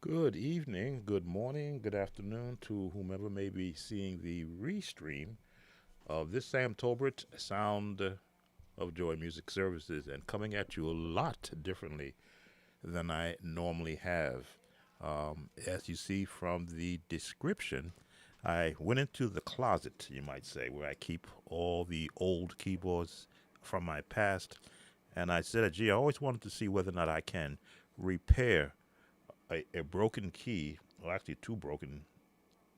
Good evening, good morning, good afternoon to whomever may be seeing the restream of this Sam Tolbert Sound of Joy Music Services and coming at you a lot differently than I normally have. As you see from the description, I went into the closet, you might say, where I keep all the old keyboards from my past. And I said, gee, I always wanted to see whether or not I can repair a broken key, well, actually two broken,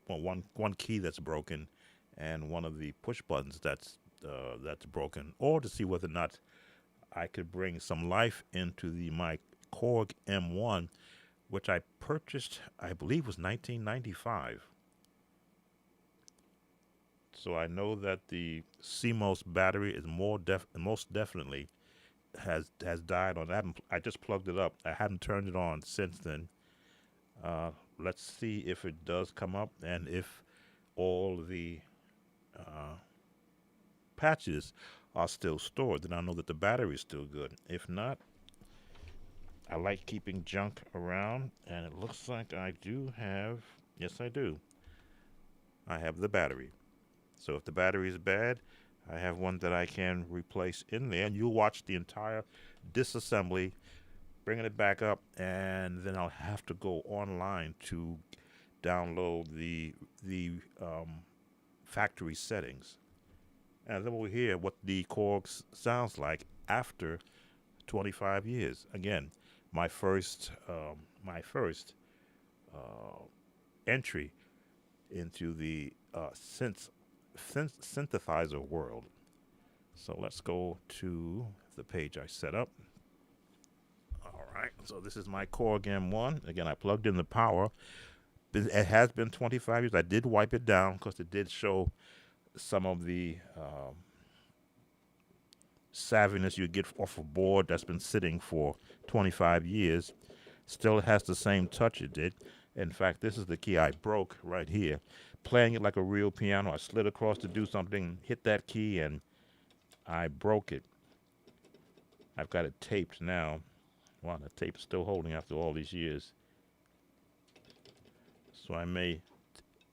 well, one key that's broken, and one of the push buttons that's broken, or to see whether or not I could bring some life into the my Korg M1, which I purchased, I believe, was 1995. So I know that the CMOS battery is most definitely has died on that. I just plugged it up. I haven't turned it on since then. Uh, let's see if it does come up and if all the uh, patches are still stored. Then I know that the battery is still good. If not, I like keeping junk around, and it looks like I do have. Yes, I do. I have the battery. So if the battery is bad, I have one that I can replace in there, and you'll watch the entire disassembly, bringing it back up, and then I'll have to go online to download the factory settings, and then we'll hear what the Korg sounds like after 25 years. Again, my first uh, entry into the synthesizer world. So let's go to the page I set up. All right, so this is my Korg M1. Again, I plugged in the power. It has been 25 years. I did wipe it down because it did show some of the savviness you get off a board that's been sitting for 25 years. Still has the same touch it did. In fact, this is the key I broke right here. Playing it like a real piano, I slid across to do something, hit that key, and I broke it. I've got it taped now. Wow, the tape's still holding after all these years. So I may,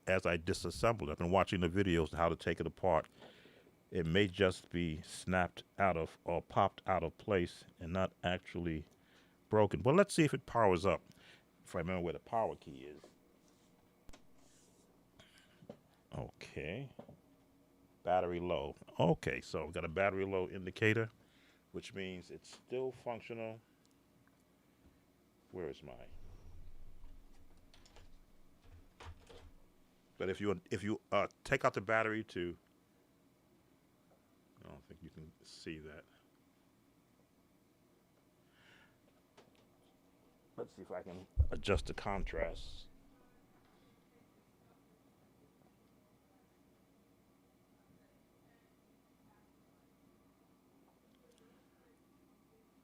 as I disassemble it, I've been watching the videos on how to take it apart. It may just be snapped out of or popped out of place and not actually broken. But let's see if it powers up. If I remember where the power key is. Okay. Battery low. Okay, so we've got a battery low indicator, which means it's still functional. Where is my? But if you take out the battery to, I don't think you can see that. Let's see if I can adjust the contrast.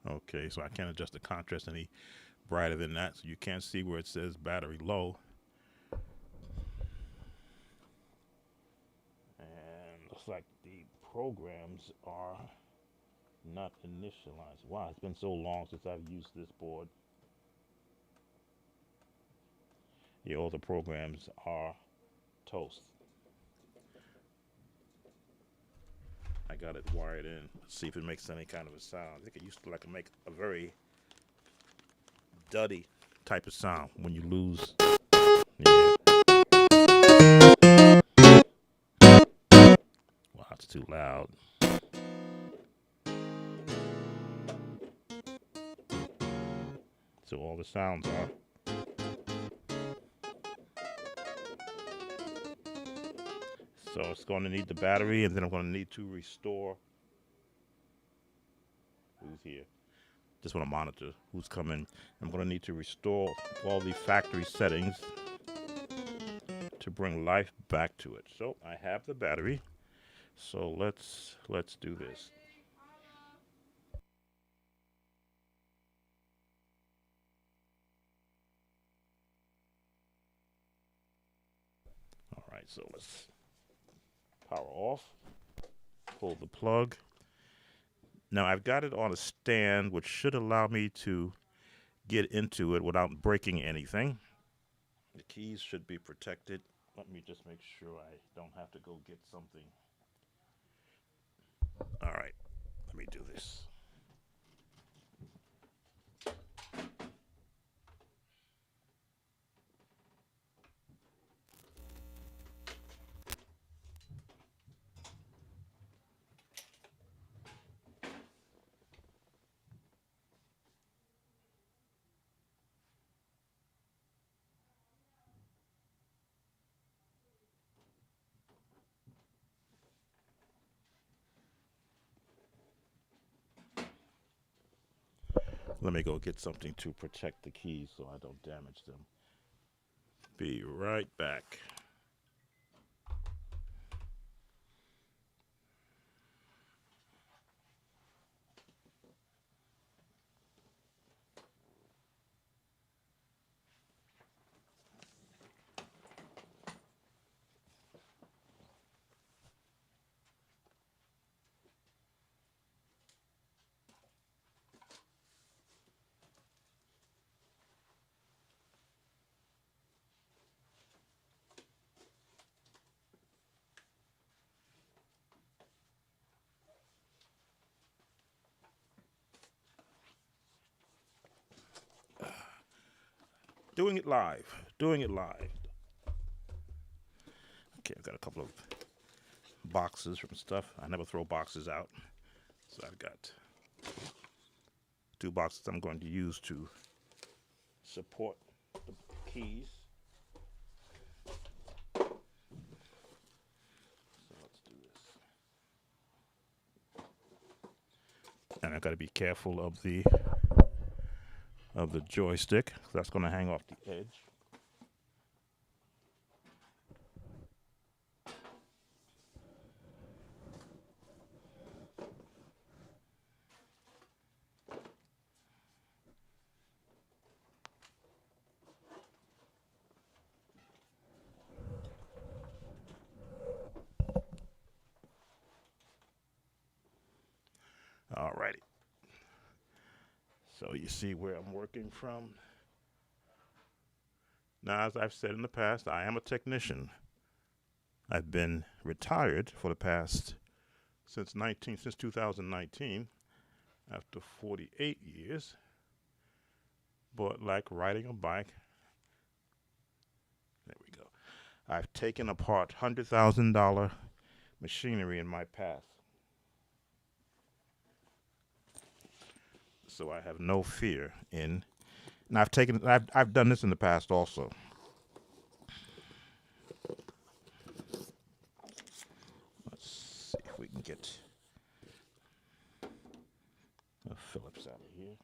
Okay, so I can't adjust the contrast any brighter than that, so you can't see where it says battery low. And looks like the programs are not initialized. Wow, it's been so long since I've used this board. Yeah, all the programs are toast. I got it wired in. Let's see if it makes any kind of a sound. I think it used to like make a very duddy type of sound when you lose. Yeah. Wow, it's too loud. So all the sounds are. So it's going to need the battery, and then I'm going to need to restore. Who's here? Just want to monitor who's coming. I'm going to need to restore all the factory settings to bring life back to it. So I have the battery. So let's do this. All right, so let's power off. Pull the plug. Now I've got it on a stand, which should allow me to get into it without breaking anything. The keys should be protected. Let me just make sure I don't have to go get something. All right, let me do this. Let me go get something to protect the keys so I don't damage them. Be right back. Doing it live. Doing it live. Okay, I've got a couple of boxes from stuff. I never throw boxes out. So I've got 2 boxes I'm going to use to support the keys. So let's do this. And I've got to be careful of the joystick. That's going to hang off the edge. Alrighty. So you see where I'm working from. Now, as I've said in the past, I am a technician. I've been retired for the past since 2019, after 48 years. But like riding a bike, there we go. I've taken apart $100,000 machinery in my past. So I have no fear in. And I've done this in the past also. Let's see if we can get a Phillips out of here.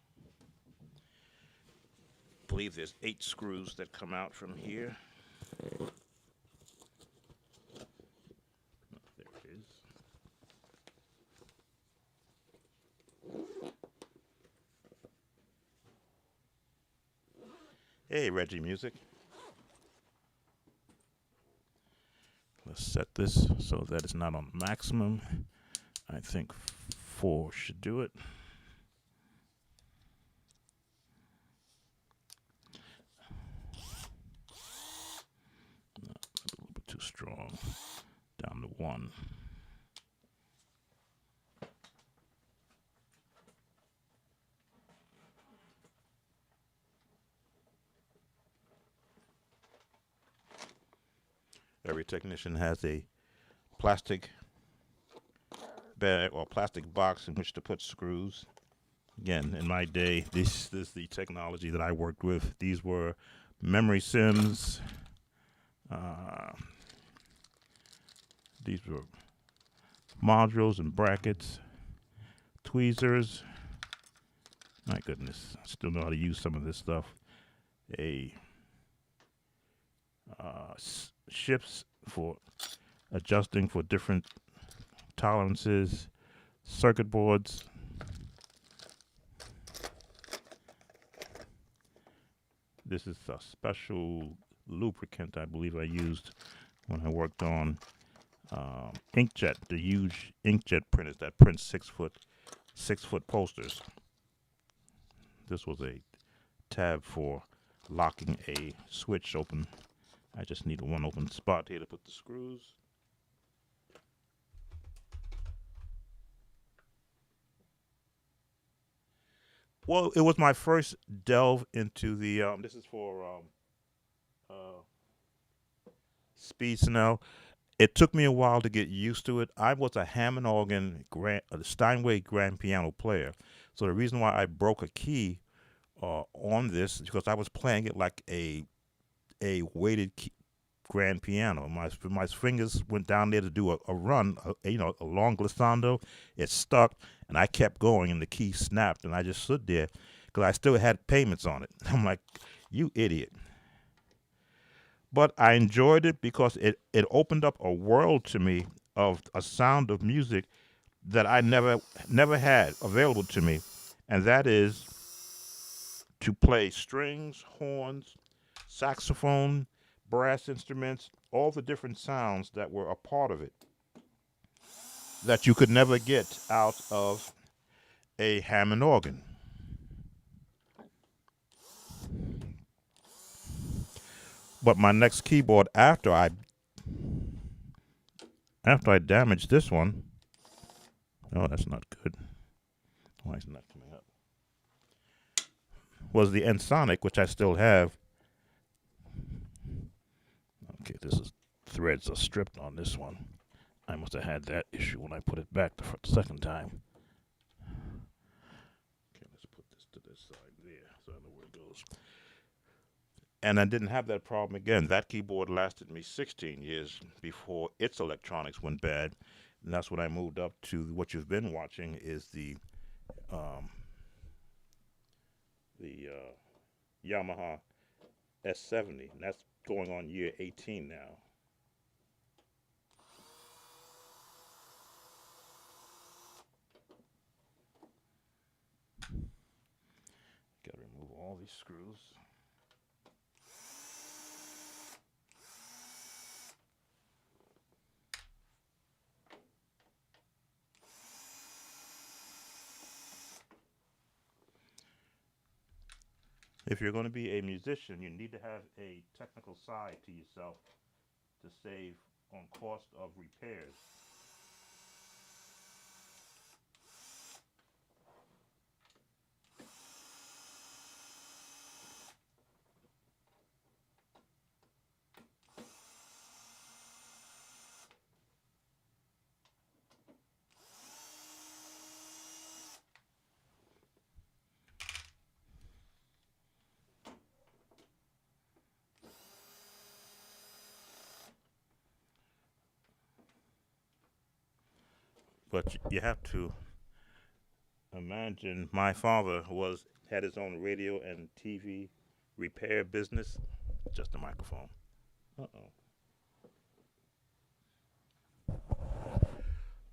I believe there's 8 screws that come out from here. Oh, there it is. Hey, Reggie Music. Let's set this so that it's not on maximum. I think 4 should do it. No, a little bit too strong. Down to 1. Every technician has a plastic bag or plastic box in which to put screws. Again, in my day, this is the technology that I worked with. These were memory sims. These were modules and brackets, tweezers. My goodness, I still know how to use some of this stuff. Shifts for adjusting for different tolerances, circuit boards. This is a special lubricant I believe I used when I worked on inkjet, the huge inkjet printers that print 6 foot posters. This was a tab for locking a switch open. I just need one open spot here to put the screws. Well, it was my first delve into the. This is for Speed Snell. It took me a while to get used to it. I was a Hammond organ Steinway grand piano player, so the reason why I broke a key on this is because I was playing it like a weighted key, grand piano. My fingers went down there to do a run, a long glissando. It stuck, and I kept going, and the key snapped, and I just stood there because I still had payments on it. I'm like, you idiot. But I enjoyed it because it opened up a world to me of a sound of music that I never had available to me, and that is to play strings, horns, saxophone, brass instruments, all the different sounds that were a part of it that you could never get out of a Hammond organ. But my next keyboard after I damaged this one, oh, that's not good. Why is it not coming up? Was the Ensoniq, which I still have. Okay, threads are stripped on this one. I must have had that issue when I put it back the second time. Okay, let's put this to this side there so I know where it goes. And I didn't have that problem again. That keyboard lasted me 16 years before its electronics went bad. And that's when I moved up to what you've been watching is the Yamaha S70. And that's going on year 18 now. Gotta remove all these screws. If you're going to be a musician, you need to have a technical side to yourself to save on cost of repairs. But you have to imagine my father had his own radio and TV repair business. Just a microphone. Uh-oh.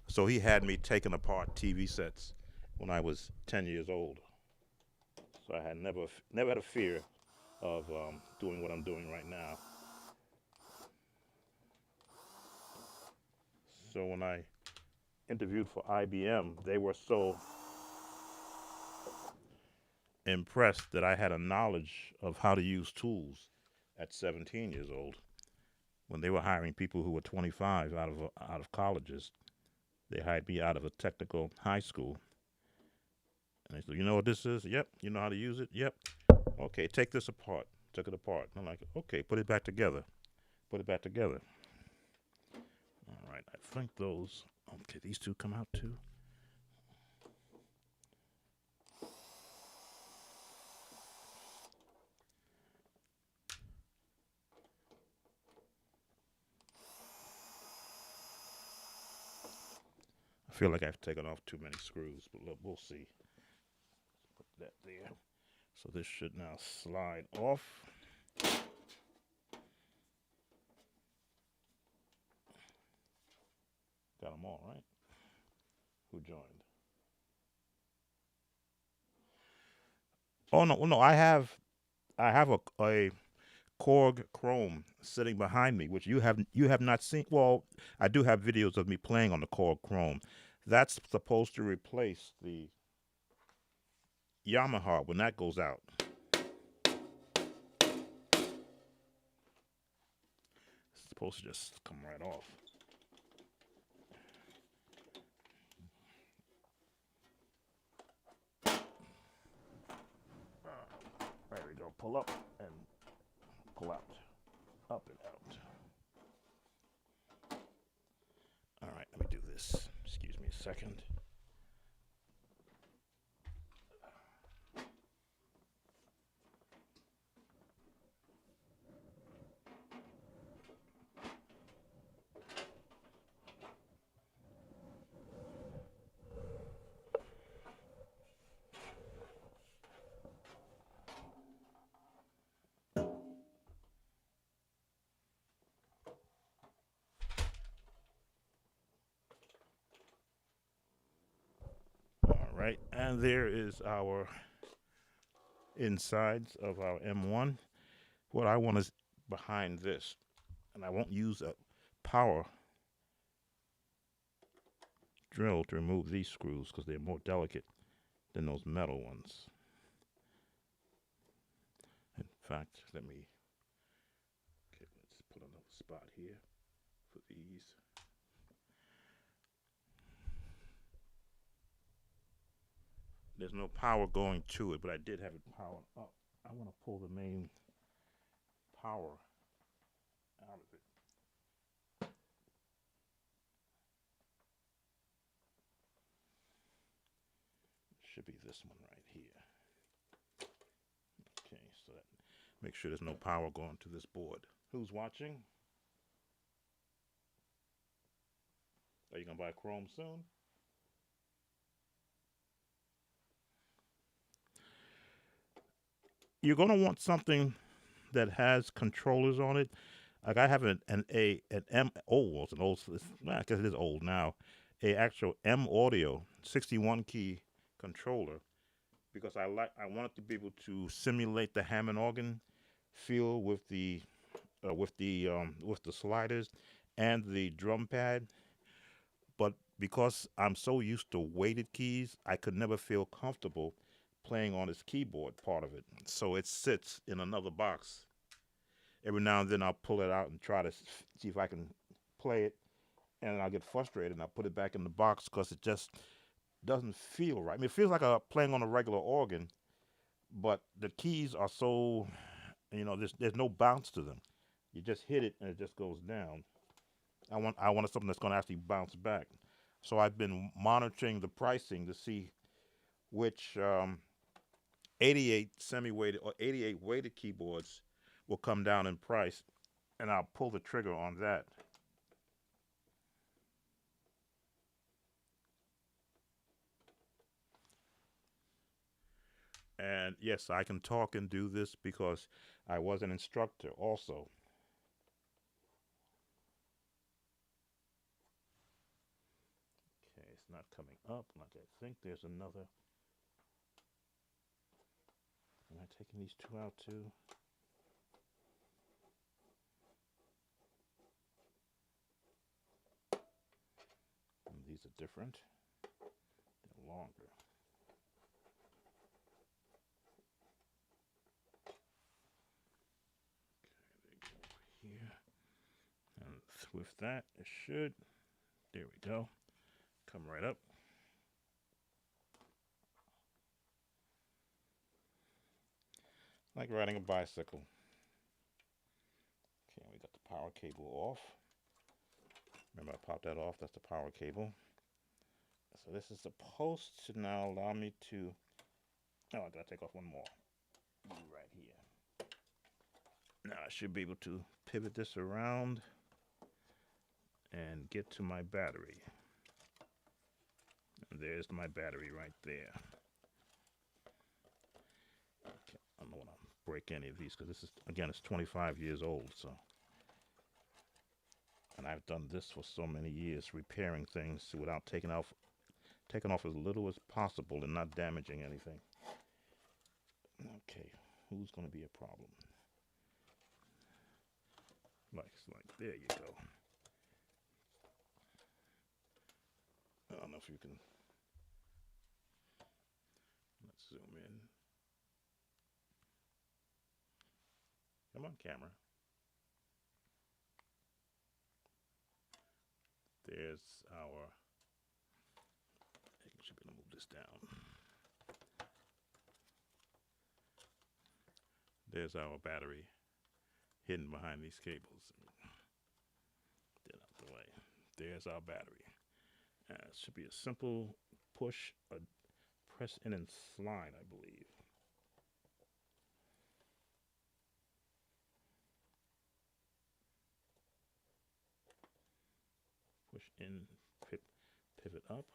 So he had me taking apart TV sets when I was 10 years old. So I had never had a fear of doing what I'm doing right now. So when I interviewed for IBM, they were so impressed that I had a knowledge of how to use tools at 17 years old. When they were hiring people who were 25 out of colleges, they hired me out of a technical high school. And they said, "You know what this is? Yep. You know how to use it? Yep. Okay, take this apart." Took it apart. And I'm like, "Okay, put it back together. Put it back together." All right, I think those. Okay, these two come out too. I feel like I've taken off too many screws, but look, we'll see. Put that there. So this should now slide off. Got them all, right? Who joined? Oh no! I have a Korg Chrome sitting behind me, which you have not seen. Well, I do have videos of me playing on the Korg Chrome. That's supposed to replace the Yamaha when that goes out. supposed to just come right off. There we go. Pull up and pull out. Up and out. All right, let me do this. Excuse me a second. All right, and there is our insides of our M1. What I want is behind this, and I won't use a power drill to remove these screws because they're more delicate than those metal ones. In fact, let's put another spot here for these. There's no power going to it, but I did have it powered up. I want to pull the main power out of it. Should be this one right here. Okay, so that make sure there's no power going to this board. Who's watching? Are you gonna buy Chrome soon? You're gonna want something that has controllers on it. Like I have an M. Oh, it's an old. I guess it is old now. A actual M Audio 61 key controller, because I wanted to be able to simulate the Hammond organ feel with the sliders and the drum pad. But because I'm so used to weighted keys, I could never feel comfortable playing on this keyboard part of it. So it sits in another box. Every now and then I'll pull it out and try to see if I can play it, and I'll get frustrated and I'll put it back in the box because it just doesn't feel right. I mean, it feels like playing on a regular organ, but the keys are so, there's no bounce to them. You just hit it and it just goes down. I wanted something that's going to actually bounce back. So I've been monitoring the pricing to see which 88 semi-weighted or 88 weighted keyboards will come down in price, and I'll pull the trigger on that. And yes, I can talk and do this because I was an instructor also. Okay, it's not coming up. Like I think there's another. Am I taking these two out too? And these are different. They're longer. Here, and with that it should, there we go, come right up. Like riding a bicycle. Okay, we got the power cable off. Remember I popped that off, that's the power cable. So this is supposed to now allow me to, oh, I gotta take off one more right here. Now I should be able to pivot this around and get to my battery. And there's my battery right there. Okay, I don't want to break any of these because this is, again, it's 25 years old. So, and I've done this for so many years, repairing things without taking off as little as possible and not damaging anything. Okay, who's going to be a problem? Like, there you go. I don't know if you can. Let's zoom in. Come on, camera. There's our, I should be able to move this down. There's our battery hidden behind these cables. Get out the way. There's our battery. It should be a simple push, press in and slide, I believe. Push in, pivot up.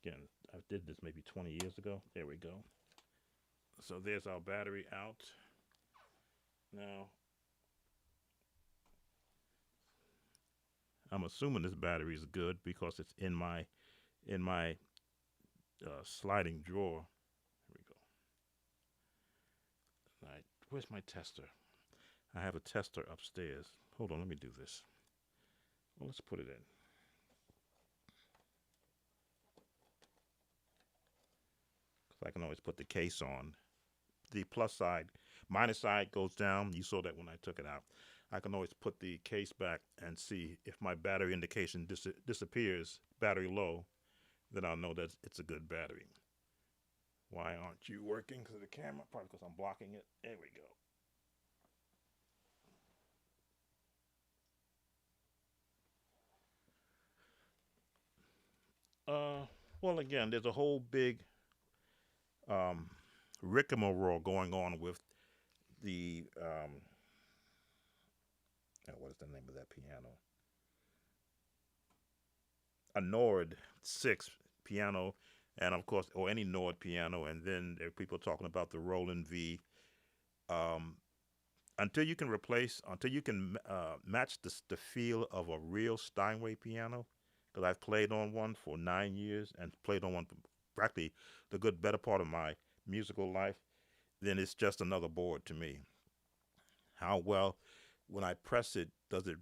Again, I did this maybe 20 years ago. There we go. So there's our battery out. Now, I'm assuming this battery is good because it's in my sliding drawer. Here we go. All right, where's my tester? I have a tester upstairs. Hold on, let me do this. Well, let's put it in. Because I can always put the case on. The plus side, minus side goes down. You saw that when I took it out. I can always put the case back and see if my battery indication disappears, battery low, then I'll know that it's a good battery. Why aren't you working? Because of the camera? Probably because I'm blocking it. There we go. Well, again, there's a whole big rigmarole going on with the what is the name of that piano? A Nord 6 piano, and of course, or any Nord piano, and then there are people talking about the Roland V. Until you can match the feel of a real Steinway piano, because I've played on one for 9 years and played on one for practically the better part of my musical life, then it's just another board to me. How well, when I press it, does it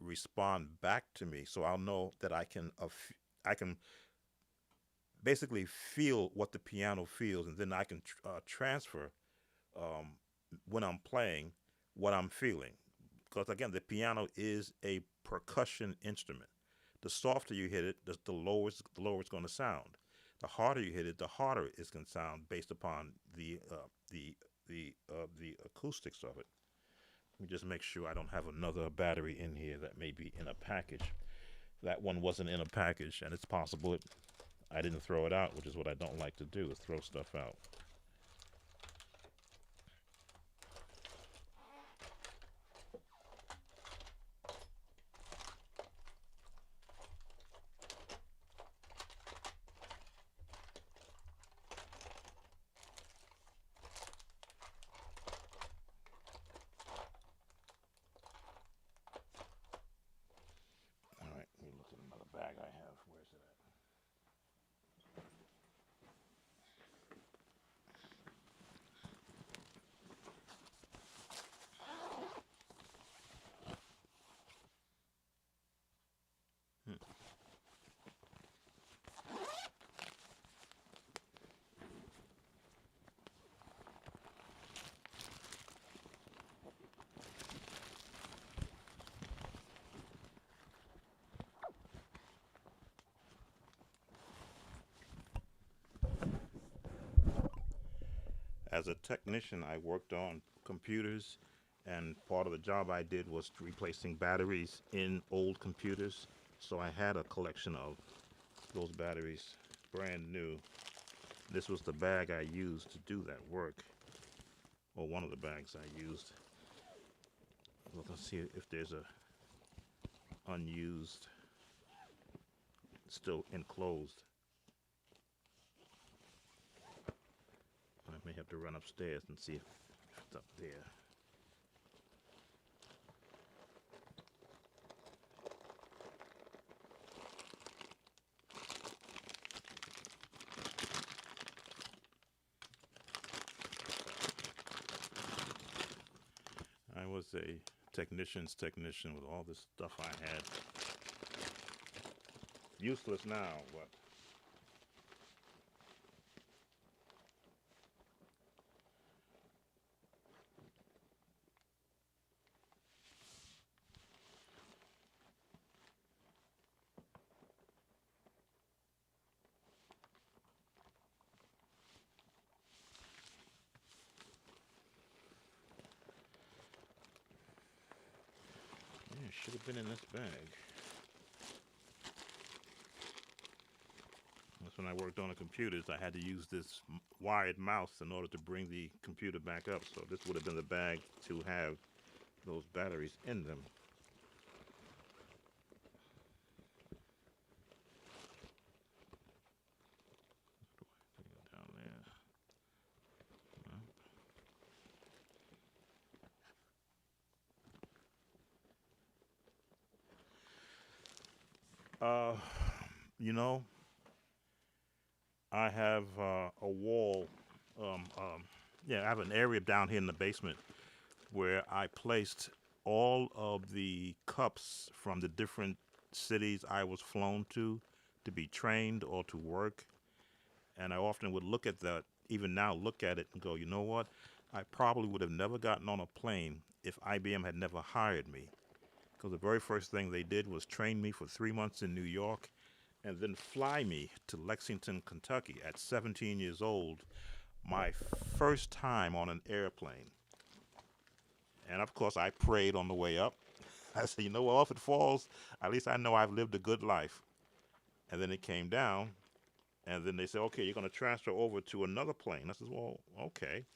respond back to me? So I'll know that I can basically feel what the piano feels, and then I can transfer when I'm playing what I'm feeling. Because again, the piano is a percussion instrument. The softer you hit it, the lower it's going to sound. The harder you hit it, the harder it's going to sound based upon the acoustics of it. Let me just make sure I don't have another battery in here that may be in a package. That one wasn't in a package, and it's possible I didn't throw it out, which is what I don't like to do, is throw stuff out. Bag I have. Where's it at? As a technician, I worked on computers, and part of the job I did was replacing batteries in old computers. So I had a collection of those batteries, brand new. This was the bag I used to do that work, or one of the bags I used. Look and see if there's a unused, still enclosed. I may have to run upstairs and see if it's up there. I was a technician's technician with all this stuff I had. Useless now, but It should have been in this bag. That's when I worked on the computers. I had to use this wired mouse in order to bring the computer back up. So this would have been the bag to have those batteries in them. Down there. You know, I have a wall. Yeah, I have an area down here in the basement where I placed all of the cups from the different cities I was flown to be trained or to work. And I often would look at that, even now look at it and go, you know what? I probably would have never gotten on a plane if IBM had never hired me. Because the very first thing they did was train me for 3 months in New York and then fly me to Lexington, Kentucky at 17 years old, my first time on an airplane. And of course, I prayed on the way up. I said, you know what, if it falls, at least I know I've lived a good life. And then it came down, and then they said, okay, you're going to transfer over to another plane. I said, well, okay.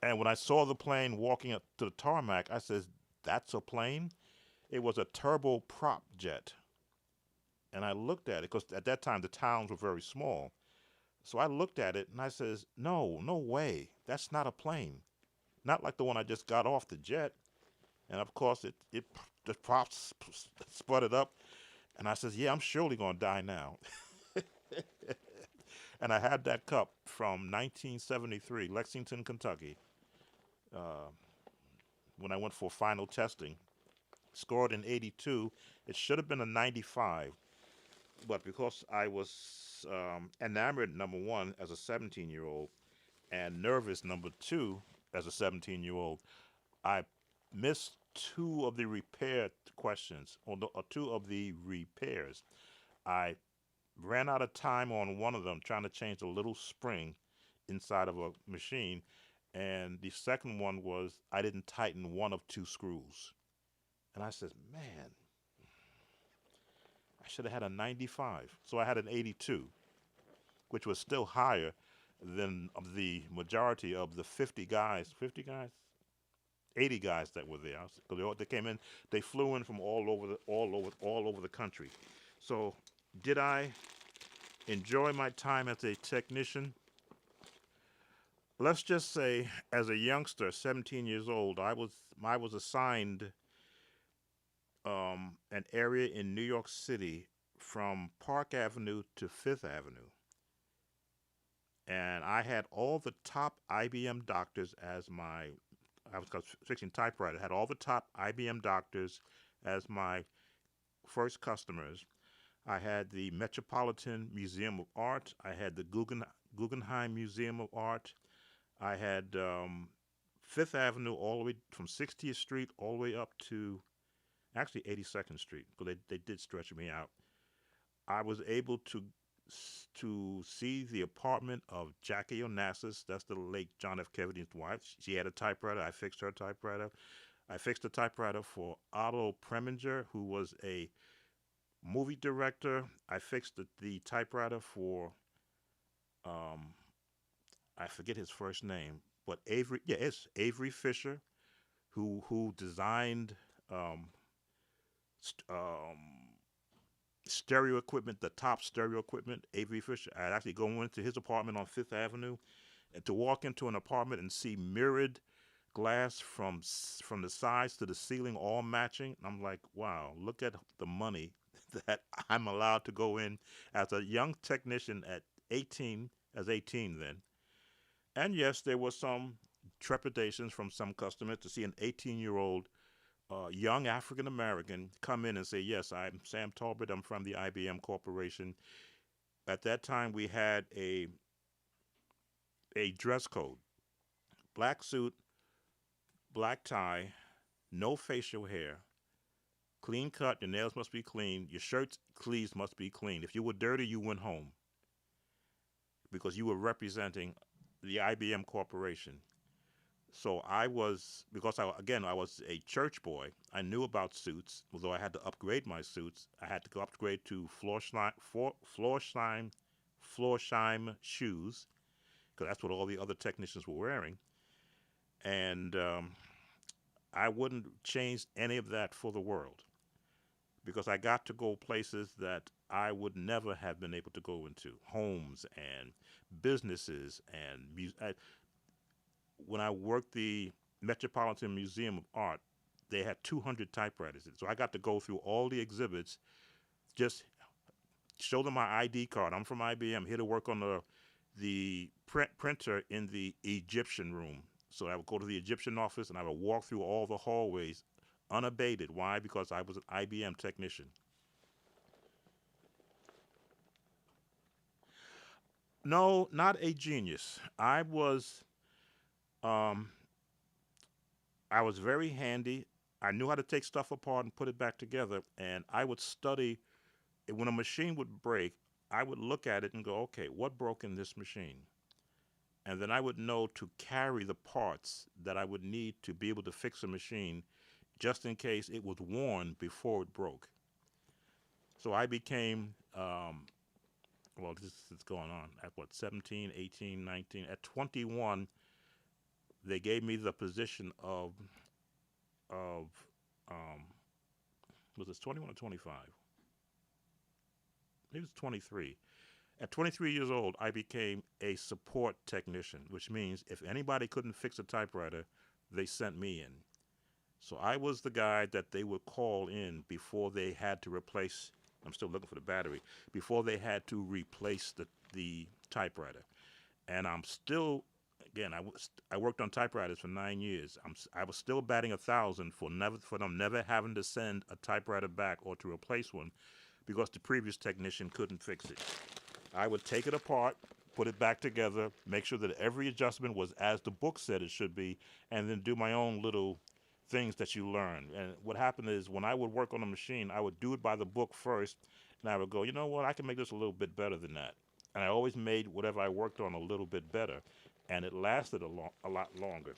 And when I saw the plane walking up to the tarmac, I said, that's a plane? It was a turboprop jet. And I looked at it, because at that time the towns were very small. So I looked at it, and I says, no, no way. That's not a plane. Not like the one I just got off the jet. And of course, the prop sputtered up. And I says, yeah, I'm surely going to die now. And I had that cup from 1973, Lexington, Kentucky, uh, when I went for final testing. Scored in 82. It should have been a 95. But because I was enamored, number one, as a 17-year-old, and nervous, number two, as a 17-year-old, I missed two of the repair questions, or two of the repairs. I ran out of time on one of them trying to change a little spring inside of a machine, and the second one was I didn't tighten one of two screws. And I said, man, I should have had a 95. So I had an 82, which was still higher than the majority of the 50 guys, 80 guys that were there. Because they came in, they flew in from all over the country. So did I enjoy my time as a technician? Let's just say, as a youngster, 17 years old, I was assigned an area in New York City from Park Avenue to Fifth Avenue. And I had all the top IBM doctors as my, I was fixing typewriter, had all the top IBM doctors as my first customers. I had the Metropolitan Museum of Art. I had the Guggenheim Museum of Art. I had Fifth Avenue all the way from 60th Street all the way up to actually 82nd Street, because they did stretch me out. I was able to see the apartment of Jackie Onassis. That's the late John F. Kennedy's wife. She had a typewriter. I fixed her typewriter. I fixed a typewriter for Otto Preminger, who was a movie director. I fixed the typewriter for, I forget his first name, but Avery. Yeah, it's Avery Fisher, who designed st- um, stereo equipment, the top stereo equipment. Avery Fisher. I'd actually go into his apartment on Fifth Avenue, and to walk into an apartment and see mirrored glass from the sides to the ceiling all matching. I'm like, wow, look at the money that I'm allowed to go in as a young technician at 18, as 18 then. And yes, there was some trepidations from some customers to see an 18-year-old young African American come in and say, yes, I'm Sam Talbot, I'm from the IBM Corporation. At that time, we had a dress code: black suit, black tie, no facial hair, clean cut, your nails must be clean, your shirt sleeves must be clean. If you were dirty, you went home because you were representing the IBM Corporation. So I was, because I was a church boy, I knew about suits, although I had to upgrade my suits. I had to go upgrade to Florsheim shoes, because that's what all the other technicians were wearing. And I wouldn't change any of that for the world, because I got to go places that I would never have been able to go into, homes and businesses and when I worked the Metropolitan Museum of Art, they had 200 typewriters. So I got to go through all the exhibits, just show them my ID card. I'm from IBM, here to work on the printer in the Egyptian room. So I would go to the Egyptian office and I would walk through all the hallways unabated. Why? Because I was an IBM technician. No, not a genius. Um, I was very handy. I knew how to take stuff apart and put it back together. And I would study when a machine would break. I would look at it and go, okay, what broke in this machine? And then I would know to carry the parts that I would need to be able to fix a machine just in case it was worn before it broke. So I became, well, this is going on at what, 17, 18, 19. At 21, they gave me the position of um, was it 21 or 25? He was 23. At 23 years old, I became a support technician, which means if anybody couldn't fix a typewriter, they sent me in. So I was the guy that they would call in before they had to replace. I'm still looking for the battery. Before they had to replace the typewriter, and I'm still. Again, I worked on typewriters for 9 years. I was still batting 1,000 for them never having to send a typewriter back or to replace one because the previous technician couldn't fix it. I would take it apart, put it back together, make sure that every adjustment was as the book said it should be, and then do my own little things that you learn. And what happened is when I would work on a machine, I would do it by the book first, and I would go, you know what, I can make this a little bit better than that. And I always made whatever I worked on a little bit better, and it lasted a lot longer.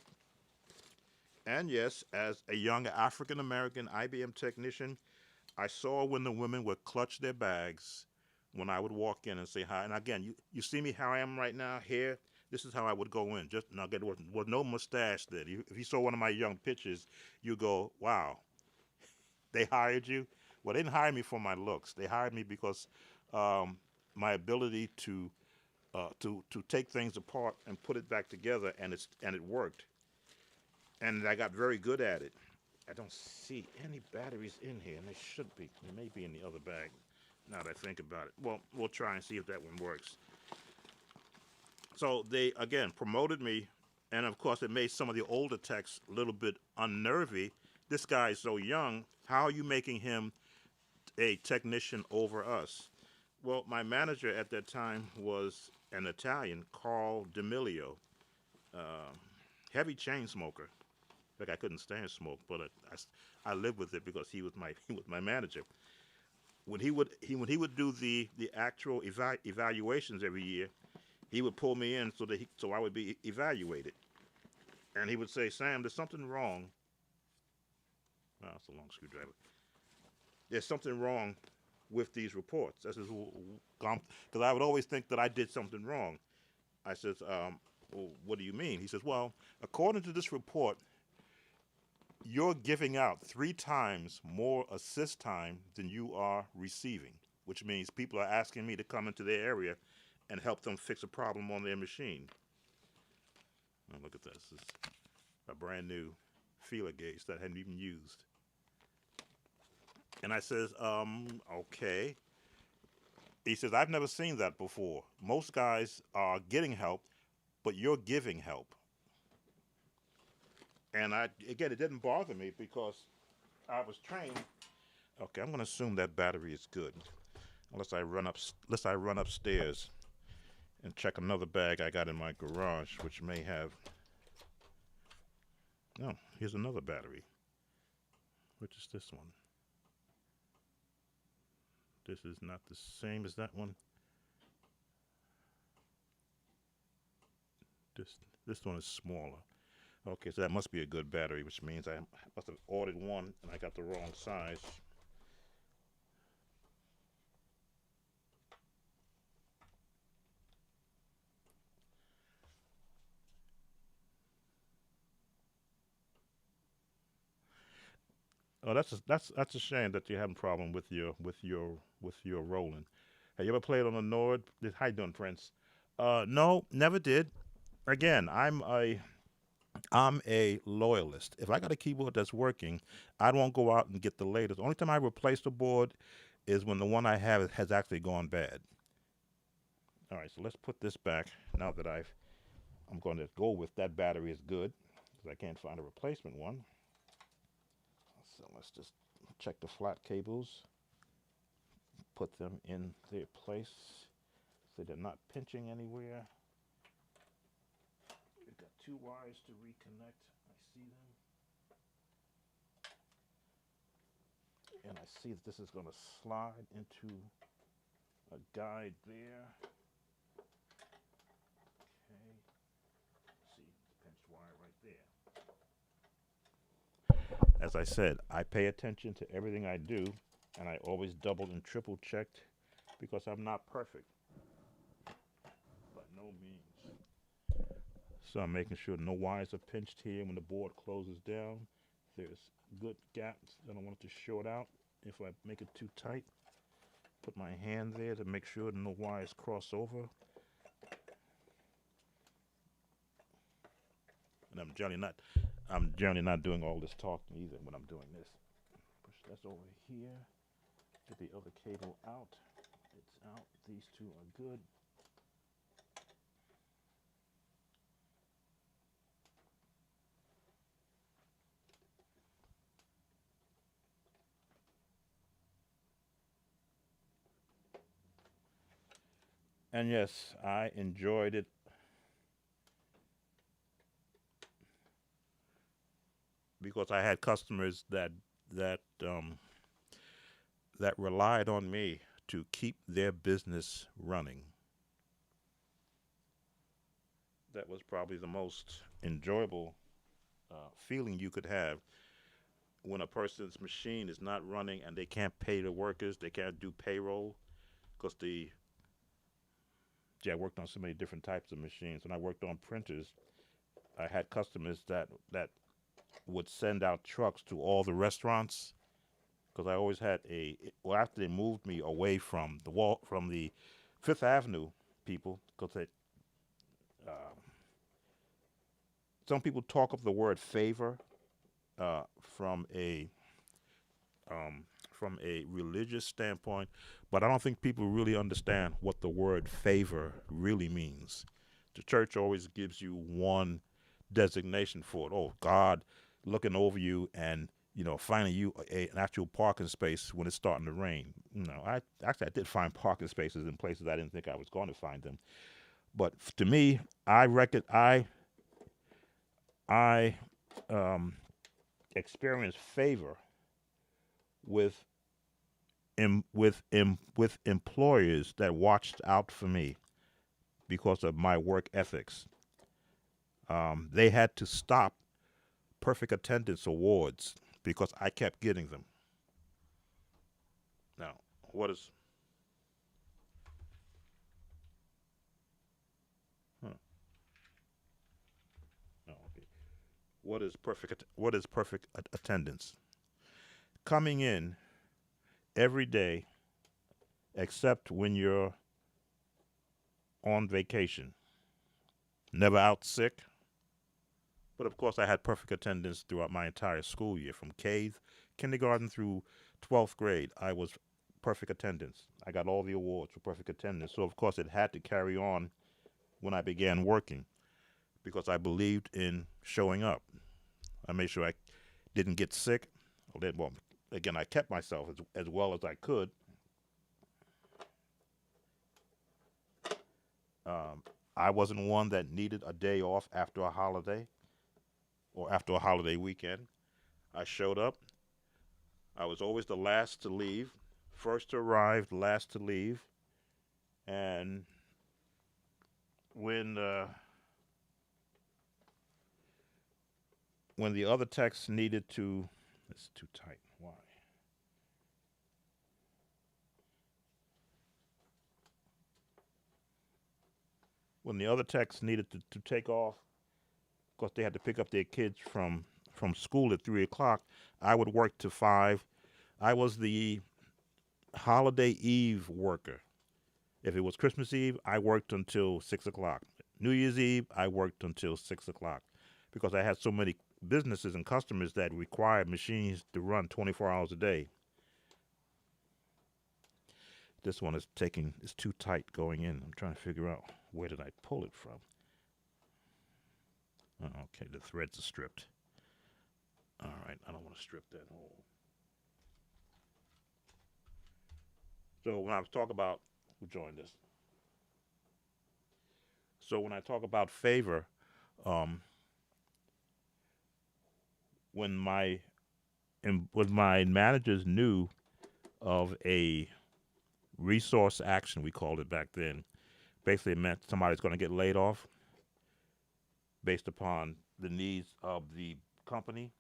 And yes, as a young African American IBM technician, I saw when the women would clutch their bags when I would walk in and say hi. And again, you see me how I am right now here. This is how I would go in. Just now, again, was no mustache there. If you saw one of my young pictures, you go, "Wow, they hired you." Well, they didn't hire me for my looks. They hired me because um, my ability to take things apart and put it back together, and it worked. And I got very good at it. I don't see any batteries in here, and they should be. They may be in the other bag. Now that I think about it, well, we'll try and see if that one works. So they again promoted me, and of course it made some of the older techs a little bit unnervy. This guy is so young. How are you making him a technician over us? Well, my manager at that time was an Italian, Carl D'Amelio, uh, heavy chain smoker. Like I couldn't stand smoke, but I lived with it because he was my manager. When he would do the actual evaluations every year, he would pull me in so I would be evaluated, and he would say, "Sam, there's something wrong." Oh, it's a long screwdriver. There's something wrong with these reports. I says, because I would always think that I did something wrong. I says, well, what do you mean? He says, well, according to this report, you're giving out 3 times more assist time than you are receiving, which means people are asking me to come into their area and help them fix a problem on their machine. Now look at this. This is a brand new feeler gauge that I hadn't even used. And I says, okay. He says, I've never seen that before. Most guys are getting help, but you're giving help. And again, it didn't bother me because I was trained. Okay, I'm going to assume that battery is good, unless I run upstairs and check another bag I got in my garage, which may have. No, here's another battery. Which is this one? This is not the same as that one. This one is smaller. Okay, so that must be a good battery, which means I must have ordered one and I got the wrong size. Oh, that's a shame that you're having a problem with your rolling. Have you ever played on a Nord? How you doing, Prince? No, never did. Again, I'm a loyalist. If I got a keyboard that's working, I won't go out and get the latest. The only time I replace the board is when the one I have has actually gone bad. All right, so let's put this back now that I'm going to go with that battery is good because I can't find a replacement one. So let's just check the flat cables, put them in their place so they're not pinching anywhere. We've got two wires to reconnect. I see them. And I see that this is going to slide into a guide there. Okay. See the pinched wire right there. As I said, I pay attention to everything I do, and I always double and triple checked because I'm not perfect. By no means. So I'm making sure no wires are pinched here when the board closes down. There's good gaps that I want it to short out. If I make it too tight, put my hand there to make sure no wires cross over. And I'm generally not doing all this talking either when I'm doing this. Push this over here. Get the other cable out. It's out. These two are good. And yes, I enjoyed it because I had customers that that relied on me to keep their business running. That was probably the most enjoyable feeling you could have when a person's machine is not running and they can't pay the workers, they can't do payroll because the yeah, I worked on so many different types of machines. When I worked on printers, I had customers that would send out trucks to all the restaurants because I always had a well after they moved me away from the wall from the Fifth Avenue people because uh, some people talk of the word favor uh, from a from a religious standpoint, but I don't think people really understand what the word favor really means. The church always gives you one designation for it. Oh, God looking over you and finding you an actual parking space when it's starting to rain. I did find parking spaces in places I didn't think I was going to find them. But to me, I reckon I um, experienced favor with with employers that watched out for me because of my work ethics. They had to stop perfect attendance awards because I kept getting them. Now, what is? Huh, no, okay. What is perfect attendance? Coming in every day except when you're on vacation. Never out sick. But of course, I had perfect attendance throughout my entire school year, from kindergarten through 12th grade. I was perfect attendance. I got all the awards for perfect attendance. So of course, it had to carry on when I began working because I believed in showing up. I made sure I didn't get sick. Well, again, I kept myself as well as I could. Um, I wasn't one that needed a day off after a holiday or after a holiday weekend. I showed up. I was always the last to leave, first to arrive, last to leave. And when when the other techs needed to, it's too tight. Why? When the other techs needed to take off, because they had to pick up their kids from school at 3 o'clock, I would work to 5. I was the holiday Eve worker. If it was Christmas Eve, I worked until 6 o'clock. New Year's Eve, I worked until 6 o'clock because I had so many businesses and customers that required machines to run 24 hours a day. This one is taking, it's too tight going in. I'm trying to figure out where did I pull it from. Oh, okay, the threads are stripped. All right, I don't want to strip that hole. So when I was talking about, who joined us? So when I talk about favor, um, when my managers knew of a resource action, we called it back then, basically it meant somebody's going to get laid off based upon the needs of the company.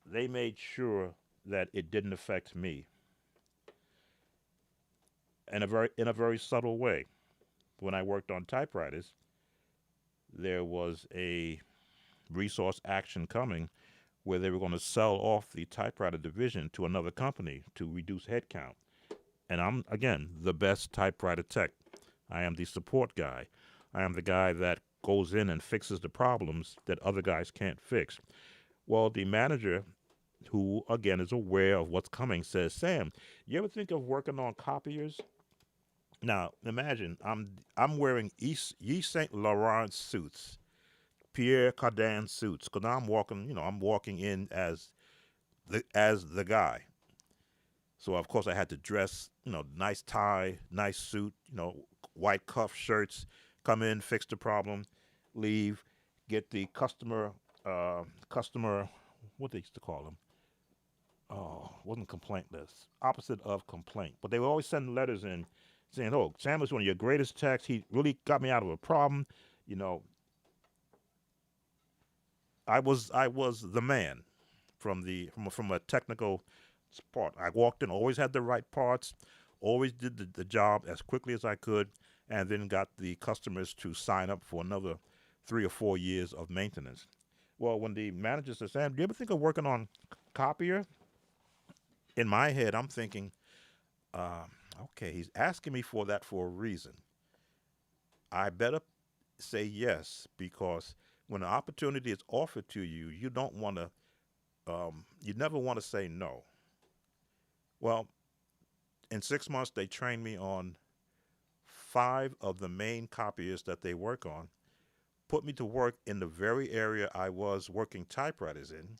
They made sure that it didn't affect me in a very subtle way. When I worked on typewriters, there was a resource action coming where they were going to sell off the typewriter division to another company to reduce headcount. And I'm, again, the best typewriter tech. I am the support guy. I am the guy that goes in and fixes the problems that other guys can't fix. Well, the manager, who, again, is aware of what's coming, says, Sam, you ever think of working on copiers? Now, imagine I'm wearing Yves Saint Laurent suits, Pierre Cardin suits, because I'm walking in as the guy. So of course I had to dress, nice tie, nice suit, white cuff shirts, come in, fix the problem, leave, get the customer, what they used to call them. Oh, wasn't complaint list. Opposite of complaint. But they would always send letters in saying, "Oh, Sam was one of your greatest techs. He really got me out of a problem." You know, I was the man from a technical part. I walked in, always had the right parts, always did the job as quickly as I could, and then got the customers to sign up for another 3 or 4 years of maintenance. Well, when the manager said, "Sam, do you ever think of working on copier?" In my head, I'm thinking, uh, okay, he's asking me for that for a reason. I better say yes because when an opportunity is offered to you, you don't want to, you never want to say no. Well, in 6 months, they trained me on 5 of the main copiers that they work on, put me to work in the very area I was working typewriters in,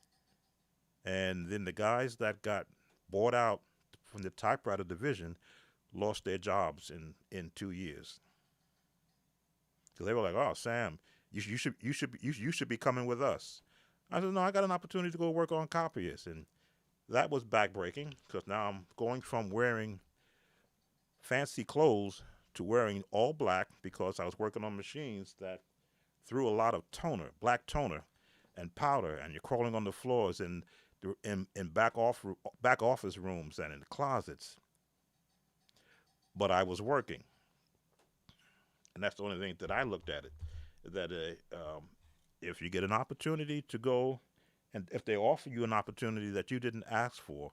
and then the guys that got bought out from the typewriter division lost their jobs in 2 years. So they were like, "Oh, Sam, you should be coming with us." I said, "No, I got an opportunity to go work on copiers," and that was backbreaking because now I'm going from wearing fancy clothes to wearing all black because I was working on machines that threw a lot of toner, black toner, and powder, and you're crawling on the floors in back office rooms and in closets. But I was working, and that's the only thing that I looked at it. That if you get an opportunity to go, and if they offer you an opportunity that you didn't ask for,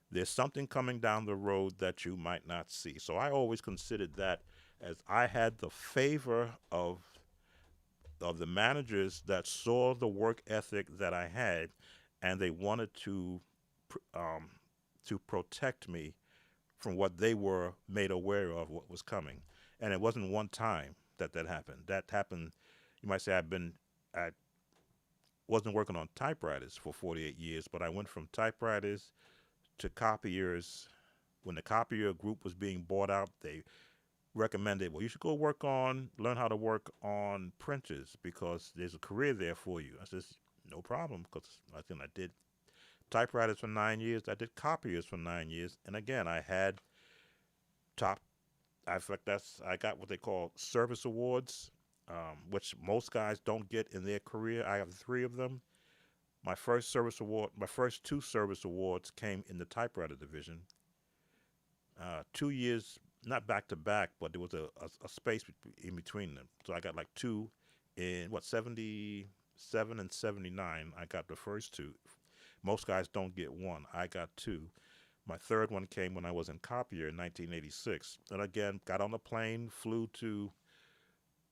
there's something coming down the road that you might not see. So I always considered that as I had the favor of the managers that saw the work ethic that I had, and they wanted um, to protect me from what they were made aware of what was coming. And it wasn't one time that happened. That happened. You might say I wasn't working on typewriters for 48 years, but I went from typewriters to copiers. When the copier group was being bought out, they recommended, well, you should go learn how to work on printers because there's a career there for you. I says, no problem, because I did typewriters for 9 years. I did copiers for 9 years. And again, I had top, I got what they call service awards which most guys don't get in their career. I have three of them. My first service award, my first two service awards came in the typewriter division. 2 years, not back to back, but there was a space in between them. So I got like two in what 77 and 79. I got the first two. Most guys don't get one. I got two. My third one came when I was in Copier in 1986. And again, got on a plane, flew to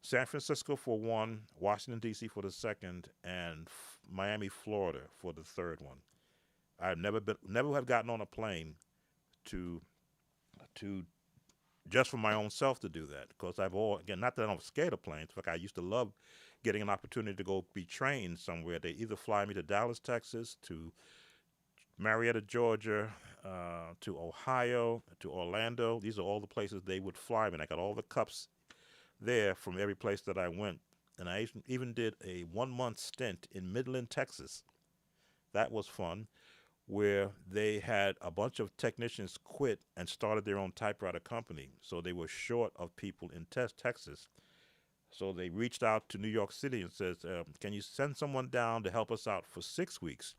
San Francisco for one, Washington D.C. for the second, and Miami, Florida for the third one. I've never have gotten on a plane to to just for my own self to do that, because I've all again, not that I'm scared of planes. Like I used to love getting an opportunity to go be trained somewhere. They either fly me to Dallas, Texas, to Marietta, Georgia, to Ohio, to Orlando. These are all the places they would fly me. And I got all the cups there from every place that I went. And I even did a 1 month stint in Midland, Texas. That was fun, where they had a bunch of technicians quit and started their own typewriter company. So they were short of people in Texas. So they reached out to New York City and says, can you send someone down to help us out for 6 weeks?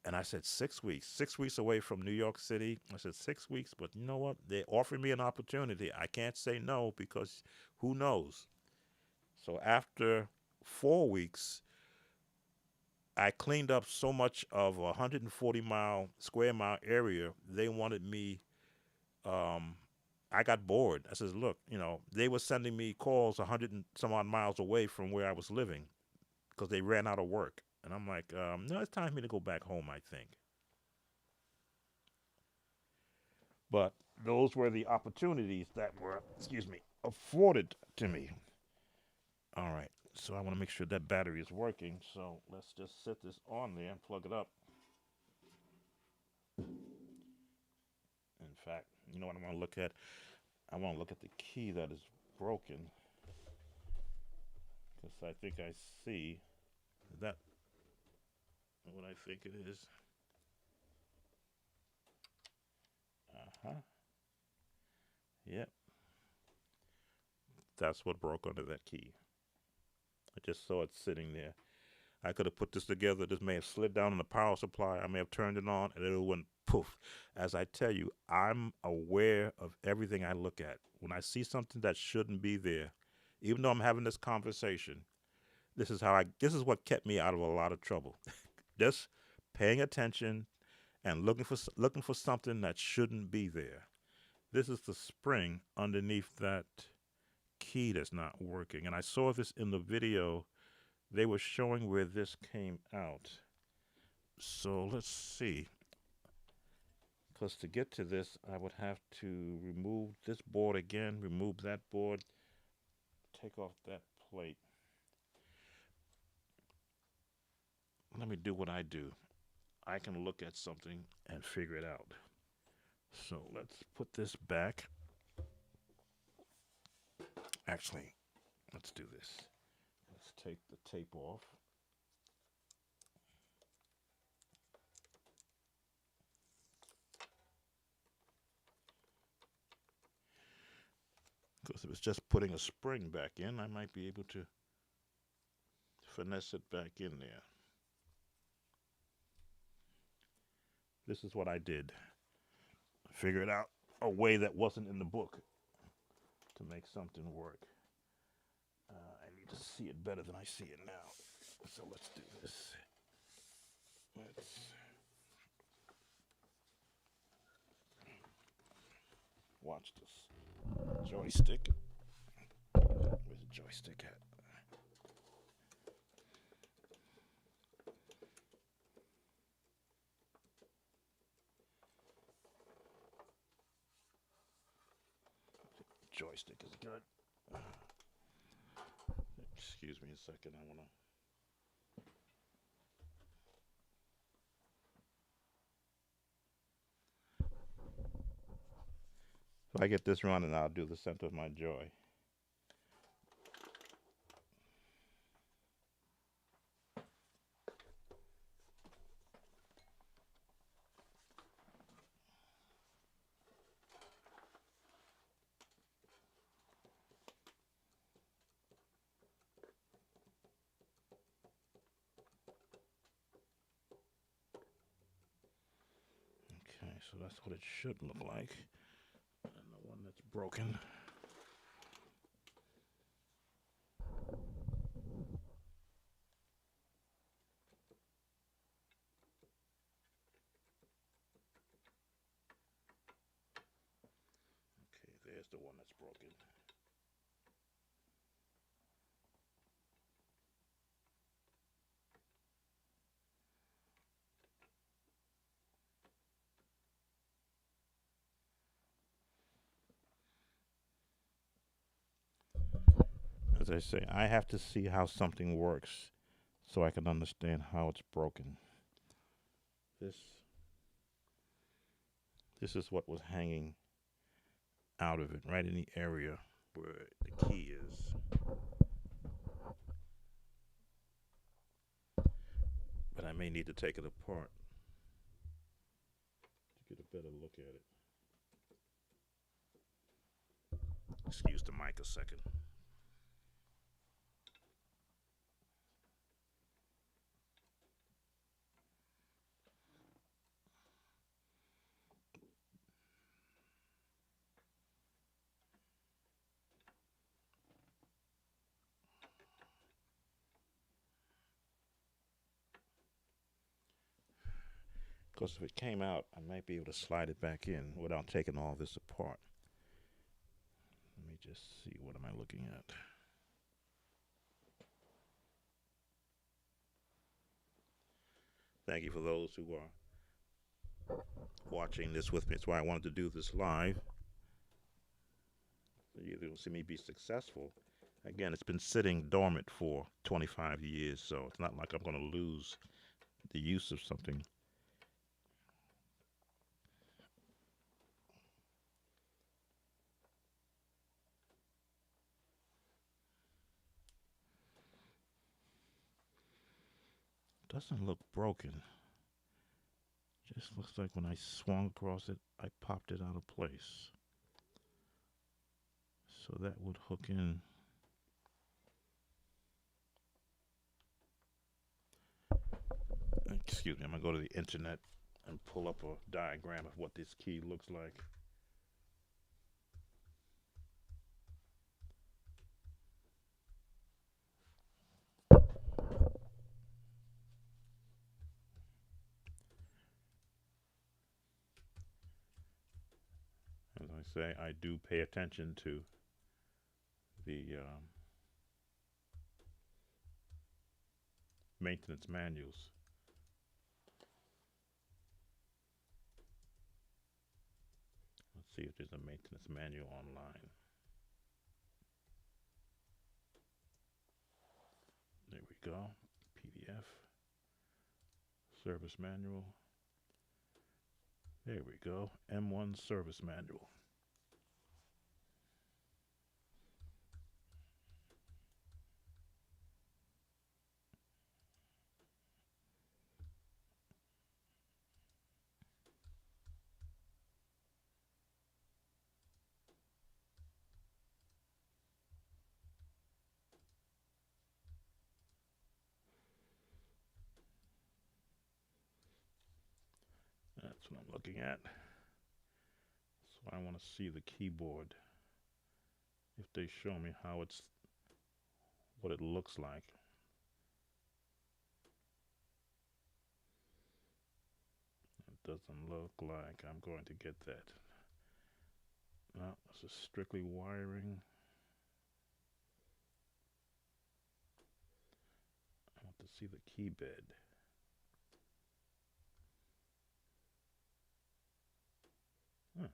And I said, 6 weeks, 6 weeks away from New York City. I said, 6 weeks, but you know what? They offered me an opportunity. I can't say no, because who knows? So after 4 weeks, I cleaned up so much of a 140 square mile area. They wanted me, I got bored. I says, look, they were sending me calls 100 and some odd miles away from where I was living because they ran out of work. And I'm like, no, it's time for me to go back home, I think. But those were the opportunities that were, afforded to me. All right. So I want to make sure that battery is working. So let's just set this on there and plug it up. In fact, you know what I want to look at? I want to look at the key that is broken, because I think I see that what I think it is. Uh-huh. Yep. That's what broke under that key. I just saw it sitting there. I could have put this together. This may have slid down in the power supply. I may have turned it on and it went poof. As I tell you, I'm aware of everything I look at. When I see something that shouldn't be there, even though I'm having this conversation, this is what kept me out of a lot of trouble. Just paying attention and looking for something that shouldn't be there. This is the spring underneath that key that's not working. And I saw this in the video. They were showing where this came out. So let's see. Because to get to this, I would have to remove this board again, remove that board, take off that plate. Let me do what I do. I can look at something and figure it out. So let's put this back. Actually, let's do this. Let's take the tape off. Because if it's just putting a spring back in, I might be able to finesse it back in there. This is what I did. Figured out a way that wasn't in the book to make something work. I need to see it better than I see it now. So let's do this. Let's watch this. Joystick. Where's the joystick at? Joystick is good. Excuse me a second. I want to. If I get this running, I'll do the center of my joy. so that's what it should look like. And the one that's broken. Okay, there's the one that's broken. As I say, I have to see how something works so I can understand how it's broken. This this is what was hanging out of it, right in the area where the key is. But I may need to take it apart to get a better look at it. Excuse the mic a second. Because if it came out, I might be able to slide it back in without taking all this apart. Let me just see, what am I looking at? Thank you for those who are watching this with me. That's why I wanted to do this live. So you will see me be successful. Again, it's been sitting dormant for 25 years, so it's not like I'm going to lose the use of something. Doesn't look broken. Just looks like when I swung across it, I popped it out of place. So that would hook in. Excuse me, I'm gonna go to the internet and pull up a diagram of what this key looks like. As I say, I do pay attention to the maintenance manuals. Let's see if there's a maintenance manual online. There we go. PDF. Service manual. There we go. M1 service manual. That's what I'm looking at. So I want to see the keyboard. If they show me how it's, what it looks like. It doesn't look like I'm going to get that. No, this is strictly wiring. I want to see the keybed. Huh.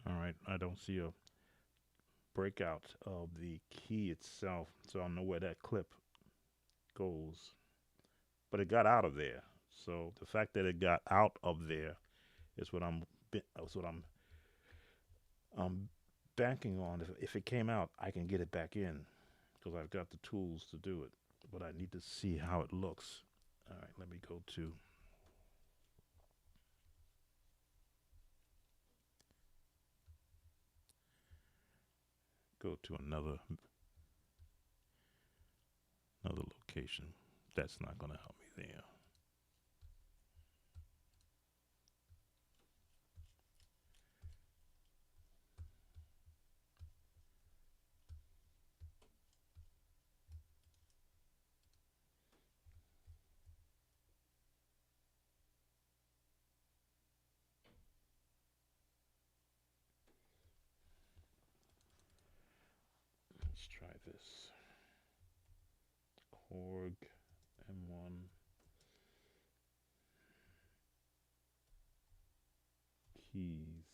All right, I don't see a breakout of the key itself, so I don't know where that clip goes. But it got out of there. So the fact that it got out of there is what I'm banking on. If it came out, I can get it back in because I've got the tools to do it. But I need to see how it looks. All right, let me go to another location. That's not going to help me there. Let's try this. Korg M1 keys.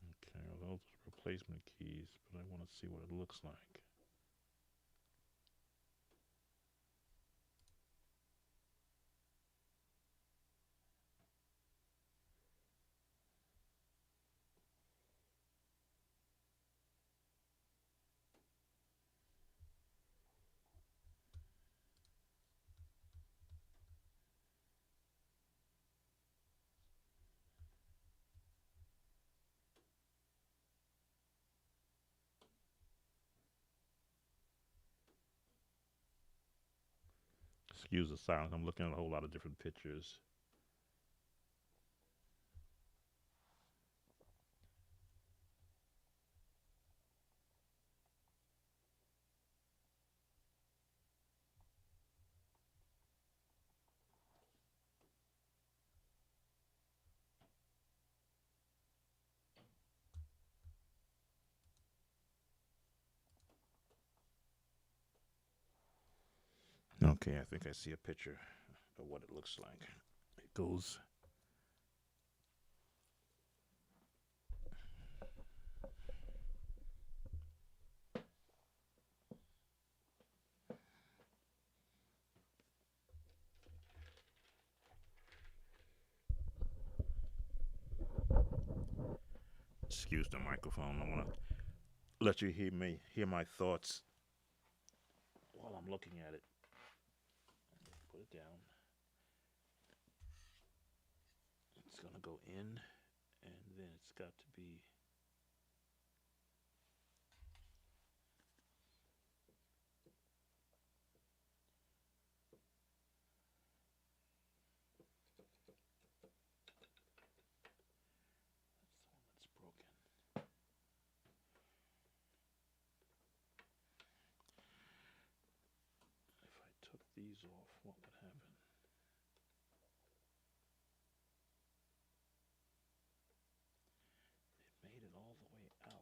Okay, well, those are replacement keys, but I want to see what it looks like. Excuse the silence. I'm looking at a whole lot of different pictures. Okay, I think I see a picture of what it looks like. It goes. Excuse the microphone. I want to let you hear my thoughts while I'm looking at it. Put it down. It's gonna go in, and then it's got to be. That's the one that's broken. If I took these off, what would happen? It made it all the way out.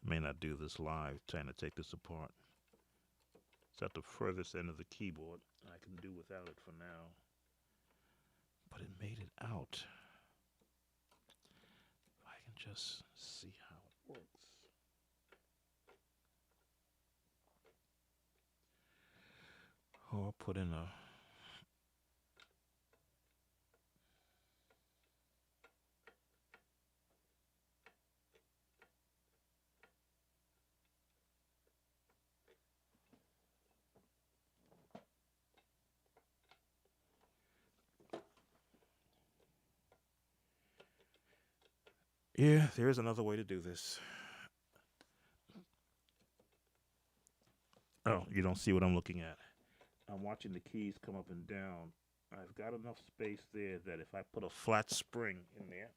May not do this live, trying to take this apart. It's at the furthest end of the keyboard. I can do without it for now. But it made it out. If I can just see how it works. Or put in a. Yeah, there's another way to do this. Oh, you don't see what I'm looking at. I'm watching the keys come up and down. I've got enough space there that if I put a flat spring in there,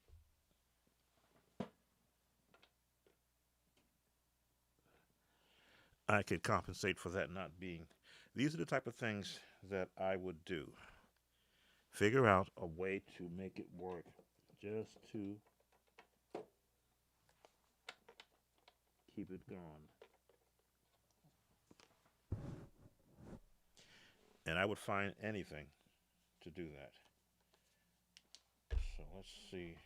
I could compensate for that not being. These are the type of things that I would do. Figure out a way to make it work, just to keep it going. And I would find anything to do that. So let's see.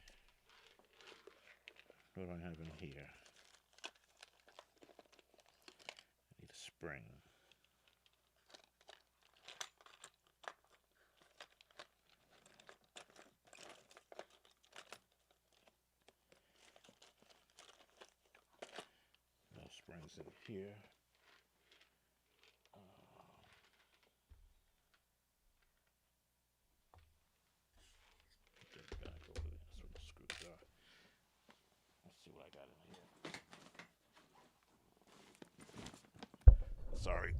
What do I have in here? I need a spring. No springs in here. Put that back over there. That's where the screws are. Let's see what I got in here. Sorry,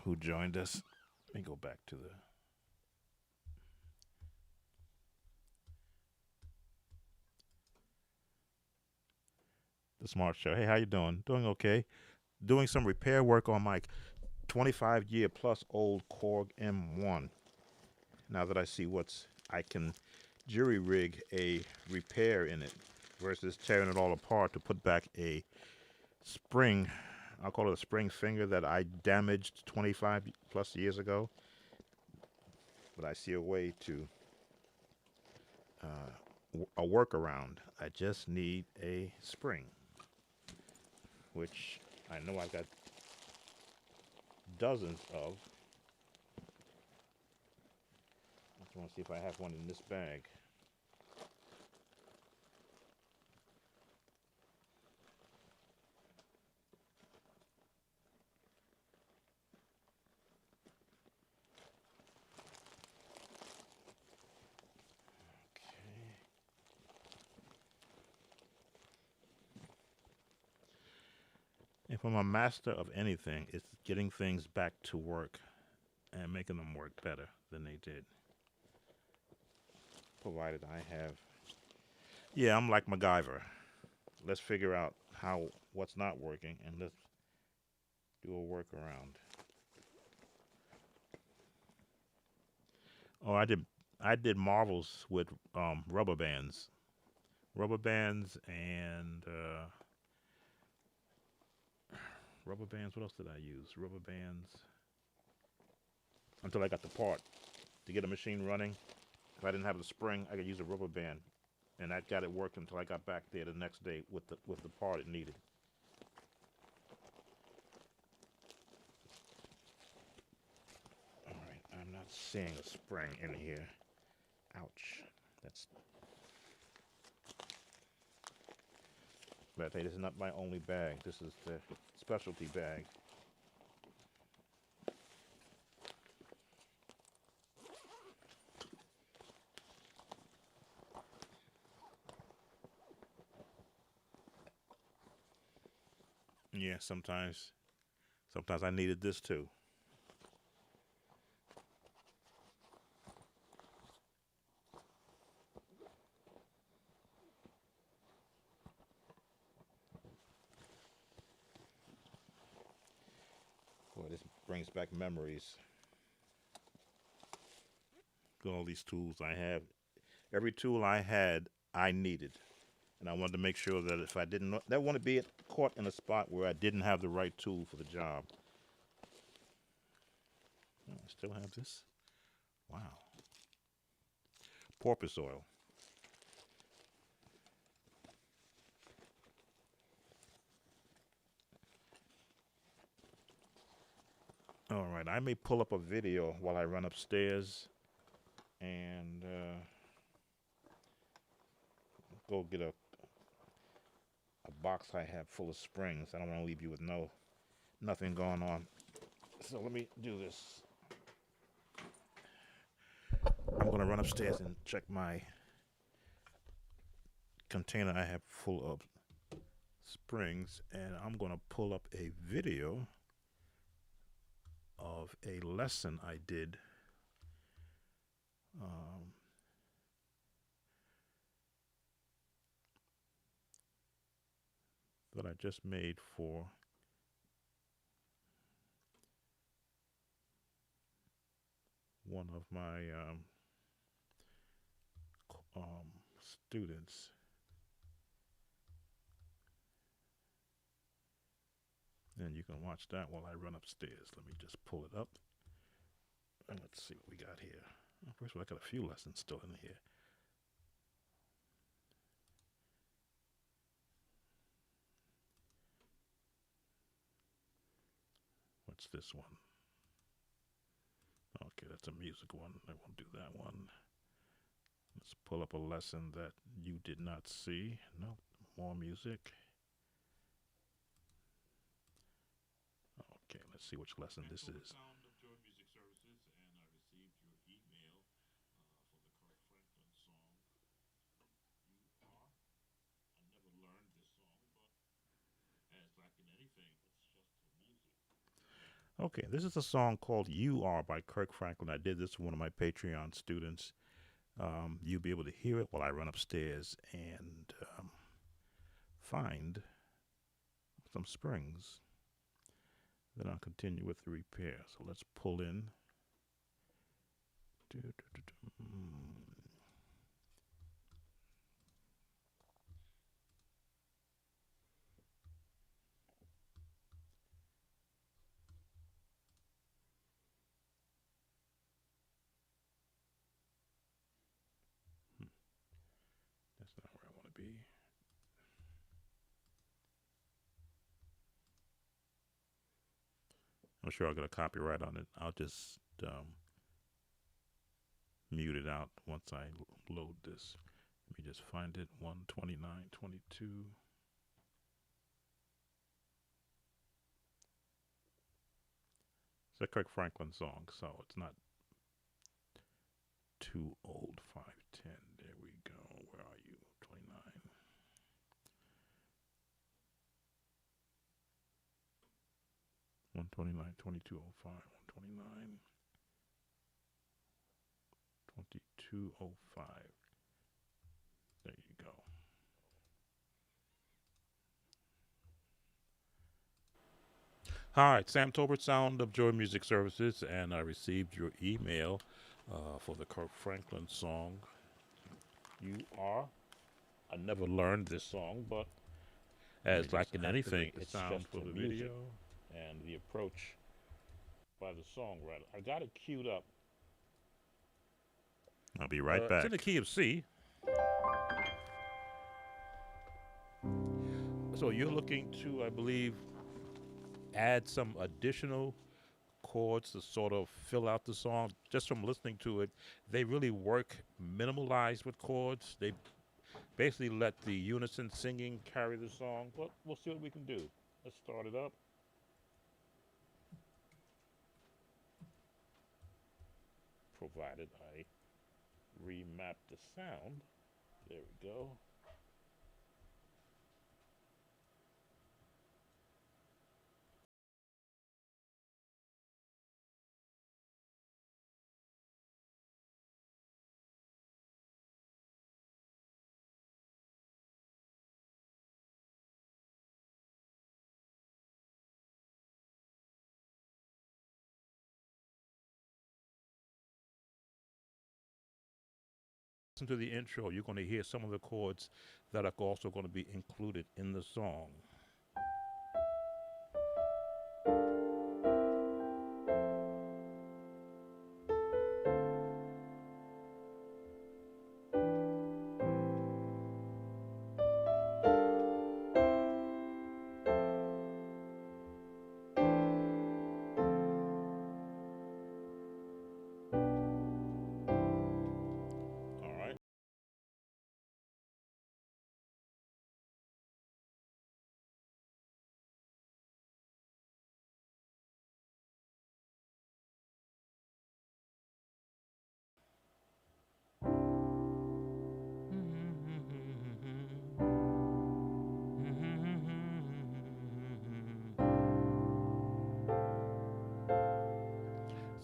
who joined us? Let me go back to the smart show. Hey, how you doing? Doing okay. Doing some repair work on my 25-year plus old Korg M1. Now that I see I can jury rig a repair in it versus tearing it all apart to put back a spring. I'll call it a spring finger that I damaged 25 plus years ago. But I see a way to a workaround. I just need a spring, which I know I've got dozens of. I just want to see if I have one in this bag. If I'm a master of anything, it's getting things back to work and making them work better than they did. Provided I have. Yeah, I'm like MacGyver. Let's figure out what's not working and let's do a workaround. Oh, I did marvels with rubber bands. Rubber bands and rubber bands. What else did I use? Rubber bands. Until I got the part to get a machine running. If I didn't have the spring, I could use a rubber band, and that got it working until I got back there the next day with the part it needed. All right, I'm not seeing a spring in here. Ouch. That's. But hey, this is not my only bag. This is the specialty bag. Yeah, sometimes I needed this too. Boy, this brings back memories. Look at all these tools I have. Every tool I had, I needed. And I wanted to make sure that if I didn't want to be caught in a spot where I didn't have the right tool for the job. Oh, I still have this. Wow. Porpoise oil. All right, I may pull up a video while I run upstairs and go get a box I have full of springs. I don't want to leave you with nothing going on. So let me do this. I'm going to run upstairs and check my container I have full of springs, and I'm going to pull up a video of a lesson I did that I just made for one of my students. And you can watch that while I run upstairs. Let me just pull it up. And let's see what we got here. First of all, I got a few lessons still in here. What's this one? Okay, that's a music one. I won't do that one. Let's pull up a lesson that you did not see. Nope, more music. Okay, let's see which lesson this is. Okay, this is a song called You Are by Kirk Franklin. I did this for one of my Patreon students. You'll be able to hear it while I run upstairs and find some springs. Then I'll continue with the repair. So let's pull in. That's not where I want to be. I'm sure I'll get a copyright on it. I'll just mute it out once I load this. Let me just find it. 129.22. It's a Kirk Franklin song, so it's not too old. 510. There we go. Where are you? 29. 129, 2205, 129, 2205. There you go. Hi, Sam Tolbert, Sound of Joy Music Services, and I received your email for the Kirk Franklin song. You Are. I never learned this song, but as like in anything, it's just for the video and the approach by the songwriter. I got it queued up. I'll be right back. It's in the key of C. So you're looking to, I believe, add some additional chords to sort of fill out the song. Just from listening to it, they really work minimalized with chords. They basically let the unison singing carry the song, but we'll see what we can do. Let's start it up. Provided I remap the sound. There we go. Listen to the intro. You're going to hear some of the chords that are also going to be included in the song.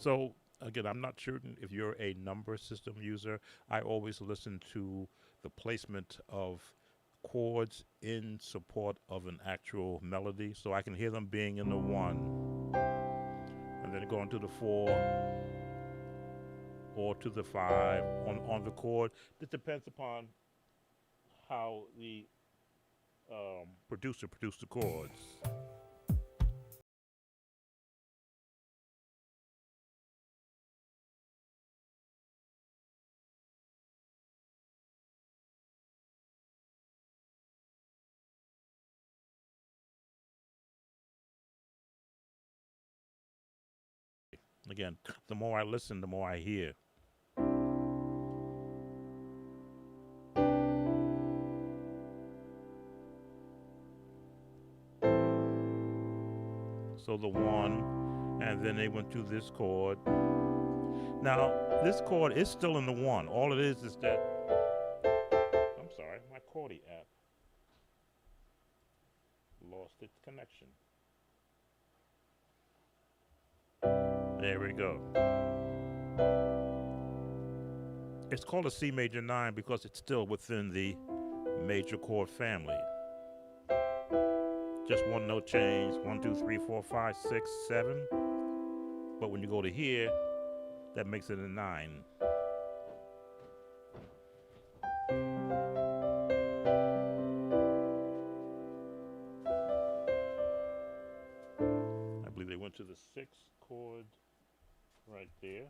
So again, I'm not certain if you're a number system user. I always listen to the placement of chords in support of an actual melody, so I can hear them being in the 1 and then going to the 4 or to the 5 on the chord. It depends upon how the producer produced the chords. Again, the more I listen, the more I hear. So the 1, and then they went to this chord. Now, this chord is still in the 1. All it is that, I'm sorry, my Chordy app lost its connection. There we go. It's called a C major 9 because it's still within the major chord family. Just one note change, 1, 2, 3, 4, 5, 6, 7. But when you go to here, that makes it a 9. I believe they went to the 6th chord right there.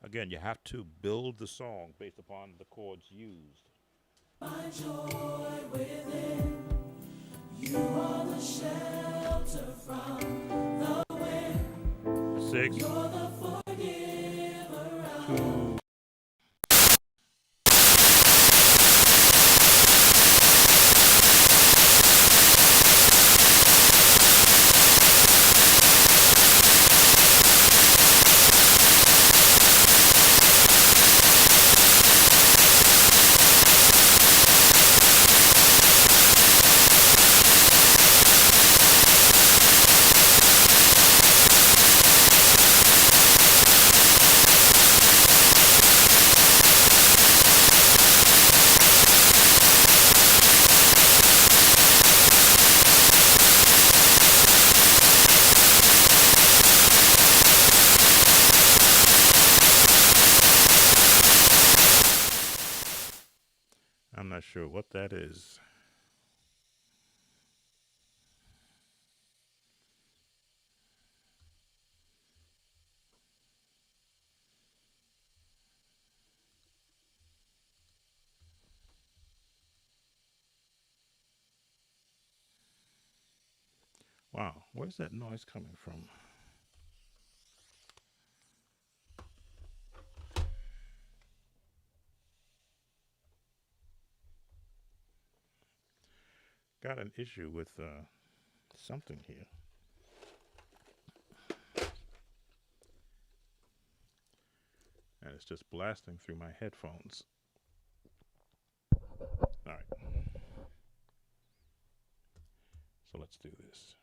Again, you have to build the song based upon the chords used. My joy within, you are the shelter from the wind. 6, you're the forgiver. 2. I'm not sure what that is. Wow, where's that noise coming from? Got an issue with something here. And it's just blasting through my headphones. All right. So let's do this.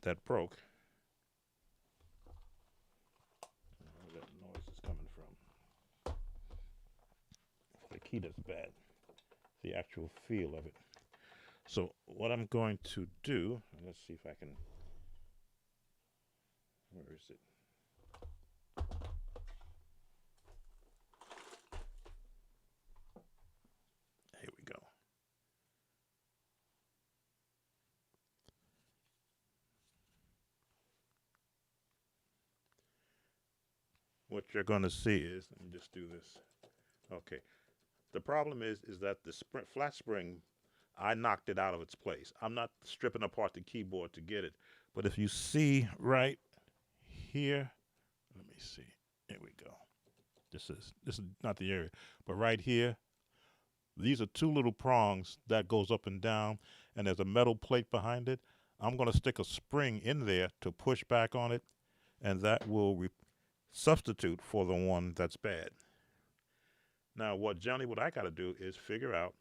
That broke. Where that noise is coming from. The key that's bad. The actual feel of it. So what I'm going to do, let's see if I can, where is it? Here we go. what you're going to see is, let me just do this. Okay. The problem is that the flat spring, I knocked it out of its place. I'm not stripping apart the keyboard to get it, but if you see right here, let me see. Here we go. This is not the area, but right here, these are two little prongs that goes up and down, and there's a metal plate behind it. I'm going to stick a spring in there to push back on it, and that will substitute for the one that's bad. Now, what I got to do is figure out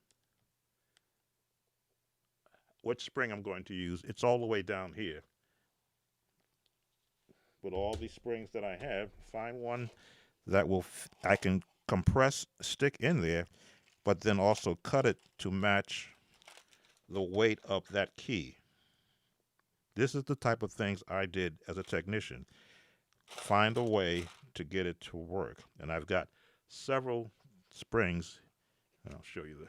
which spring I'm going to use. It's all the way down here. With all these springs that I have, find one that I can compress, stick in there, but then also cut it to match the weight of that key. This is the type of things I did as a technician. Find a way to get it to work. And I've got several springs, and I'll show you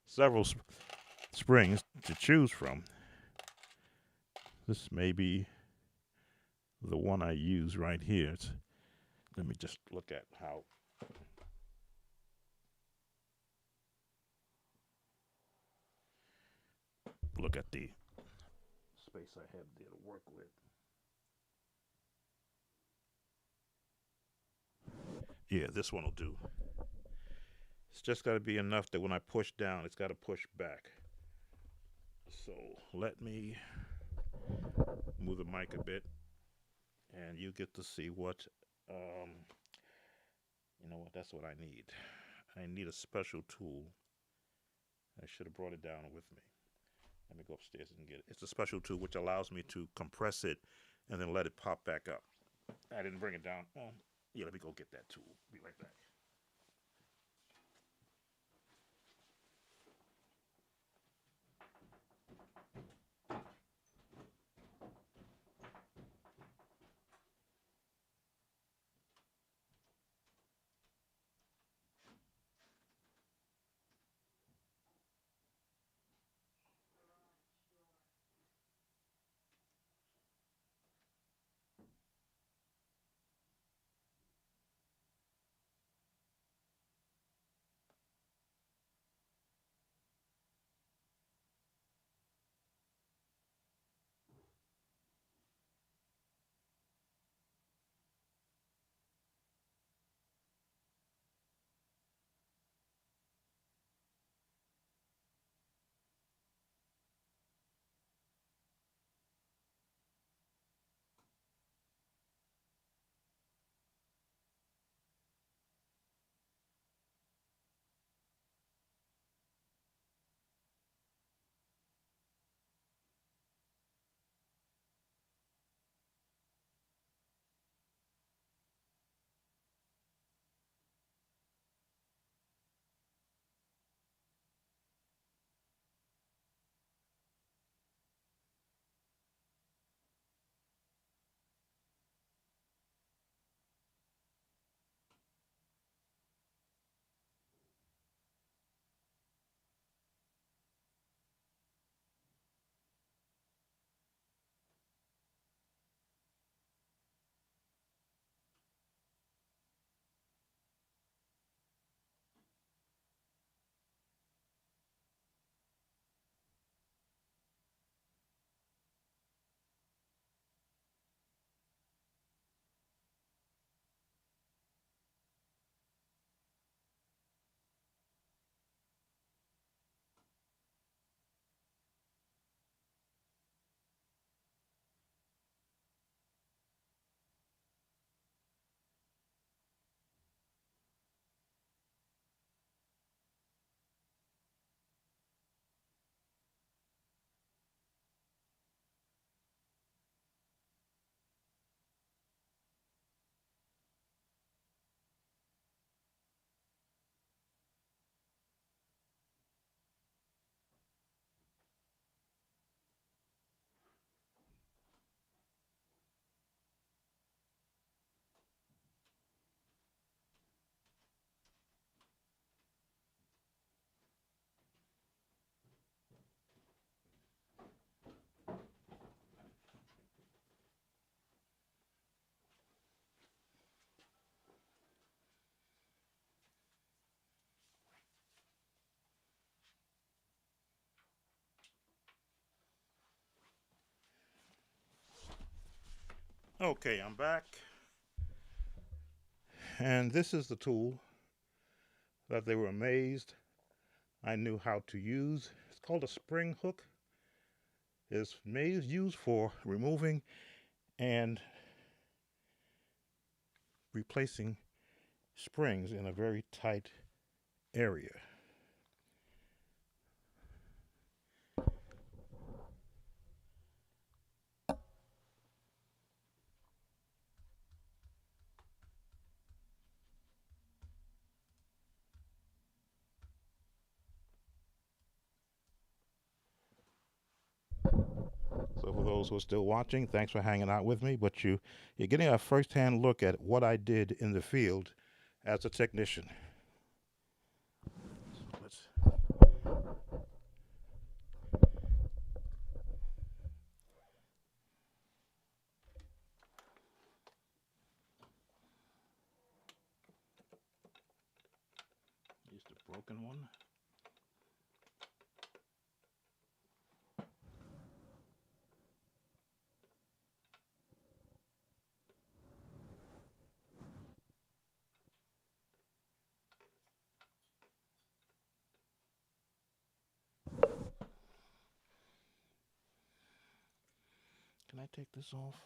several springs to choose from. This may be the one I use right here. Let me just look at how. Look at the space I have there to work with. Yeah, this one will do. It's just got to be enough that when I push down, it's got to push back. So let me move the mic a bit, and you get to see what, you know what, that's what I need. I need a special tool. I should have brought it down with me. Let me go upstairs and get it. It's a special tool which allows me to compress it and then let it pop back up. I didn't bring it down. Yeah, let me go get that tool. Be right back. Okay, I'm back, and this is the tool that they were amazed I knew how to use. It's called a spring hook. It's used for removing and replacing springs in a very tight area. So for those who are still watching, thanks for hanging out with me. But you're getting a first-hand look at what I did in the field as a technician. Let's use the broken one. Can I take this off?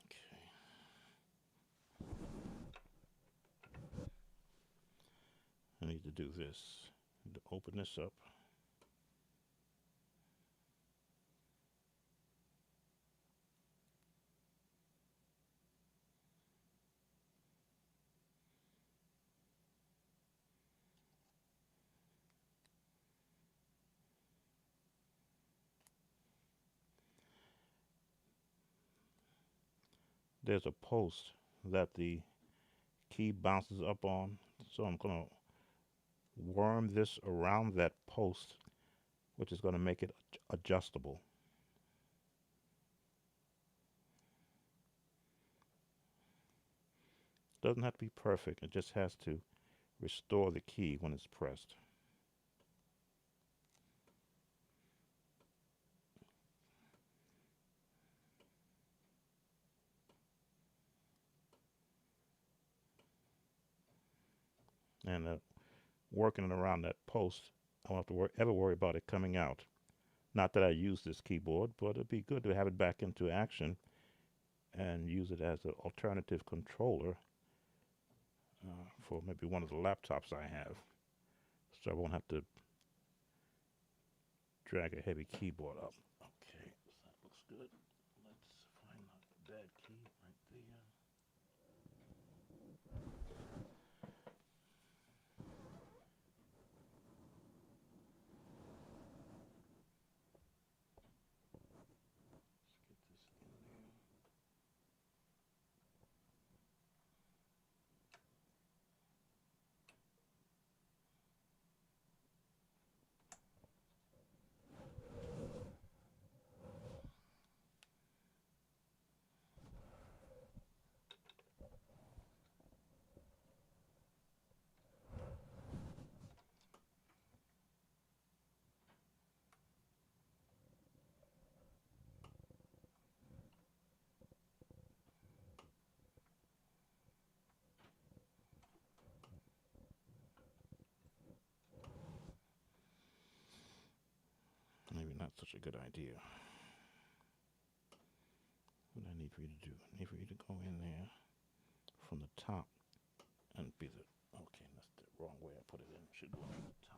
Okay. I need to do this. I need to open this up. There's a post that the key bounces up on, so I'm going to worm this around that post, which is going to make it adjustable. Doesn't have to be perfect, it just has to restore the key when it's pressed. And working it around that post, I won't have to ever worry about it coming out. Not that I use this keyboard, but it'd be good to have it back into action and use it as an alternative controller for maybe one of the laptops I have. So I won't have to drag a heavy keyboard up. Okay, so that looks good. Let's find the bad key right there. Let's get this in there. Maybe not such a good idea. What I need for you to do, I need for you to go in there from the top and be the, okay, that's the wrong way I put it in. It should go from the top.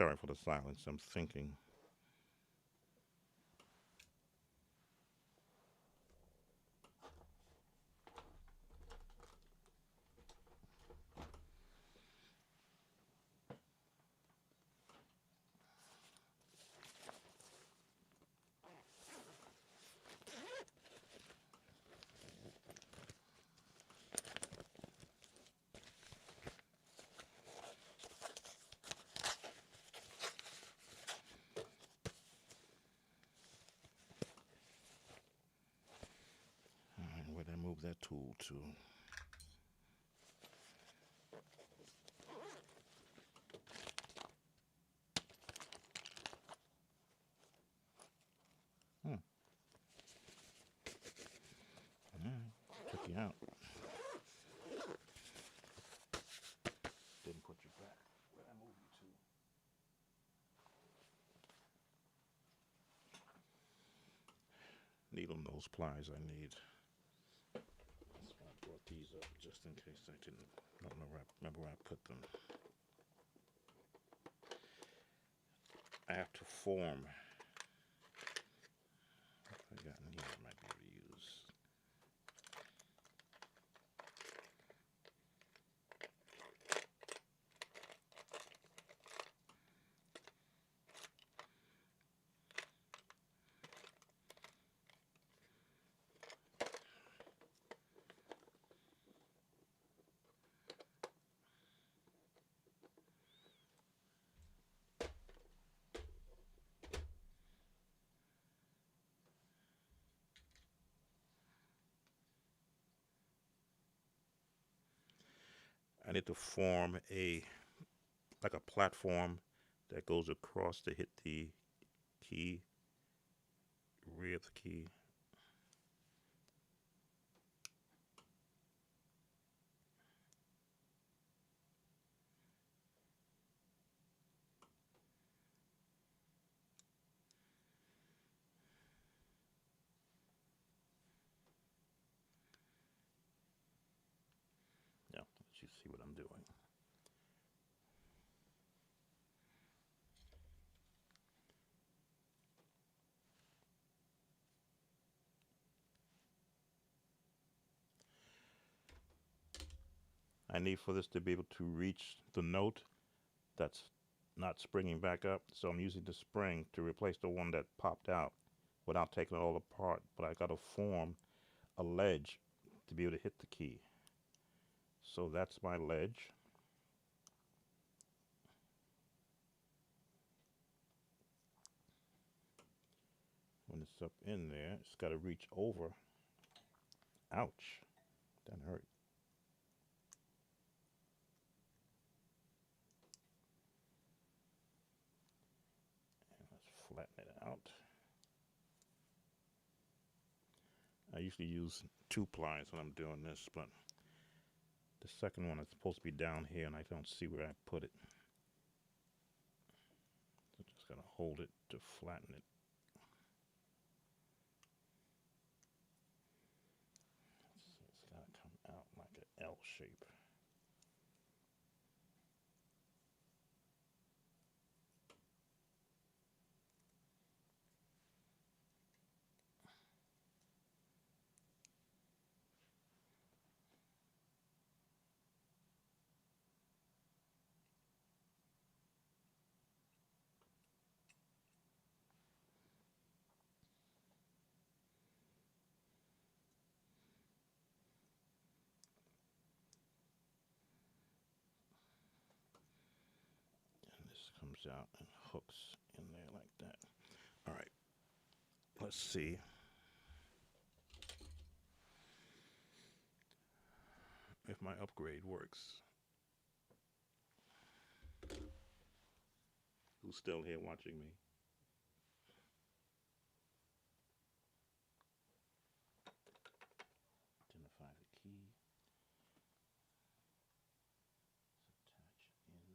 Sorry for the silence. I'm thinking. All right, where'd I move that tool to? Hmm. All right, took you out. Didn't put you back. Where'd I move you to? Needle nose pliers I need. That's why I brought these up just in case I don't remember where I put them. I have to form. I got in here, I might be able to use. I need to form like a platform that goes across to hit the key, rear of the key. Yeah, let you see what I'm doing. I need for this to be able to reach the note that's not springing back up. So I'm using the spring to replace the one that popped out without taking it all apart. But I got to form a ledge to be able to hit the key. So that's my ledge. When it's up in there, it's got to reach over. Ouch, that hurt. Let's flatten it out. I usually use 2 pliers when I'm doing this, but the second one is supposed to be down here and I don't see where I put it. So just gotta hold it to flatten it. So it's gotta come out like an L shape. And this comes out and hooks in there like that. All right, let's see. If my upgrade works. Who's still here watching me? Identify the key. Attach in.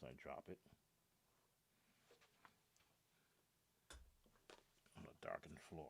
Unless I drop it on a darkened floor.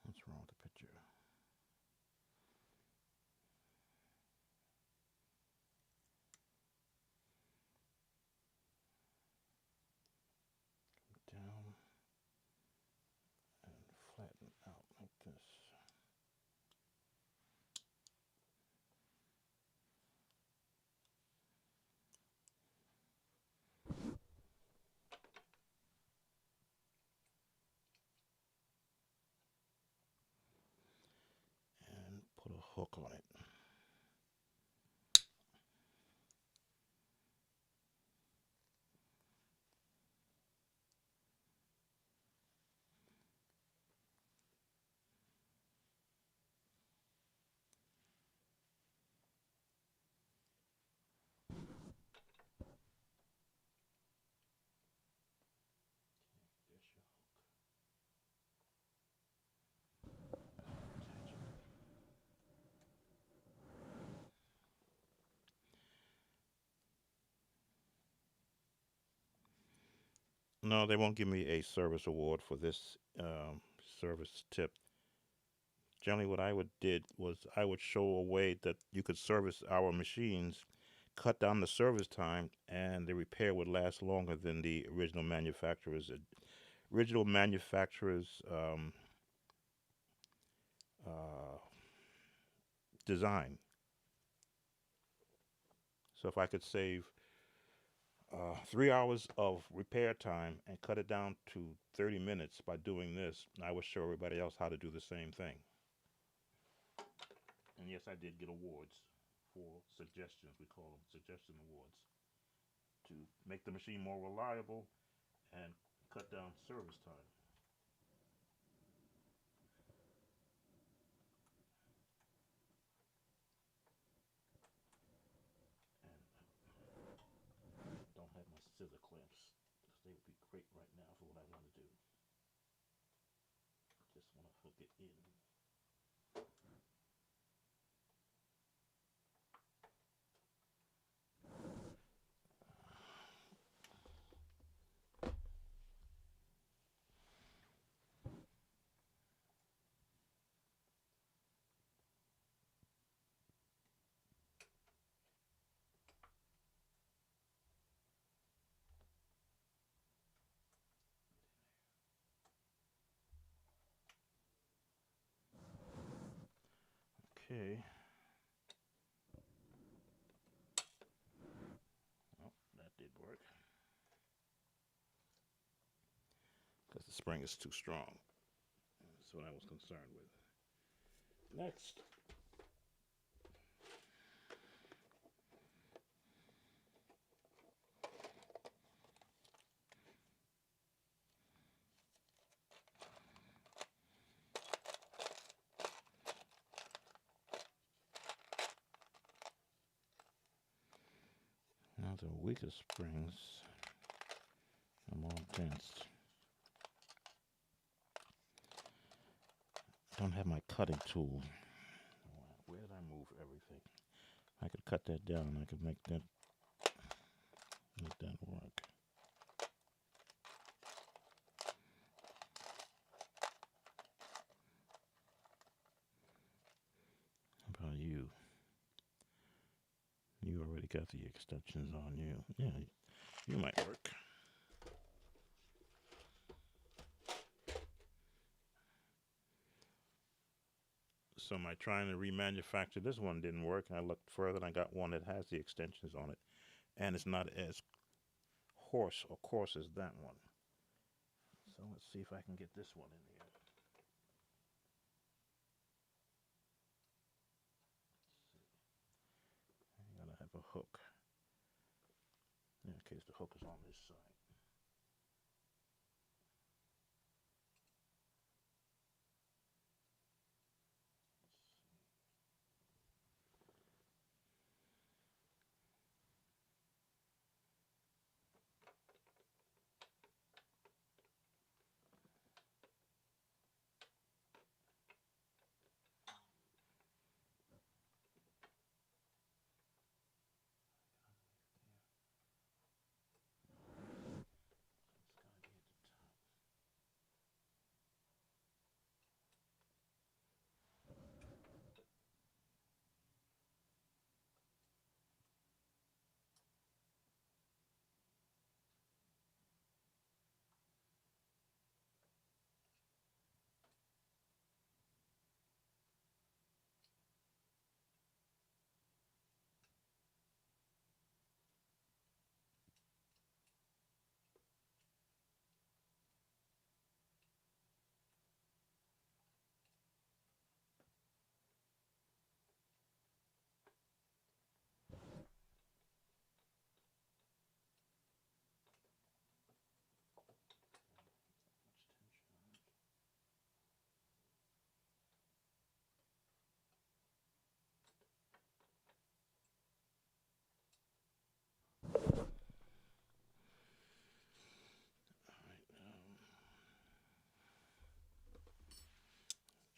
What's wrong with the picture? Down and flatten out like this. And put a hook on it. There's your hook. Attach it. No, they won't give me a service award for this service tip. Generally, what I would did was I would show a way that you could service our machines, cut down the service time, and the repair would last longer than the original manufacturer's uh, design. So if I could save 3 hours of repair time and cut it down to 30 minutes by doing this, I would show everybody else how to do the same thing. And yes, I did get awards for suggestions. We call them suggestion awards to make the machine more reliable and cut down service time. And don't have my scissor clamps because they would be great right now for what I want to do. Just want to hook it in. Okay. Oh, that did work. Because the spring is too strong. That's what I was concerned with. Next. Now the weaker springs are more dense. I don't have my cutting tool. Where did I move everything? I could cut that down. I could make that work. How about you? You already got the extensions on you. Yeah, you might work. So my trying to remanufacture this one didn't work. I looked further and I got one that has the extensions on it. And it's not as horse or course as that one. So let's see if I can get this one in there. I gotta have a hook. In case the hook is on this side.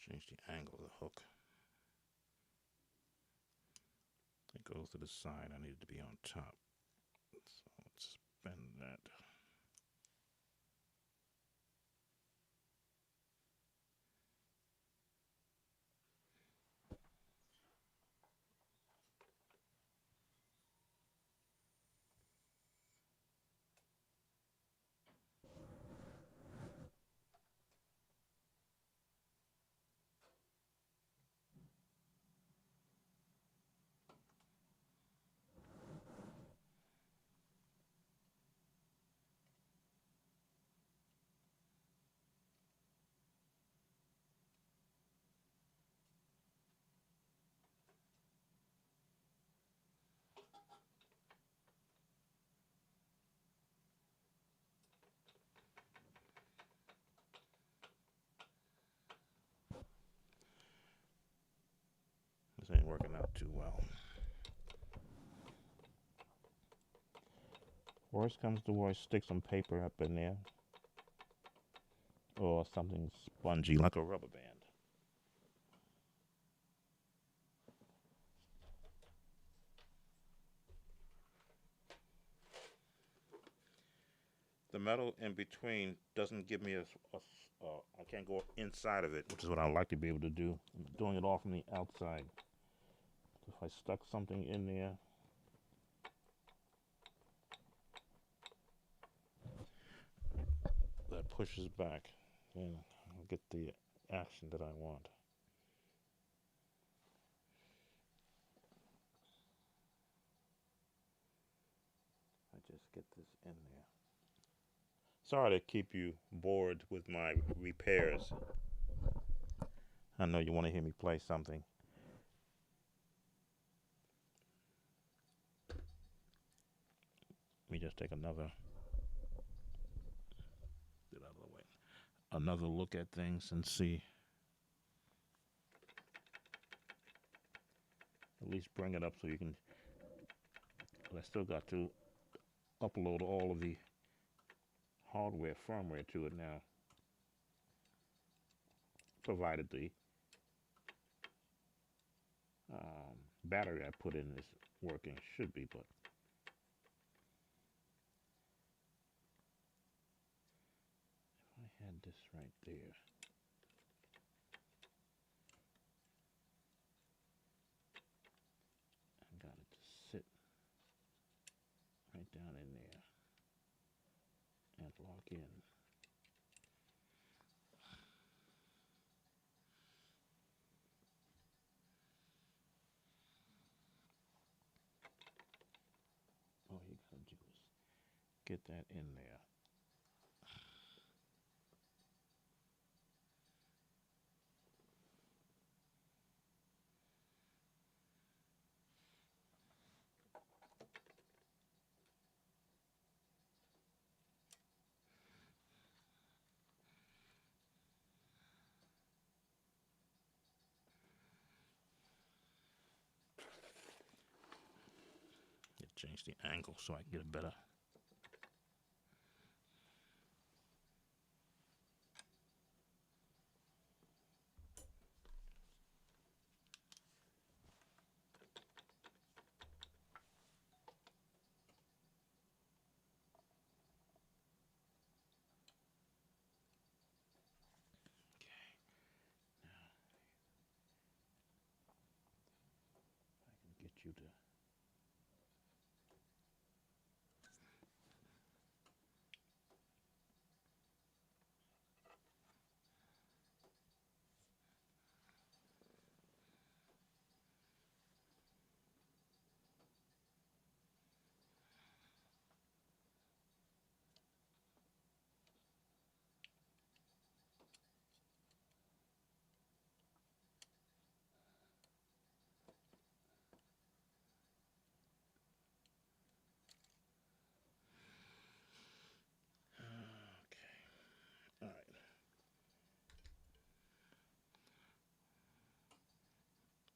Change the angle of the hook. It goes to the side. I need it to be on top. So let's bend that. This ain't working out too well. Worst comes to worst, stick some paper up in there. Or something spongy like a rubber band. The metal in between doesn't give me I can't go inside of it, which is what I like to be able to do. I'm doing it all from the outside. If I stuck something in there, that pushes back, and I'll get the action that I want. I just get this in there. Sorry to keep you bored with my repairs. I know you want to hear me play something. Let me just take another, get out of the way, another look at things and see. At least bring it up so you can. But I still got to upload all of the hardware, firmware to it now. Provided the battery I put in is working, should be, but if I had this right there, I got it to sit right down in there and lock in. All you gotta do is get that in there. Change the angle so I can get it better. Get you to all right.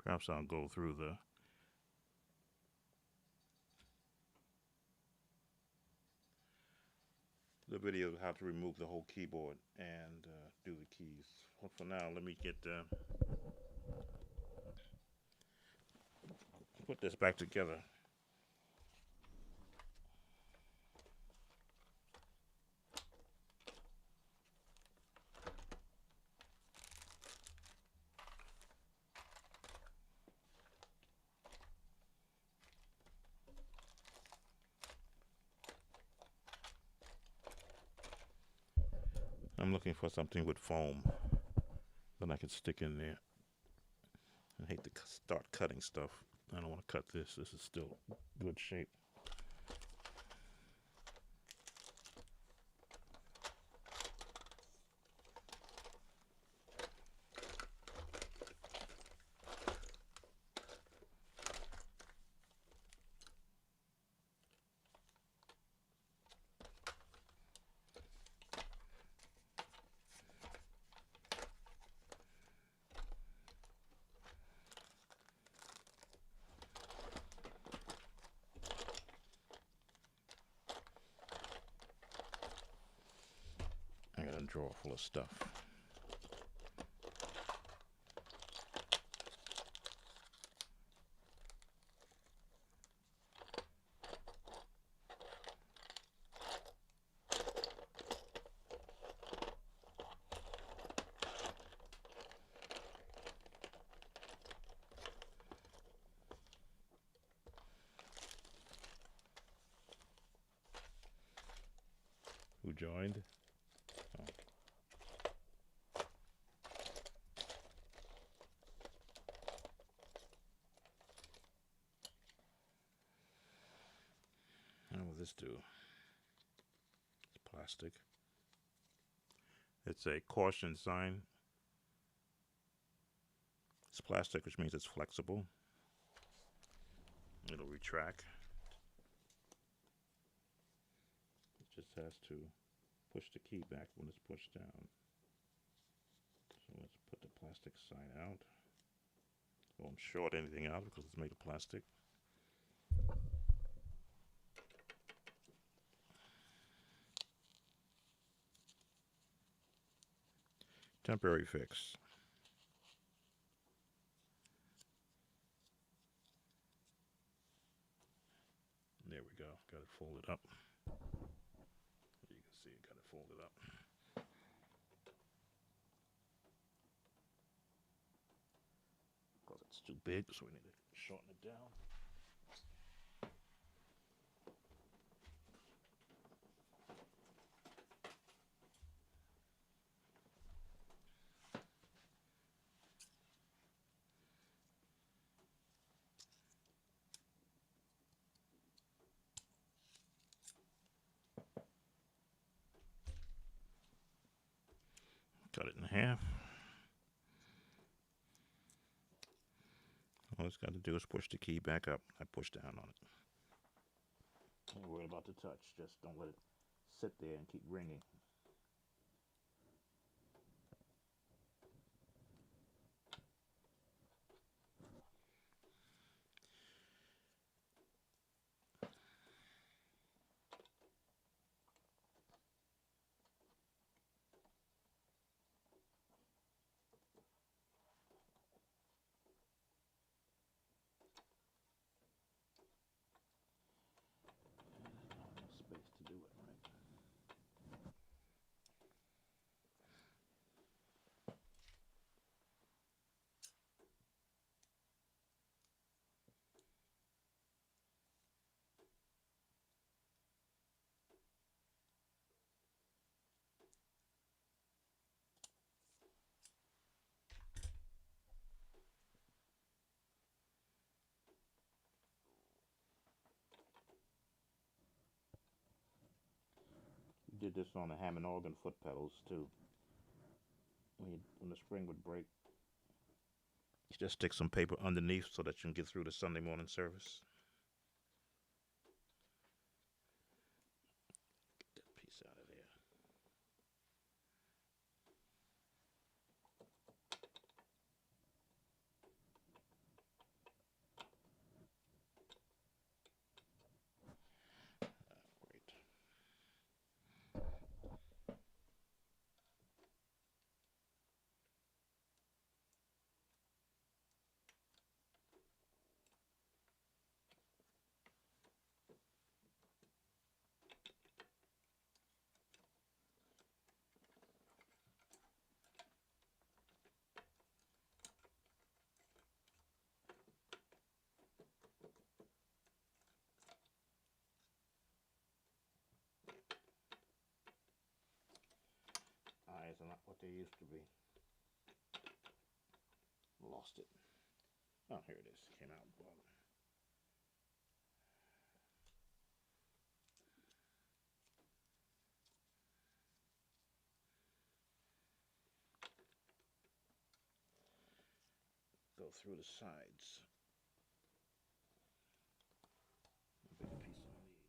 Perhaps I'll go through the video of how to remove the whole keyboard and do the keys. Well, for now, let me get put this back together. I'm looking for something with foam that I can stick in there. I hate to start cutting stuff. I don't want to cut this. This is still good shape. I got a drawer full of stuff. Who joined? Oh. How will this do? It's plastic. It's a caution sign. It's plastic, which means it's flexible. It'll retract. It just has to push the key back when it's pushed down. So let's put the plastic side out. Won't short anything out because it's made of plastic. Temporary fix. There we go. Got it folded up. You can see it got it folded up. Because it's too big, so we need to shorten it down. 1/2. All it's got to do is push the key back up. I push down on it. Don't worry about the touch. Just don't let it sit there and keep ringing. Space to do it, right? Did this on the Hammond organ foot pedals too. When the spring would break, you just stick some paper underneath so that you can get through the Sunday morning service. Get that piece out of there. Great. Eyes are not what they used to be. Lost it. Oh, here it is. Came out bottom. Go through the sides. A bigger piece I need.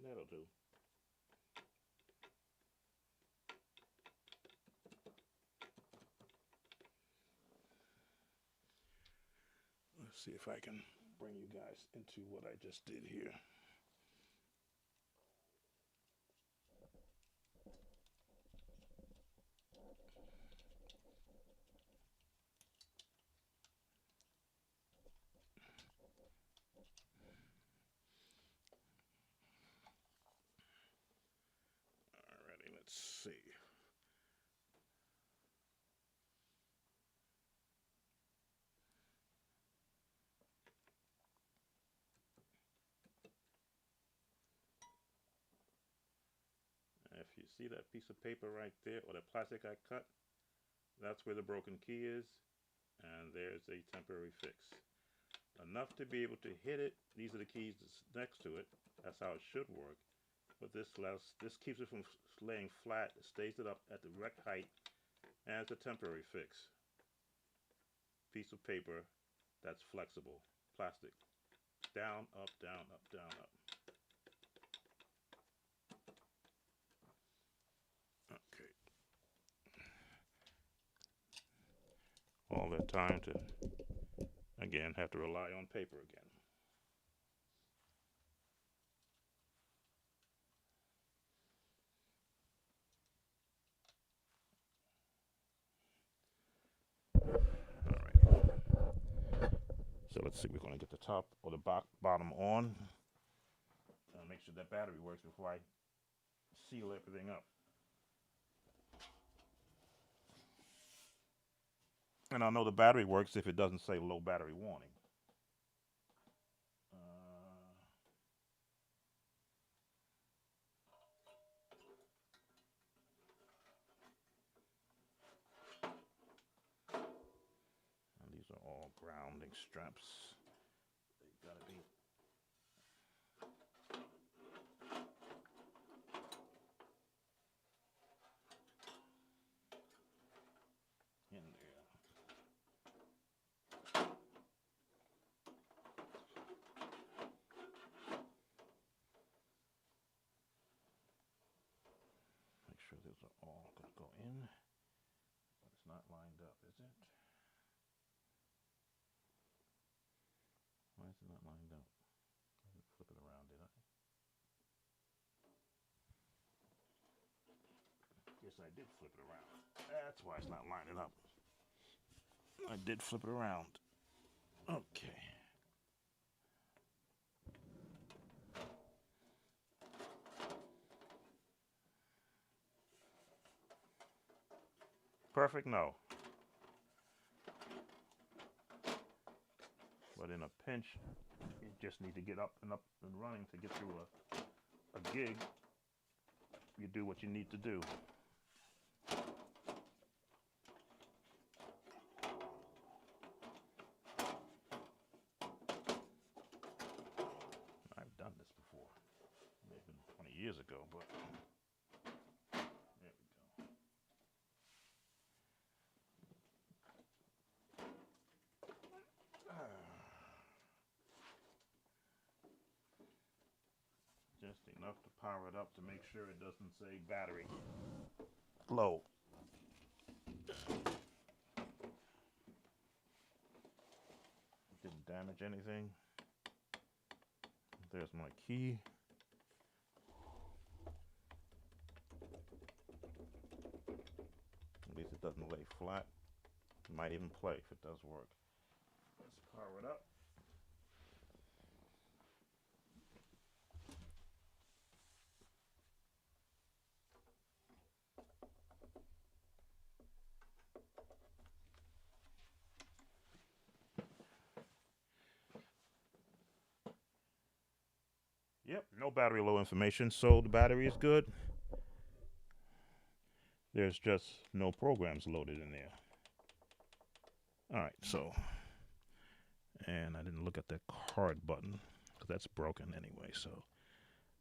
That'll do. Let's see if I can bring you guys into what I just did here. Alrighty, let's see. If you see that piece of paper right there, or the plastic I cut, that's where the broken key is, and there's a temporary fix. Enough to be able to hit it. These are the keys next to it. That's how it should work. But this keeps it from laying flat. It stays it up at the correct height, and it's a temporary fix. Piece of paper that's flexible, plastic. Down, up, down, up, down, up. all that time to, again, have to rely on paper again. So let's see, we're going to get the top or the bottom on. Make sure that battery works before I seal everything up. And I'll know the battery works if it doesn't say low battery warning. And these are all grounding straps. They've got to be in there. Make sure those are all going to go in. But it's not lined up, is it? Why is it not lined up? I didn't flip it around, did I? Yes, I did flip it around. That's why it's not lining up. I did flip it around. Okay. Perfect? No. But in a pinch, you just need to get up and running to get through a gig. You do what you need to do. I've done this before. Maybe 20 years ago, but there we go. Just enough to power it up to make sure it doesn't say battery low. Didn't damage anything. There's my key. At least it doesn't lay flat. It might even play if it does work. Let's power it up. Yep, no battery low information, so the battery is good. There's just no programs loaded in there. All right, so, and I didn't look at that card button because that's broken anyway, so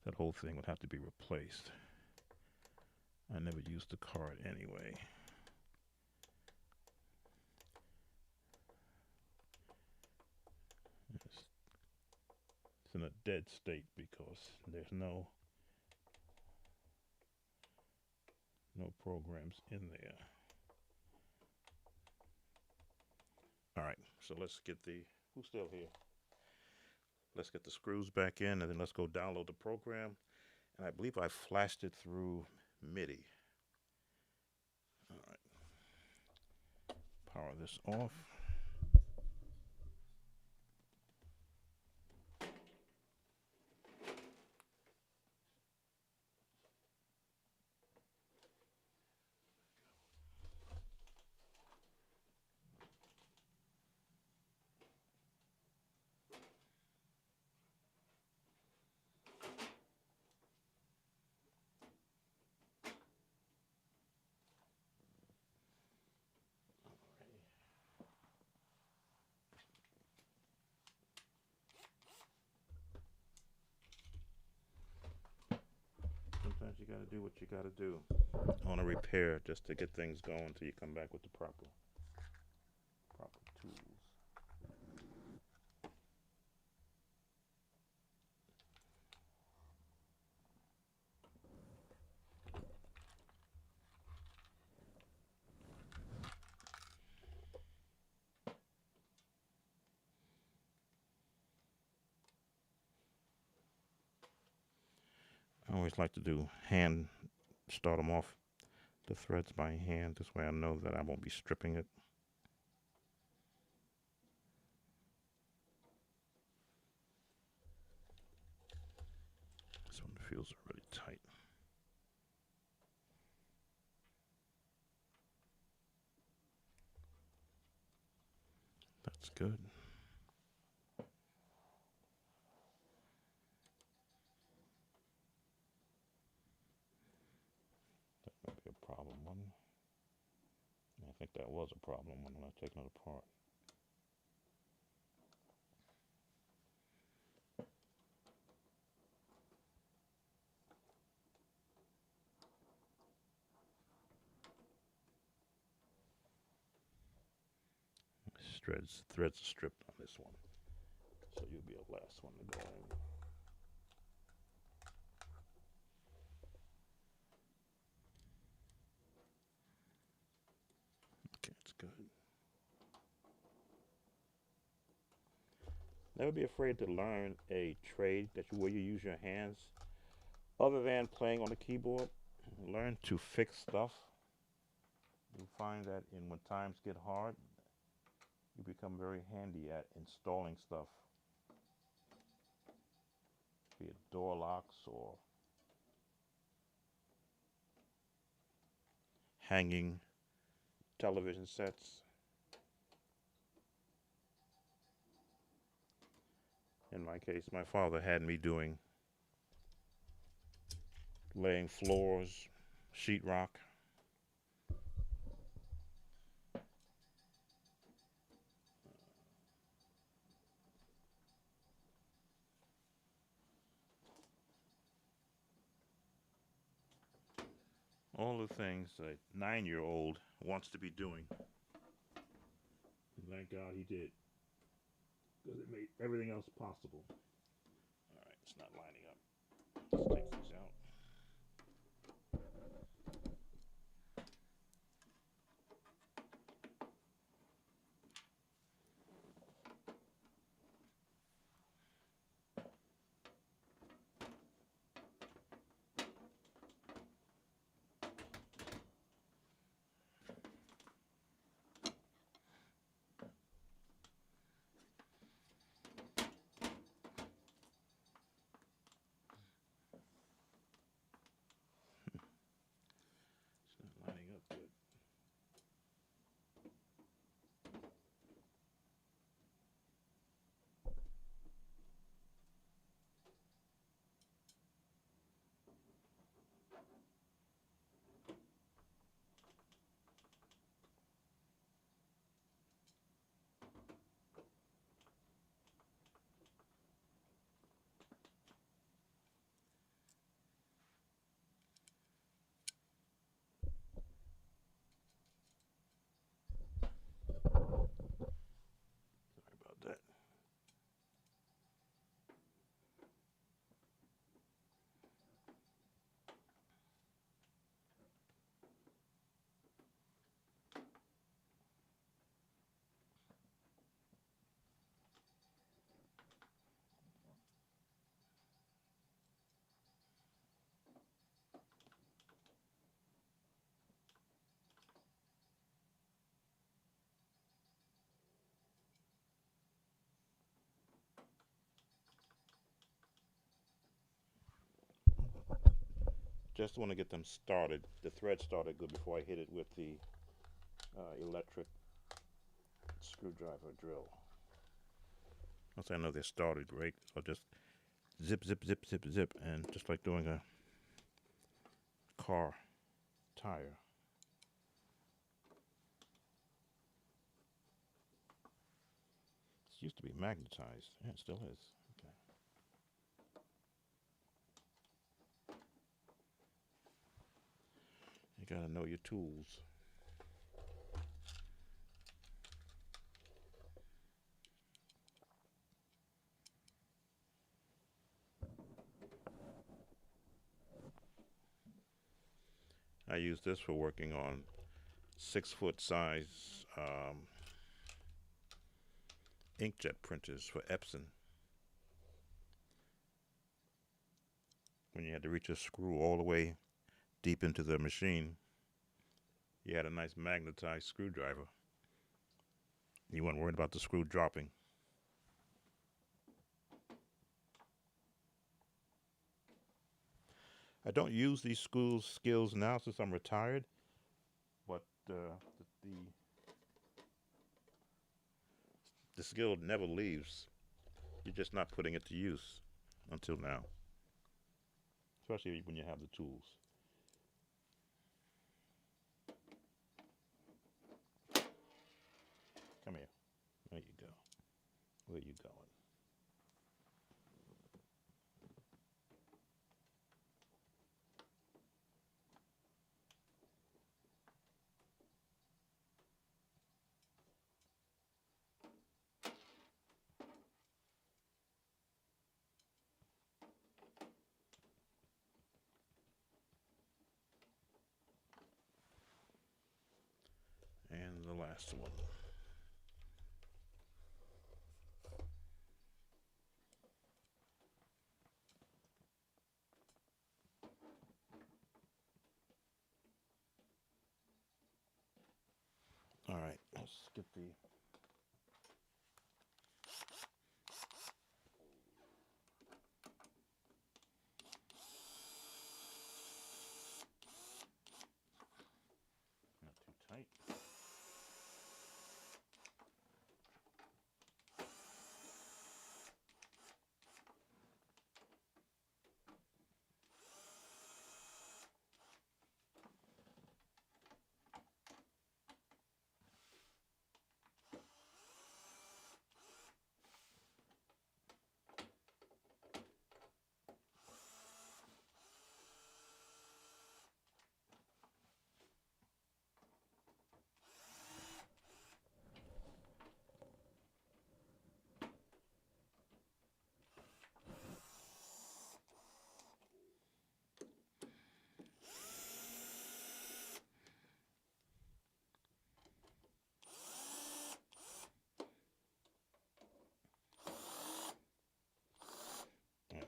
that whole thing would have to be replaced. I never used the card anyway. It's in a dead state because there's no programs in there. All right, so let's get who's still here? Let's get the screws back in, and then let's go download the program. And I believe I flashed it through MIDI. All right, power this off. Sometimes you got to do what you got to do on a repair just to get things going until you come back with the proper tools. I always like to do start them off the threads by hand. This way I know that I won't be stripping it. This one feels really tight. That's good. That might be a problem one. I think that was a problem when I take it apart. Threads are stripped on this one, so you'll be the last one to go in. Okay, it's good. Never be afraid to learn a trade where you use your hands, other than playing on the keyboard. Learn to fix stuff. You find that when times get hard, you become very handy at installing stuff, be it door locks or hanging television sets. In my case, my father had me laying floors, sheetrock. All the things a 9-year-old wants to be doing. And thank God he did, because it made everything else possible. All right, it's not lining up. Let's take these out. It's not lining up good. Sorry about that. Just want to get them started, the thread started good before I hit it with the electric screwdriver drill. Once I know they're started great, I'll just zip, zip, zip, zip, zip, and just like doing a car tire. It used to be magnetized. Yeah, it still is. Okay. You gotta know your tools. I use this for working on 6-foot size inkjet printers for Epson. when you had to reach a screw all the way deep into the machine, you had a nice magnetized screwdriver. You weren't worried about the screw dropping. I don't use these skills now since I'm retired, but the skill never leaves. You're just not putting it to use until now, especially when you have the tools. Come here. There you go. Where you going? And the last one. All right, let's get the not too tight.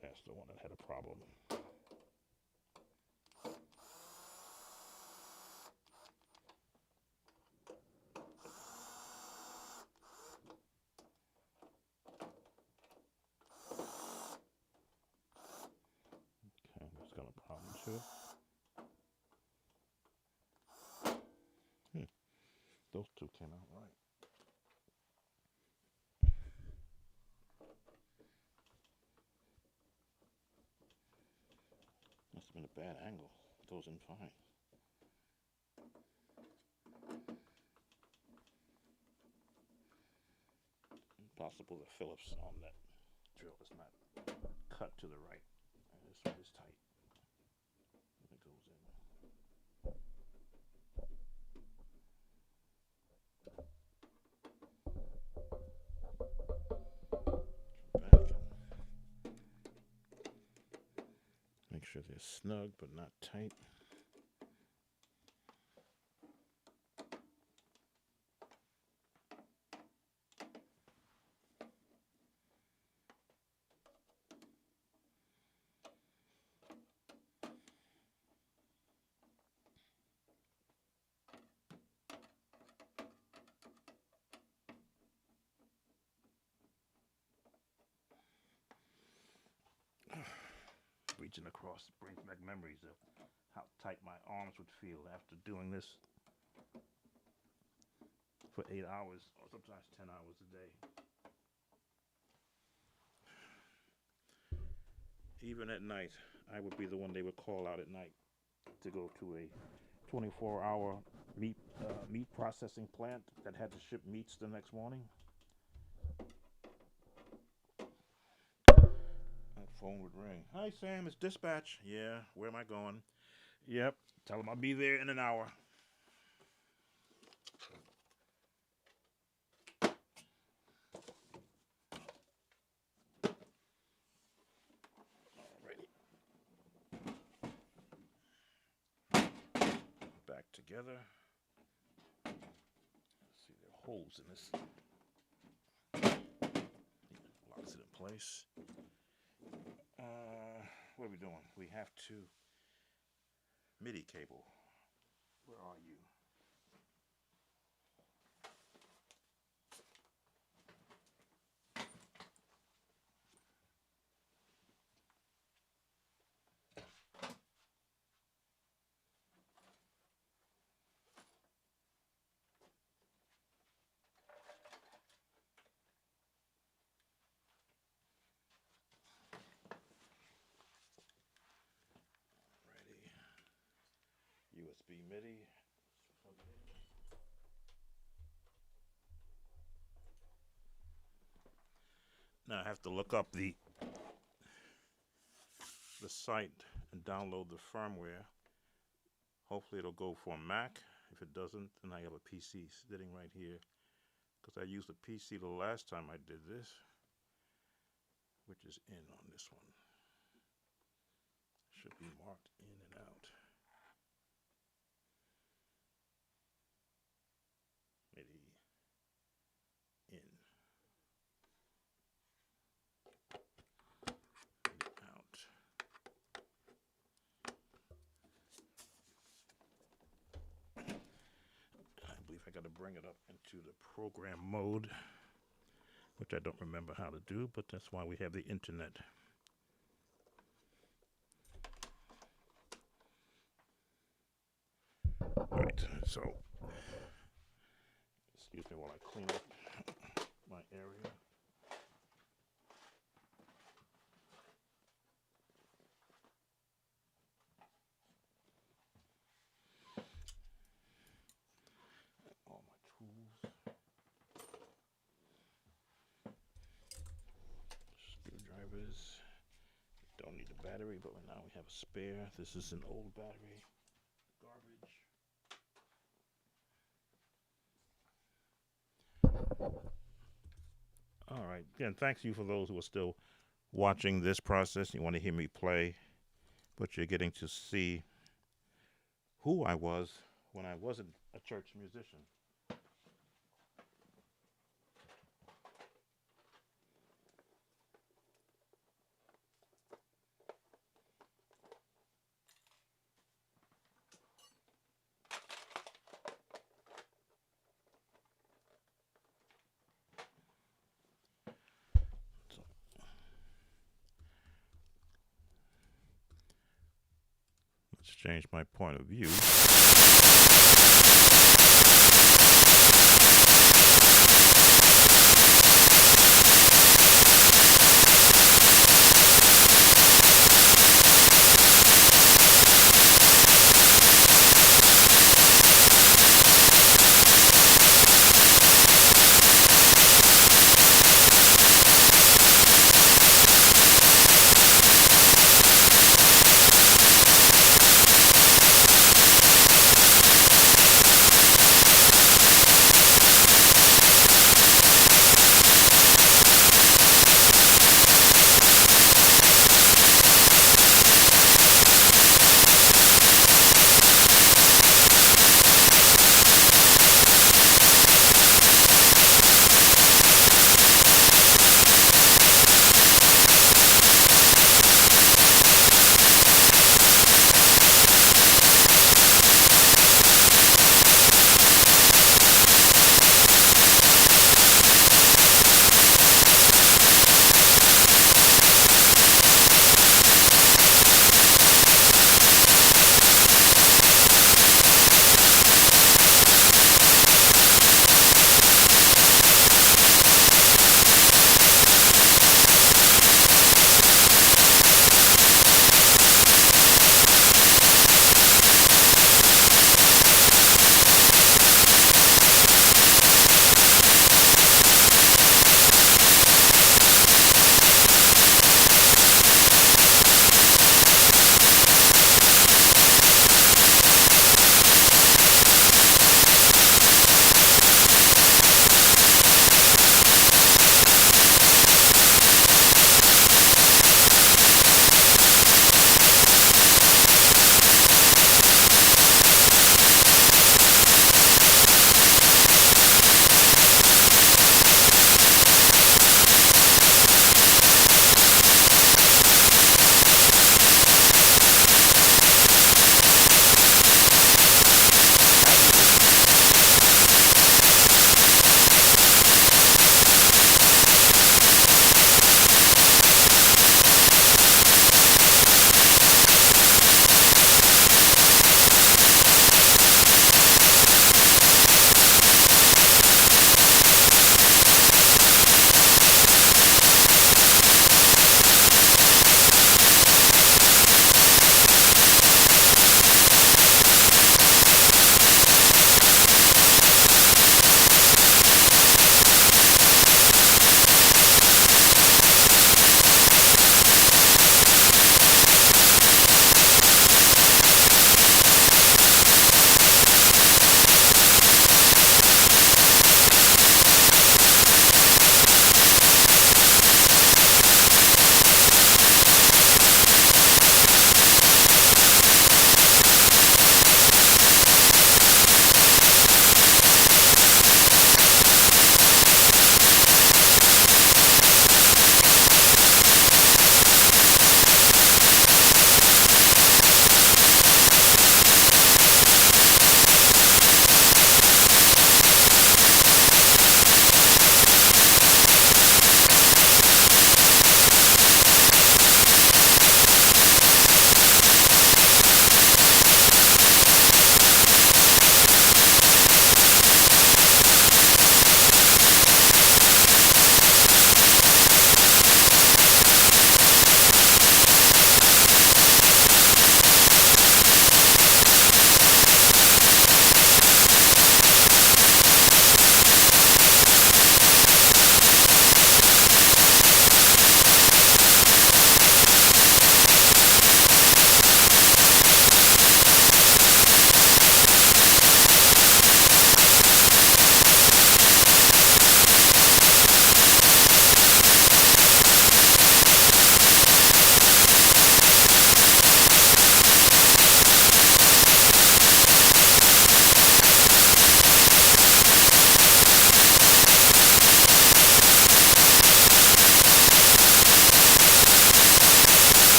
That's the one that had a problem. Okay, that's got a problem too. Those two came out right. Must have been a bad angle. Goes in fine. Possible the Phillips on that drill is not cut to the right. This one is tight. It goes in. Make sure they're snug but not tight. Reaching across brings back memories of how tight my arms would feel after doing this for 8 hours or sometimes 10 hours a day. Even at night, I would be the one they would call out at night to go to a 24-hour meat processing plant that had to ship meats the next morning. That phone would ring. Hi, Sam, it's dispatch. Yeah, where am I going? Yep, tell them I'll be there in an hour. Back together. Let's see, there are holes in this. Locks it in place. what are we doing? We have to MIDI cable. Where are you? USB MIDI. Now I have to look up the site and download the firmware. Hopefully it'll go for Mac. If it doesn't, then I have a PC sitting right here, because I used a PC the last time I did this, which is in on this one. Should be marked in and out. MIDI in. MIDI out. I believe I got to bring it up into the program mode, which I don't remember how to do, but that's why we have the internet. Right, so excuse me while I clean up my area. All my tools. Screwdrivers. Don't need a battery, but now we have a spare. This is an old battery. Garbage. All right. Again, thanks you for those who are still watching this process. You want to hear me play, but you're getting to see who I was when I wasn't a church musician. Let's change my point of view.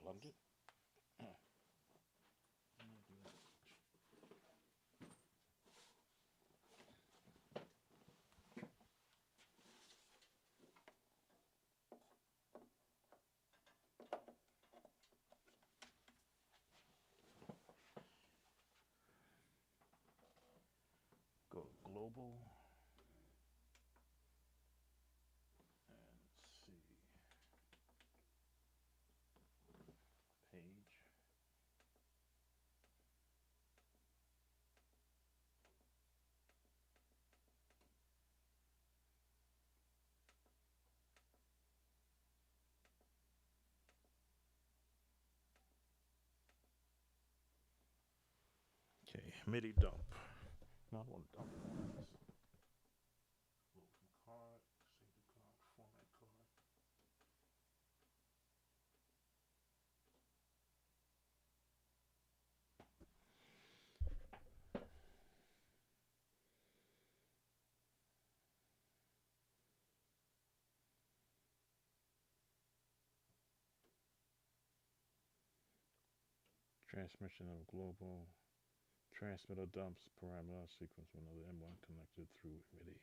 unplugged it. Go to global and see page. Okay, MIDI dump. Not one dump. Load from card, save the card, format card. Transmission of global. Transmitter dumps parameter sequence with another M1 connected through MIDI.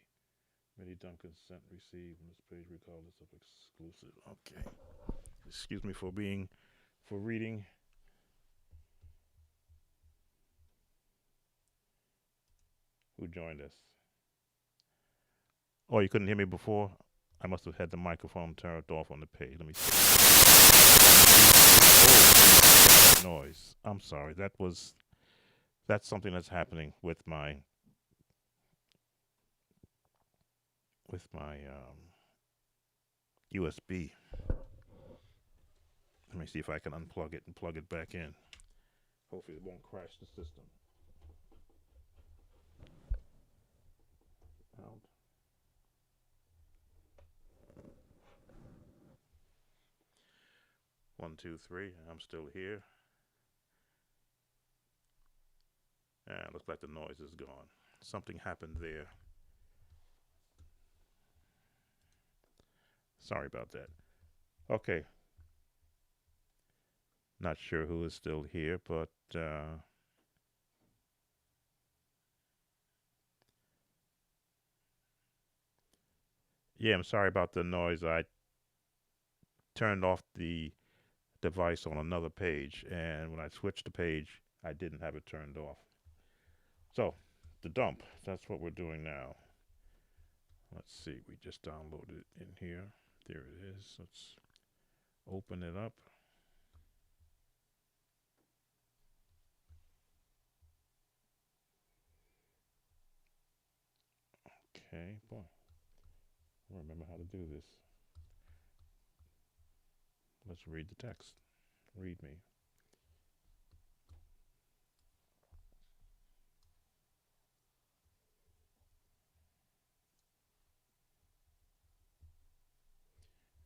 MIDI dump consent received on this page regardless of exclusive. Okay. Excuse me for reading. Who joined us? Oh, you couldn't hear me before? I must have had the microphone turned off on the page. Let me see. Oh, noise. I'm sorry. That's something that's happening with my USB. Let me see if I can unplug it and plug it back in. Hopefully it won't crash the system. Out. One, two, three. I'm still here. And looks like the noise is gone. Something happened there. Sorry about that. Okay. Not sure who is still here, but yeah, I'm sorry about the noise. I turned off the device on another page, and when I switched the page, I didn't have it turned off. So, the dump, that's what we're doing now. Let's see, we just downloaded it in here. There it is. Let's open it up. Okay, boy, I don't remember how to do this. Let's read the text. Read me.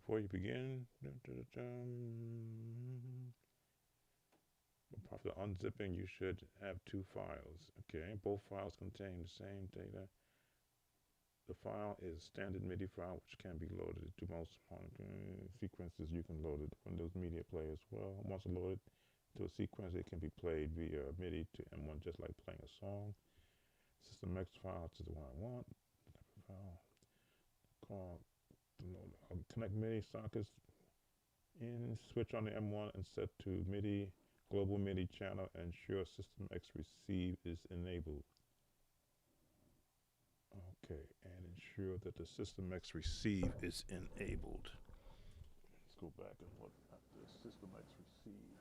Before you begin, after unzipping, you should have two files. Okay, both files contain the same data. The file is standard MIDI file, which can be loaded to most sequences. You can load it to Windows Media Player as well. Once loaded to a sequence, it can be played via MIDI to M1, just like playing a song. System X file is the one I want. File called connect MIDI sockets in, switch on the M1 and set to MIDI, global MIDI channel, and ensure System X receive is enabled. Okay, and ensure that the System X receive is enabled. Let's go back and look at the System X receive.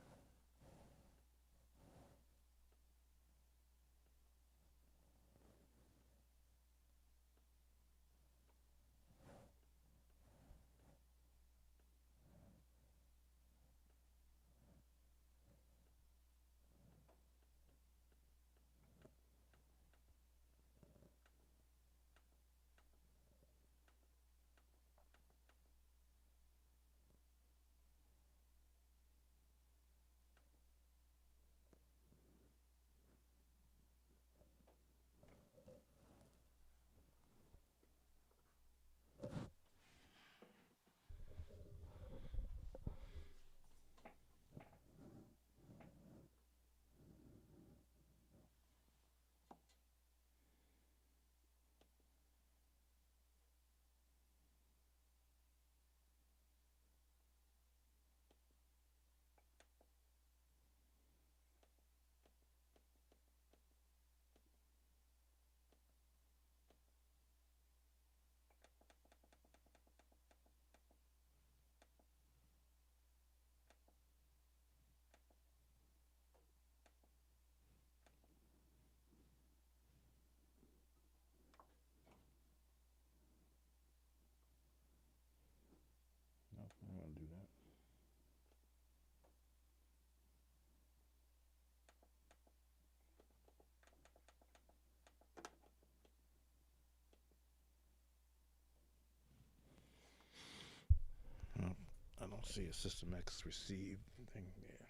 don't see a System X receive thing there.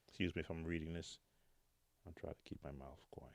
Excuse me if I'm reading this. I'll try to keep my mouth quiet.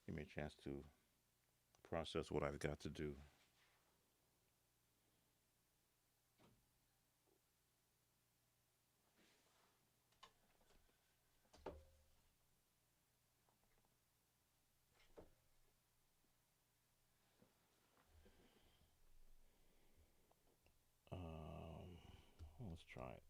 Give me a chance to process what I've got to do. Let's try it.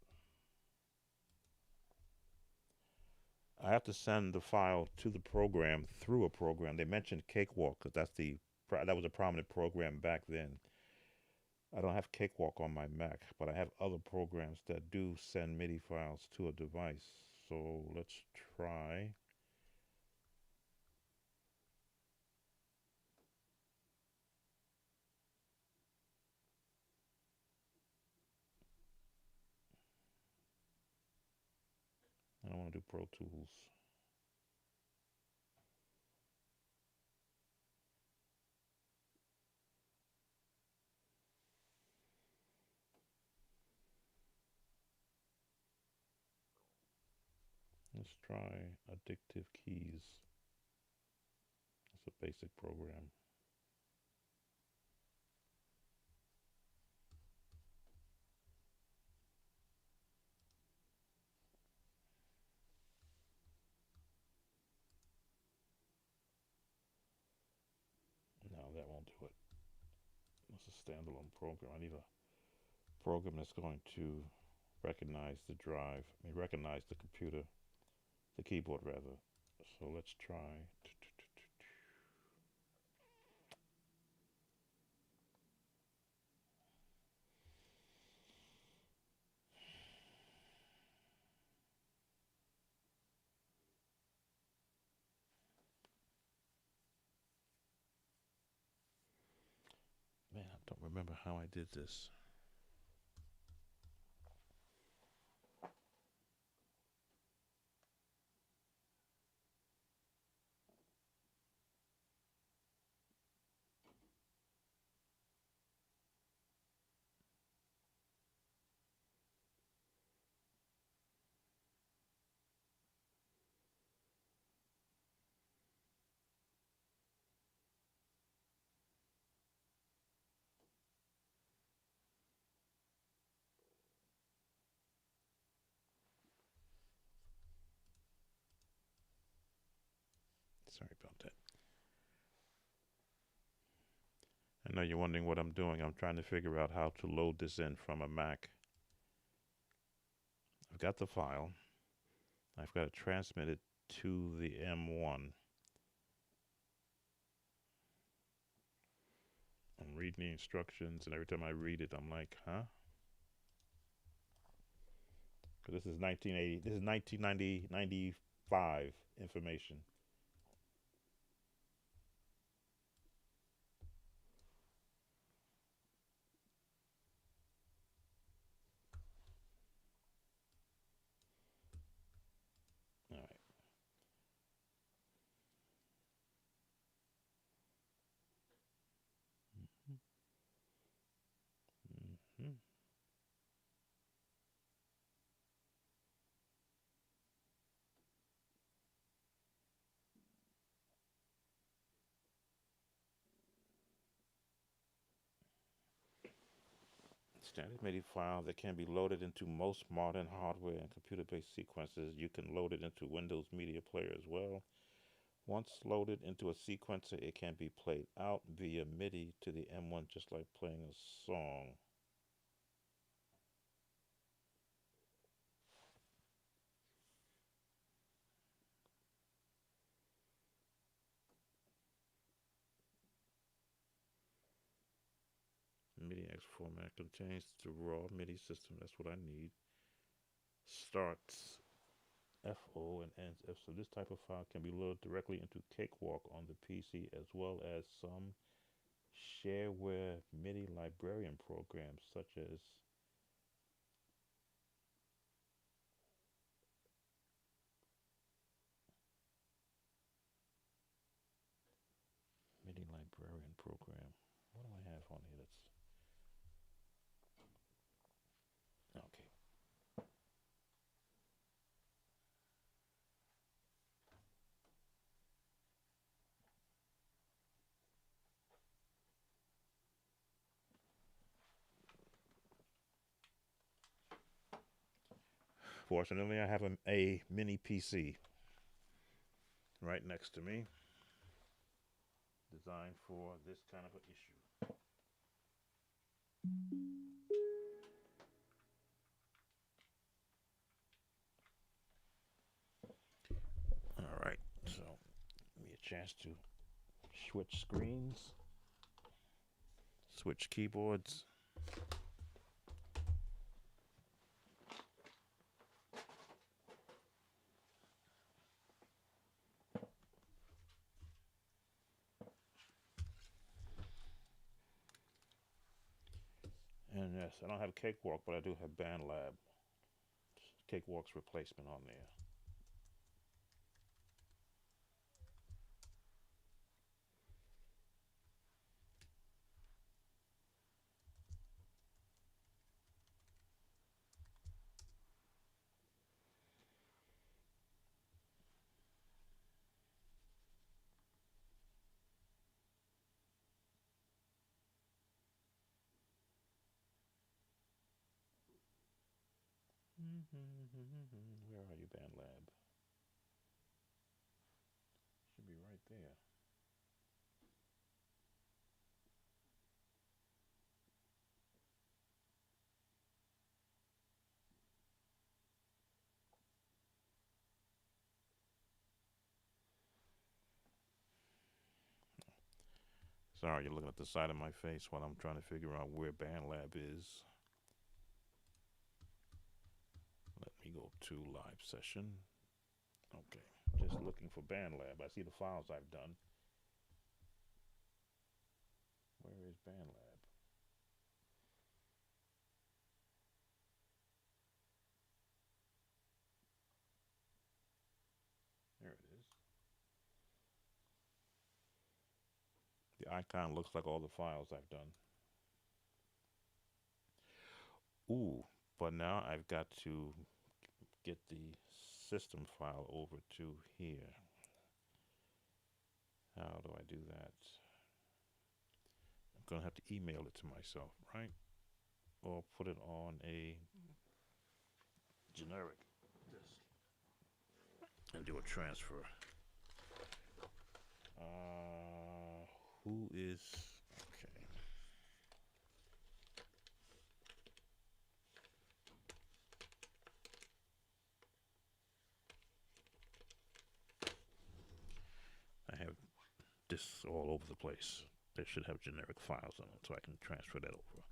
I have to send the file to the program through a program. They mentioned Cakewalk because that was a prominent program back then. I don't have Cakewalk on my Mac, but I have other programs that do send MIDI files to a device. So let's try. I don't want to do Pro Tools. Let's try Addictive Keys. It's a basic program. No, that won't do it. It's a standalone program. I need a program that's going to recognize the drive. Recognize the computer, the keyboard rather. So let's try. Man, I don't remember how I did this. Sorry about that. I know you're wondering what I'm doing. I'm trying to figure out how to load this in from a Mac. I've got the file. I've got to transmit it to the M1. I'm reading the instructions, and every time I read it, I'm like, huh? Because this is 1980. This is 1990, 95 information. All right. standard MIDI file that can be loaded into most modern hardware and computer-based sequencers. You can load it into Windows Media Player as well. Once loaded into a sequencer, it can be played out via MIDI to the M1, just like playing a song. MIDI-X format contains the raw MIDI system. That's what I need. Starts FO and ends F. So this type of file can be loaded directly into Cakewalk on the PC, as well as some shareware MIDI librarian programs such as MIDI librarian program. What do I have on here that's okay? Fortunately, I have a mini PC right next to me, designed for this kind of an issue. All right, so give me a chance to switch screens, switch keyboards. And yes, I don't have Cakewalk, but I do have BandLab. Cakewalk's replacement on there. Where are you, BandLab? Should be right there. Sorry, you're looking at the side of my face while I'm trying to figure out where BandLab is. Let me go to live session. Okay, just looking for BandLab. I see the files I've done. Where is BandLab? There it is. The icon looks like all the files I've done. Ooh, but now I've got to get the system file over to here. How do I do that? I'm gonna have to email it to myself, right? Or put it on a generic disk and do a transfer. Who is okay? I have disks all over the place. They should have generic files on them so I can transfer that over.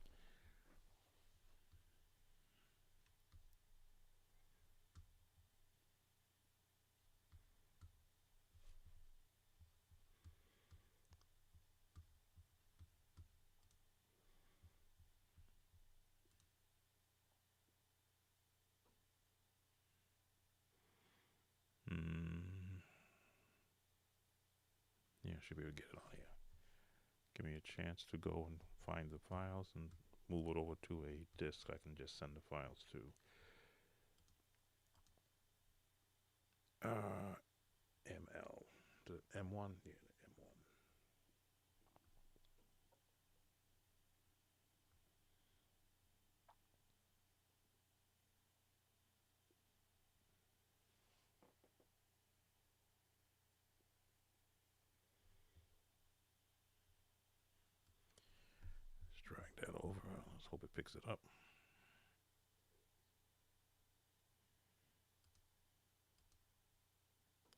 Yeah, I should be able to get it on here. Give me a chance to go and find the files and move it over to a disk I can just send the files to. ML, the M1, yeah, the M1. Hope it picks it up.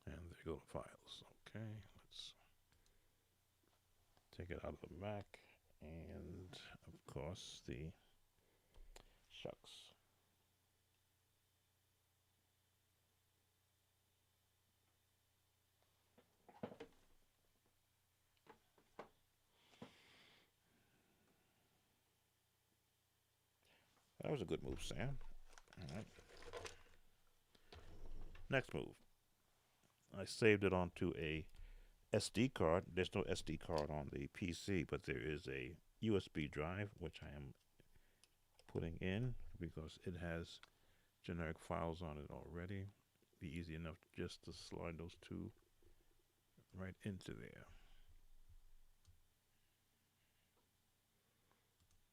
And there go the files. Okay, let's take it out of the Mac, and of course the shucks. That was a good move, Sam. All right. Next move. I saved it onto a SD card. There's no SD card on the PC, but there is a USB drive, which I am putting in because it has generic files on it already. Be easy enough just to slide those two right into there.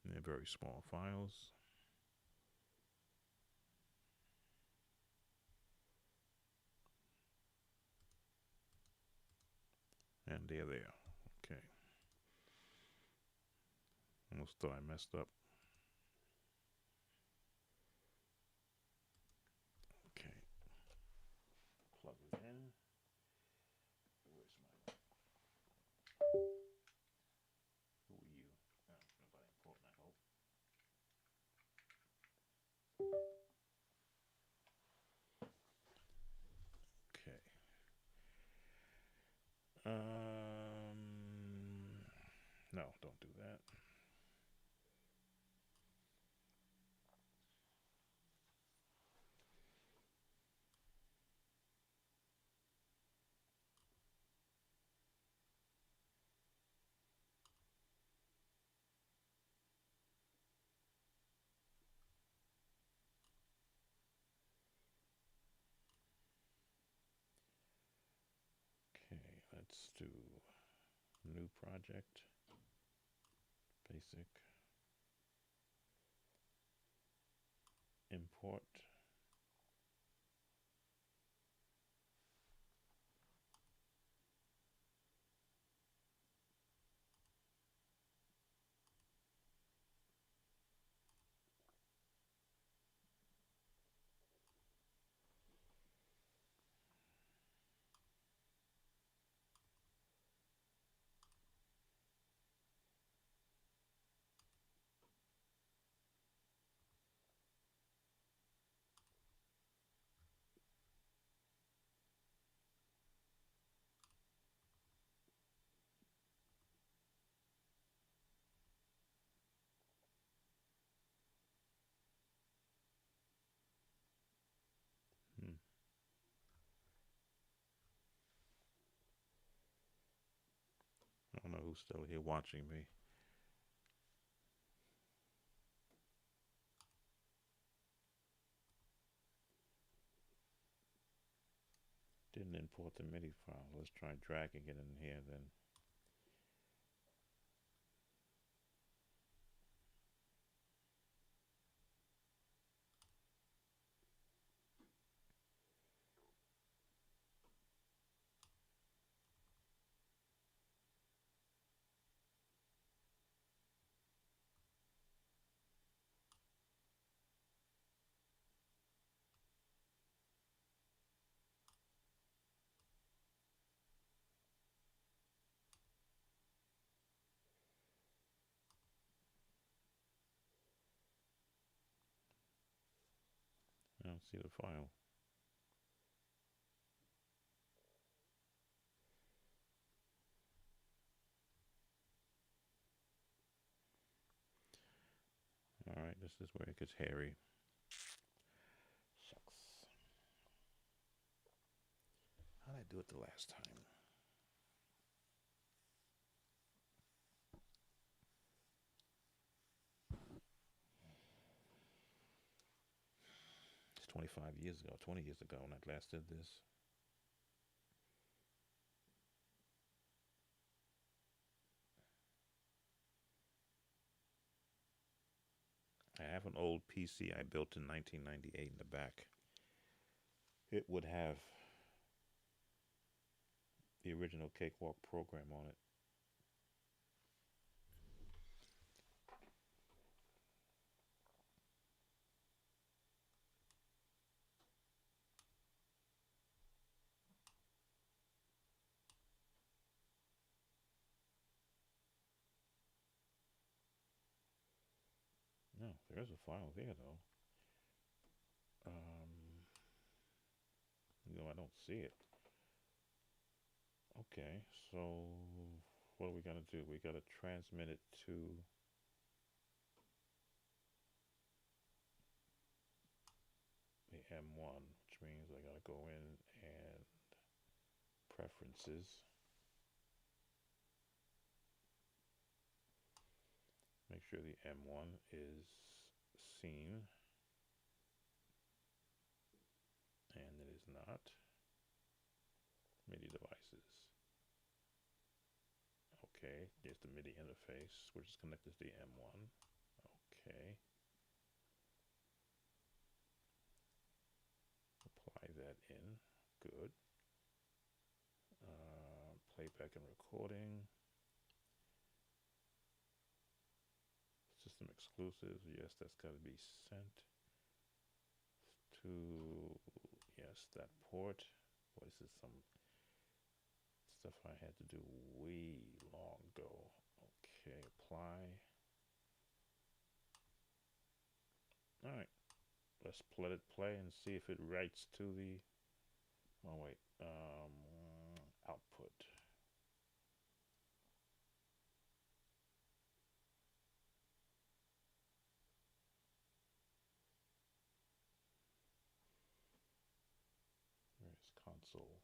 And they're very small files. And they're there. Okay. Almost thought I messed up. Okay. Plug it in. Where's my... Who are you? Oh, nobody important, I hope. Okay. No, don't do that. Okay, let's do new project, basic, import. Hmm. I don't know who's still here watching me. Didn't import the MIDI file. Let's try dragging it in here then. I don't see the file. Alright, this is where it gets hairy. Shucks. How did I do it the last time? It's 25 years ago, 20 years ago when I last did this. I have an old PC I built in 1998 in the back. It would have the original Cakewalk program on it. There's a file there though. No, I don't see it. Okay, so what are we gonna do? We gotta transmit it to the M1, which means I gotta go in and preferences. Make sure the M1 is seen, and it is not. MIDI devices. Okay, there's the MIDI interface, which is connected to the M1. Okay. Apply that in. Good. Playback and recording. System exclusives. Yes, that's got to be sent to, yes, that port. What is this? Some stuff I had to do way long ago. Okay, apply. All right, let's let it play and see if it writes to the, oh wait, output. Where's console?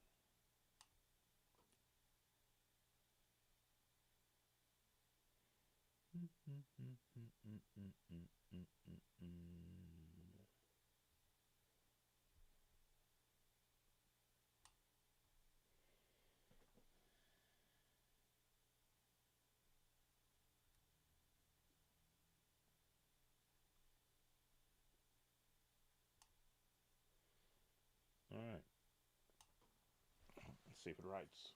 All right. Let's see if it writes.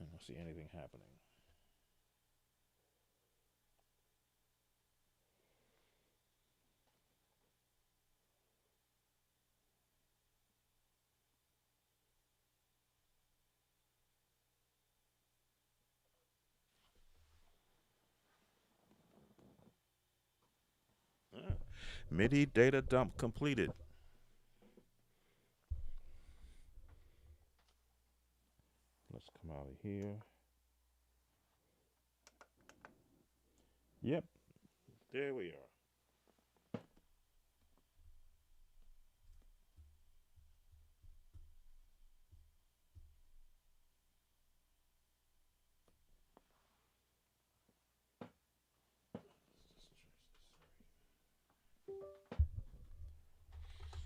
I don't see anything happening. MIDI data dump completed. Let's come out of here. Yep, there we are.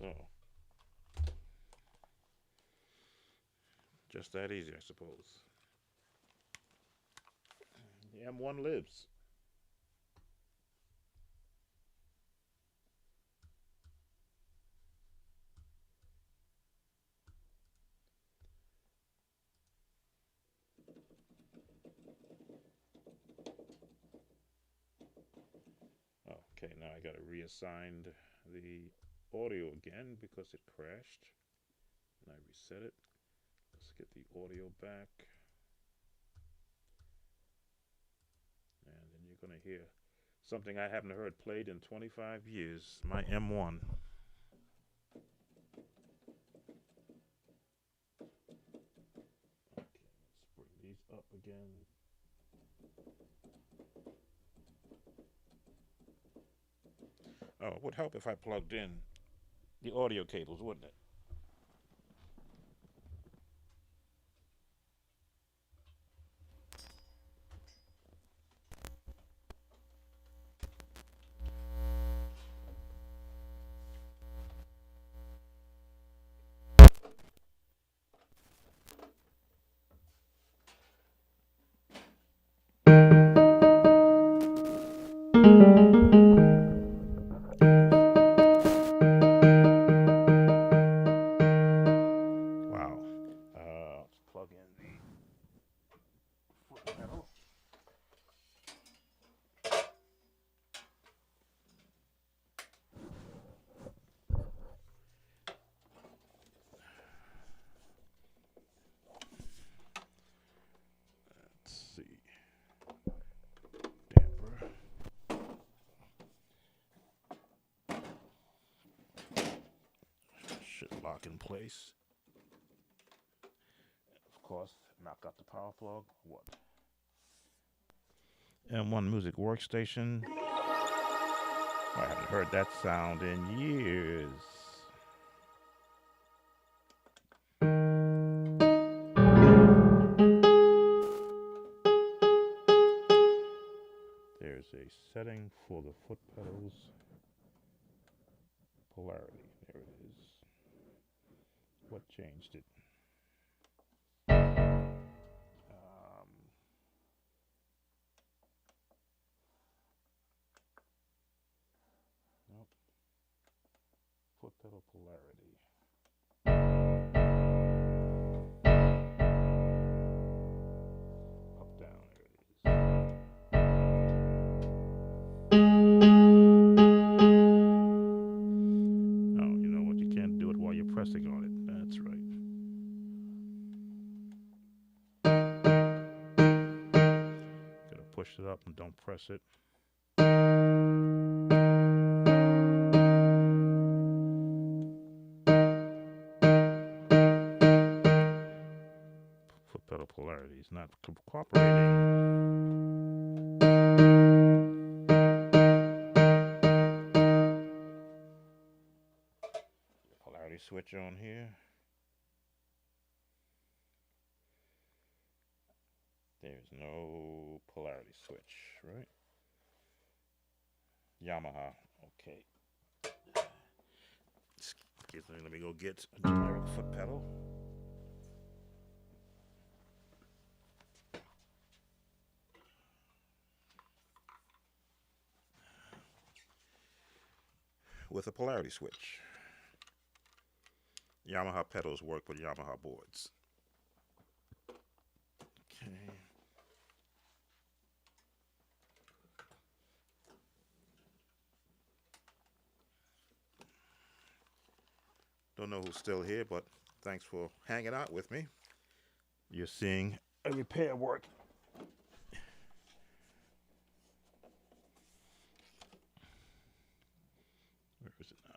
So, just that easy, I suppose. The M1 lives. Okay, now I got to reassign the audio again because it crashed. And I reset it. Let's get the audio back. And then you're going to hear something I haven't heard played in 25 years, my M1. Okay, let's bring these up again. Oh, it would help if I plugged in the audio cables, wouldn't it? should lock in place. Of course, knock out the power plug. What? M1 music workstation. I haven't heard that sound in years. There's a setting for the foot pedals. Polarity. There it is. What changed it? Nope. Foot pedal polarity. Up, down. There it is. Oh, you know what? You can't do it while you're pressing on it. That's right. Gotta push it up and don't press it. Foot pedal polarity is not cooperating. Polarity switch on here. There's no polarity switch, right? Yamaha, okay. Excuse me, let me go get a generic foot pedal. With a polarity switch. Yamaha pedals work with Yamaha boards. Okay. Don't know who's still here, but thanks for hanging out with me. You're seeing a repair work. Where is it now?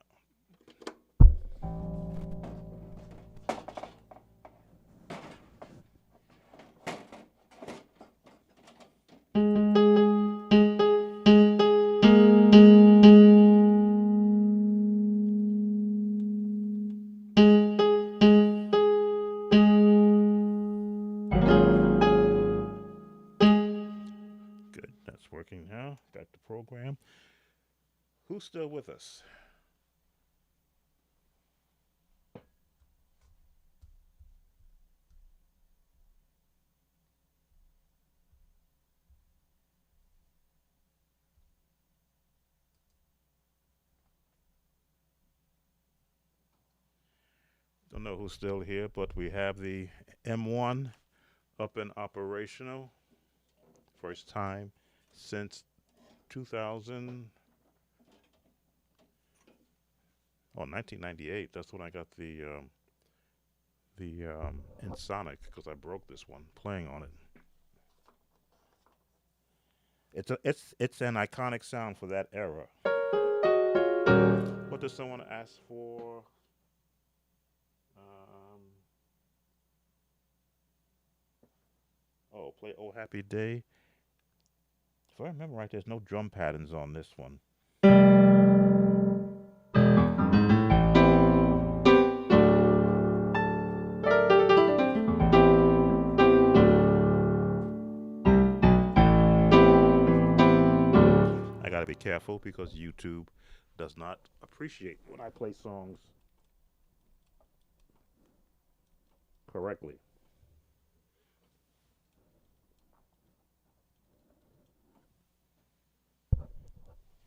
Working now. Got the program. Who's still with us? Don't know who's still here, but we have the M1 up and operational. First time since 1998. That's when I got the Insonic, because I broke this one playing on it. It's an iconic sound for that era. What does someone ask for? Play "Oh Happy Day." If I remember right, there's no drum patterns on this one. I gotta be careful because YouTube does not appreciate when I play songs correctly.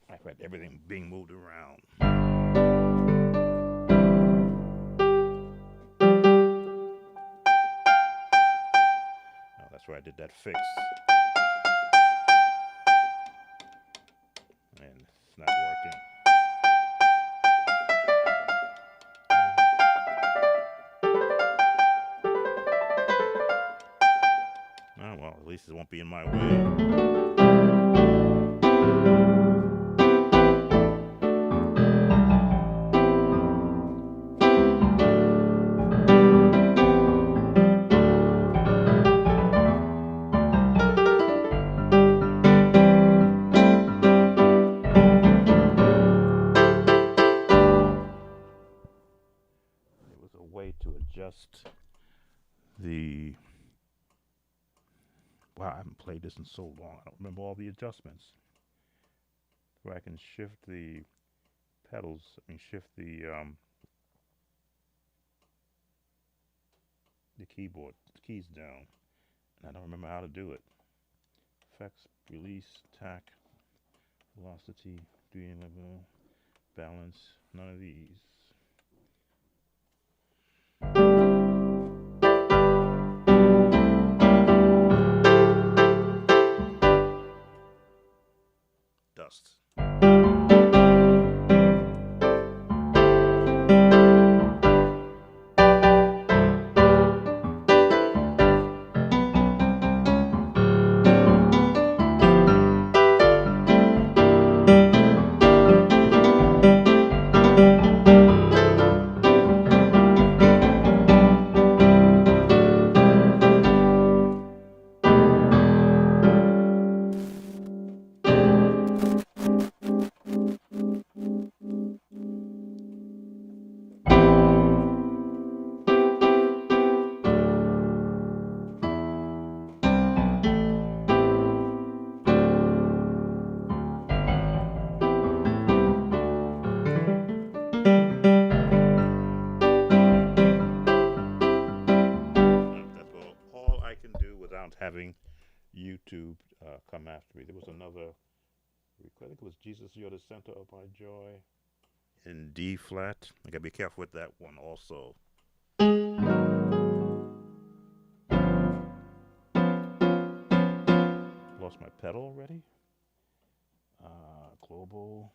I've had everything being moved around. Oh, that's where I did that fix. And it's not working. Oh, well, at least it won't be in my way. way to adjust the. Wow, I haven't played this in so long. I don't remember all the adjustments. Where I can shift the pedals. I mean, shift the keyboard keys down, and I don't remember how to do it. Effects, release, tack, velocity, doing level, balance. None of these. Dust. Having YouTube come after me. There was another, I think it was Jesus, You're the Center of My Joy in D flat. I gotta be careful with that one also. Lost my pedal already. Global.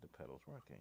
The pedals working.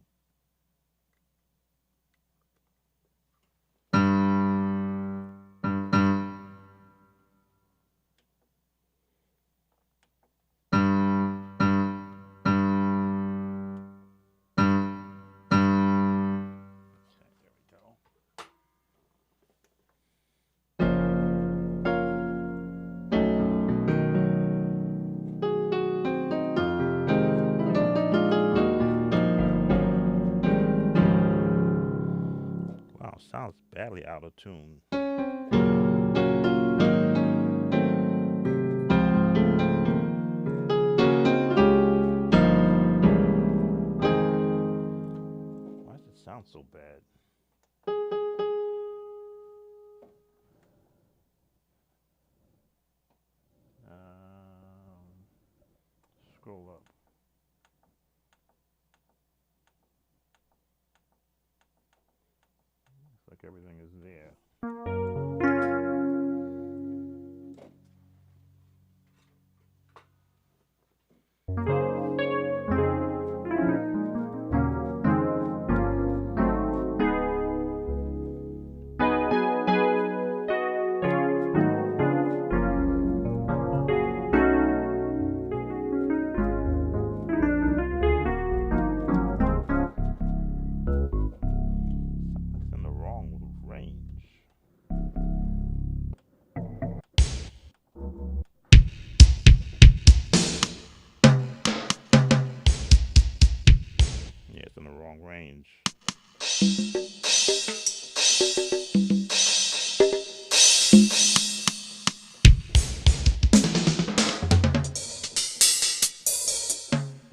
Sounds badly out of tune. Why does it sound so bad? Scroll up. Like everything is there. Range.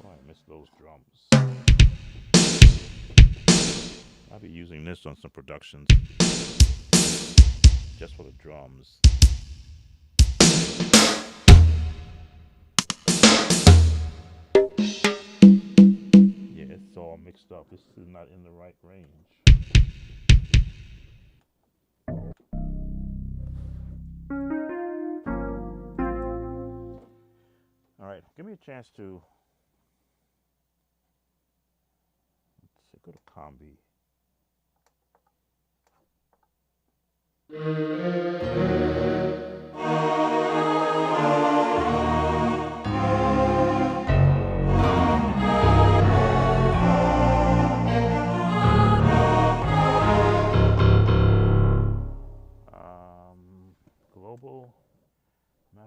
Oh, I missed those drums. I'll be using this on some productions just for the drums. It's all mixed up. This is not in the right range. All right, give me a chance to, let's see, go to Combi.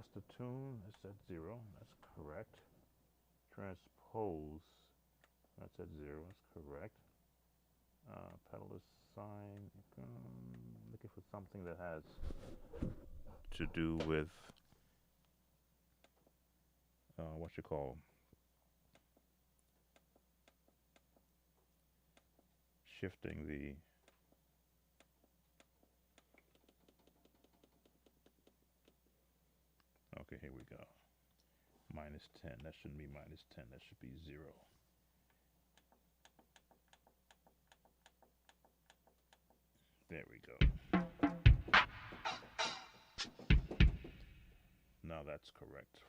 Master tune, that's at 0, that's correct. Transpose, that's at 0, that's correct. Pedal sign, looking for something that has to do with what you call shifting the okay, here we go. -10, that shouldn't be -10, that should be 0. There we go. Now that's correct.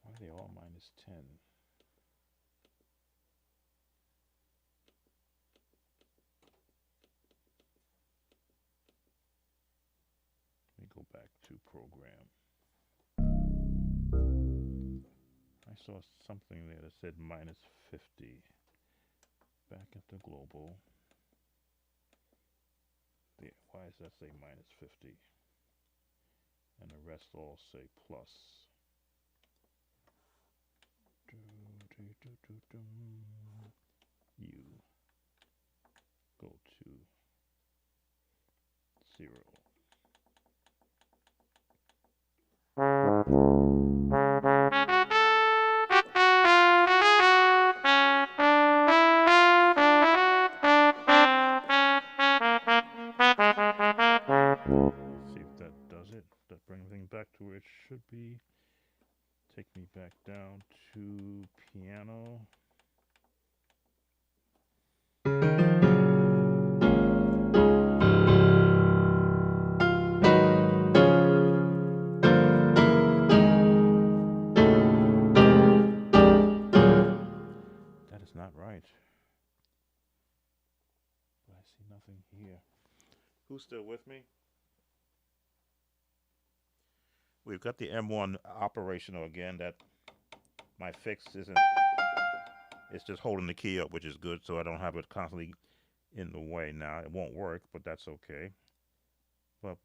Why are they all -10? Let me go back to program. I saw something there that said -50. Back into global. There. Why does that say -50? And the rest all say plus. You go to 0. See if that does it. That brings everything back to where it should be. Take me back down to piano. That is not right. But I see nothing here. Who's still with me? We've got the M1 operational again. That my fix isn't, it's just holding the key up, which is good, so I don't have it constantly in the way. Now it won't work, but that's okay. But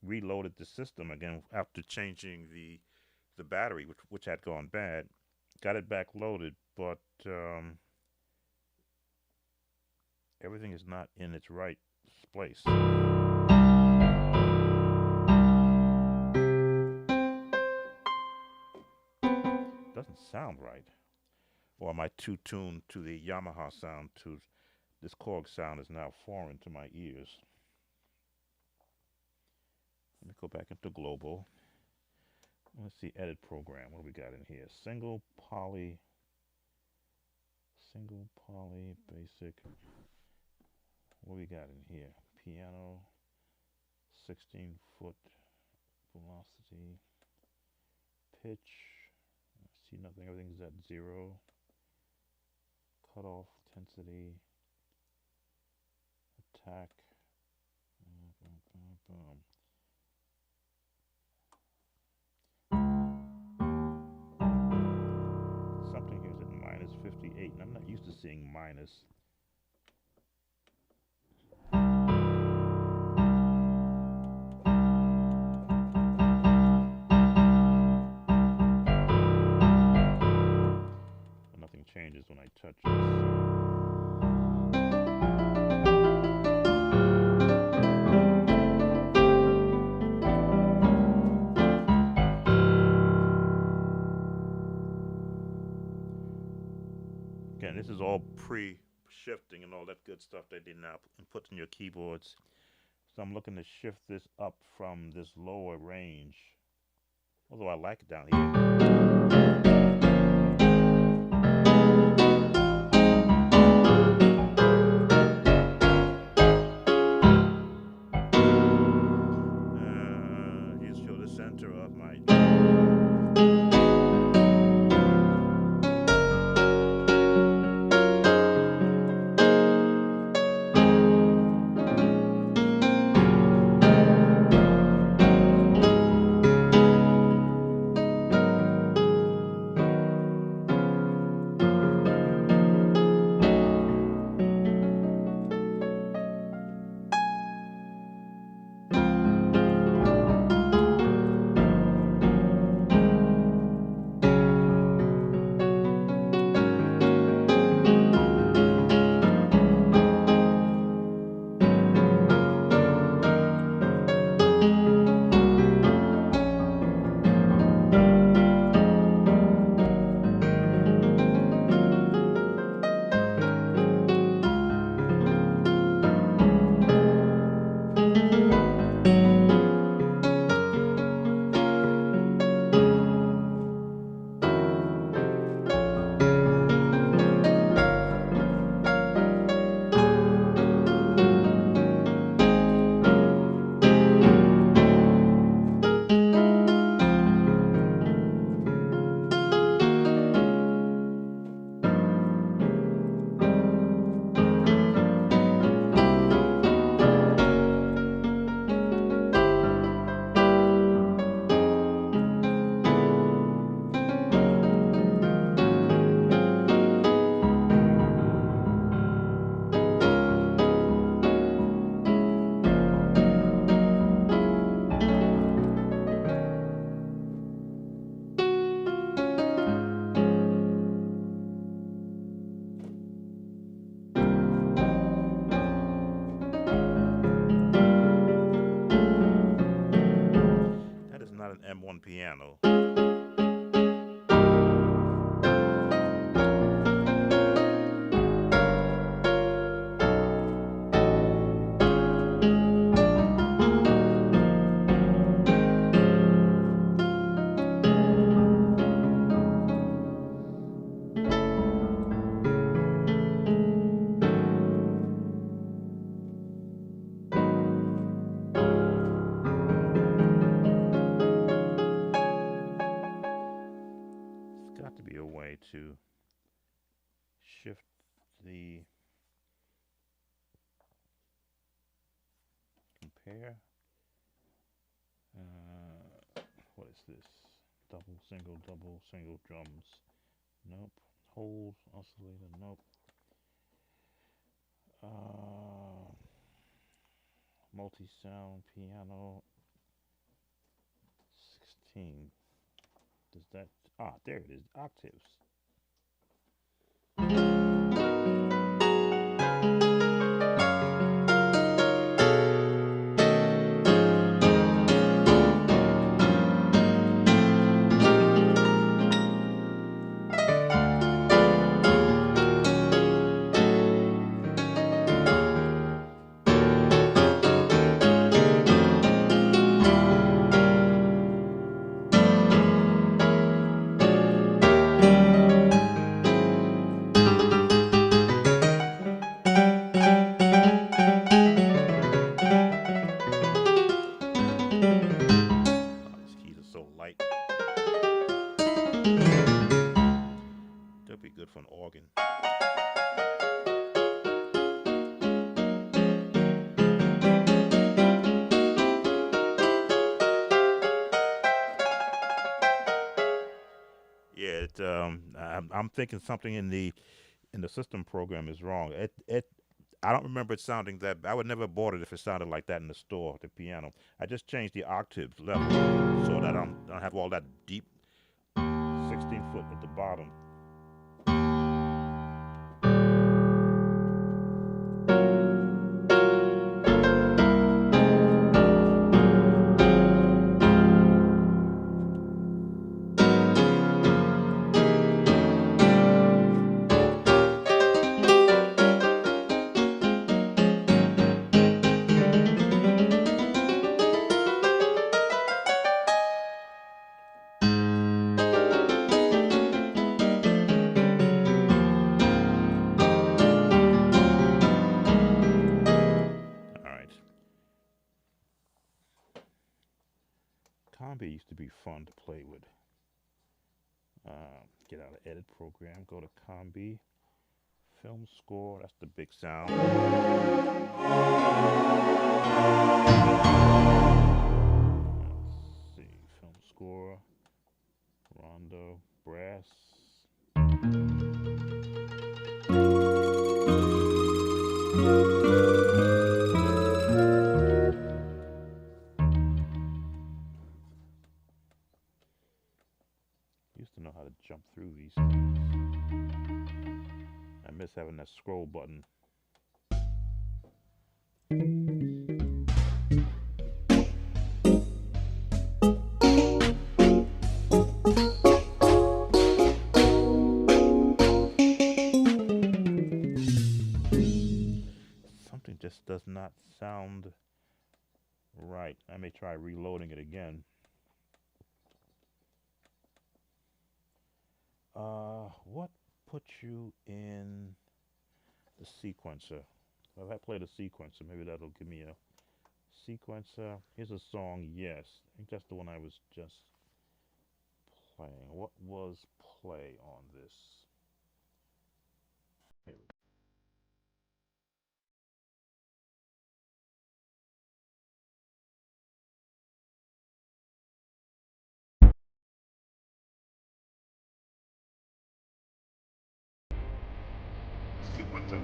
reloaded the system again after changing the battery, which had gone bad. Got it back loaded, but everything is not in its right place. Doesn't sound right. Or am I too tuned to the Yamaha sound? To this Korg sound is now foreign to my ears. Let me go back into global. Let's see, edit program. What do we got in here? Single poly basic. What we got in here? Piano, 16-foot velocity, pitch. See nothing, everything's at 0. Cutoff, intensity, attack. Something here is at -58, and I'm not used to seeing minus. Changes when I touch this. Again, this is all pre-shifting and all that good stuff they did now put in your keyboards. So I'm looking to shift this up from this lower range. Although I like it down here. Center of my not an M1 piano. Got to be a way to shift the compare. What is this? Double, single drums. Nope. Hold, oscillator. Nope. Multi-sound piano. 16. Does that? Ah, there it is. Octaves. That'd be good for an organ. Yeah, I'm thinking something in the system program is wrong. I don't remember it sounding that. I would never have bought it if it sounded like that in the store. The piano. I just changed the octave level so that I don't have all that deep 16-foot at the bottom. Combi used to be fun to play with. Get out of edit program, go to Combi, film score, that's the big sound. Let's see, film score, rondo, brass. Used to know how to jump through these things. I miss having that scroll button. Something just does not sound right. I may try reloading it again. What put you in the sequencer? Well, if I play the sequencer, maybe that'll give me a sequencer. Here's a song, Yes. I think that's the one I was just playing. What was play on this? Here we go. Sequencer.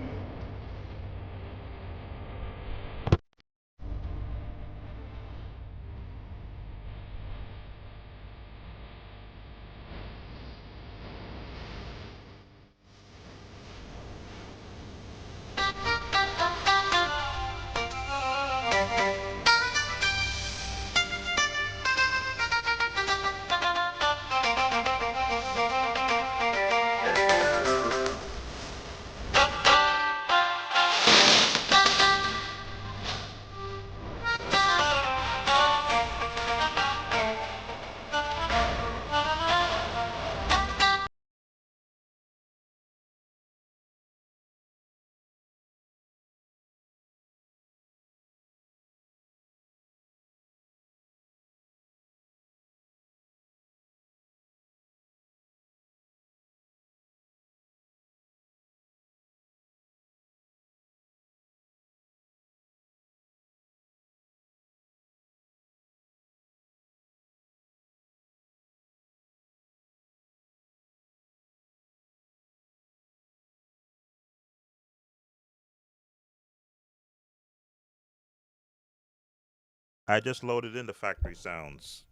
I just loaded in the factory sounds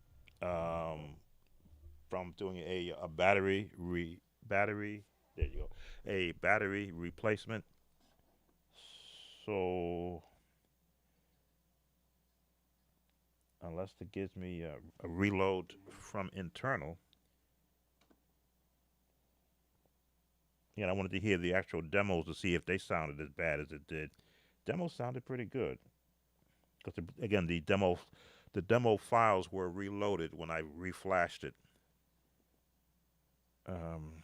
um, from doing a battery. There you go. A battery replacement. So unless it gives me a reload from internal, I wanted to hear the actual demos to see if they sounded as bad as it did. Demos sounded pretty good because again the demo files were reloaded when I reflashed it. Um,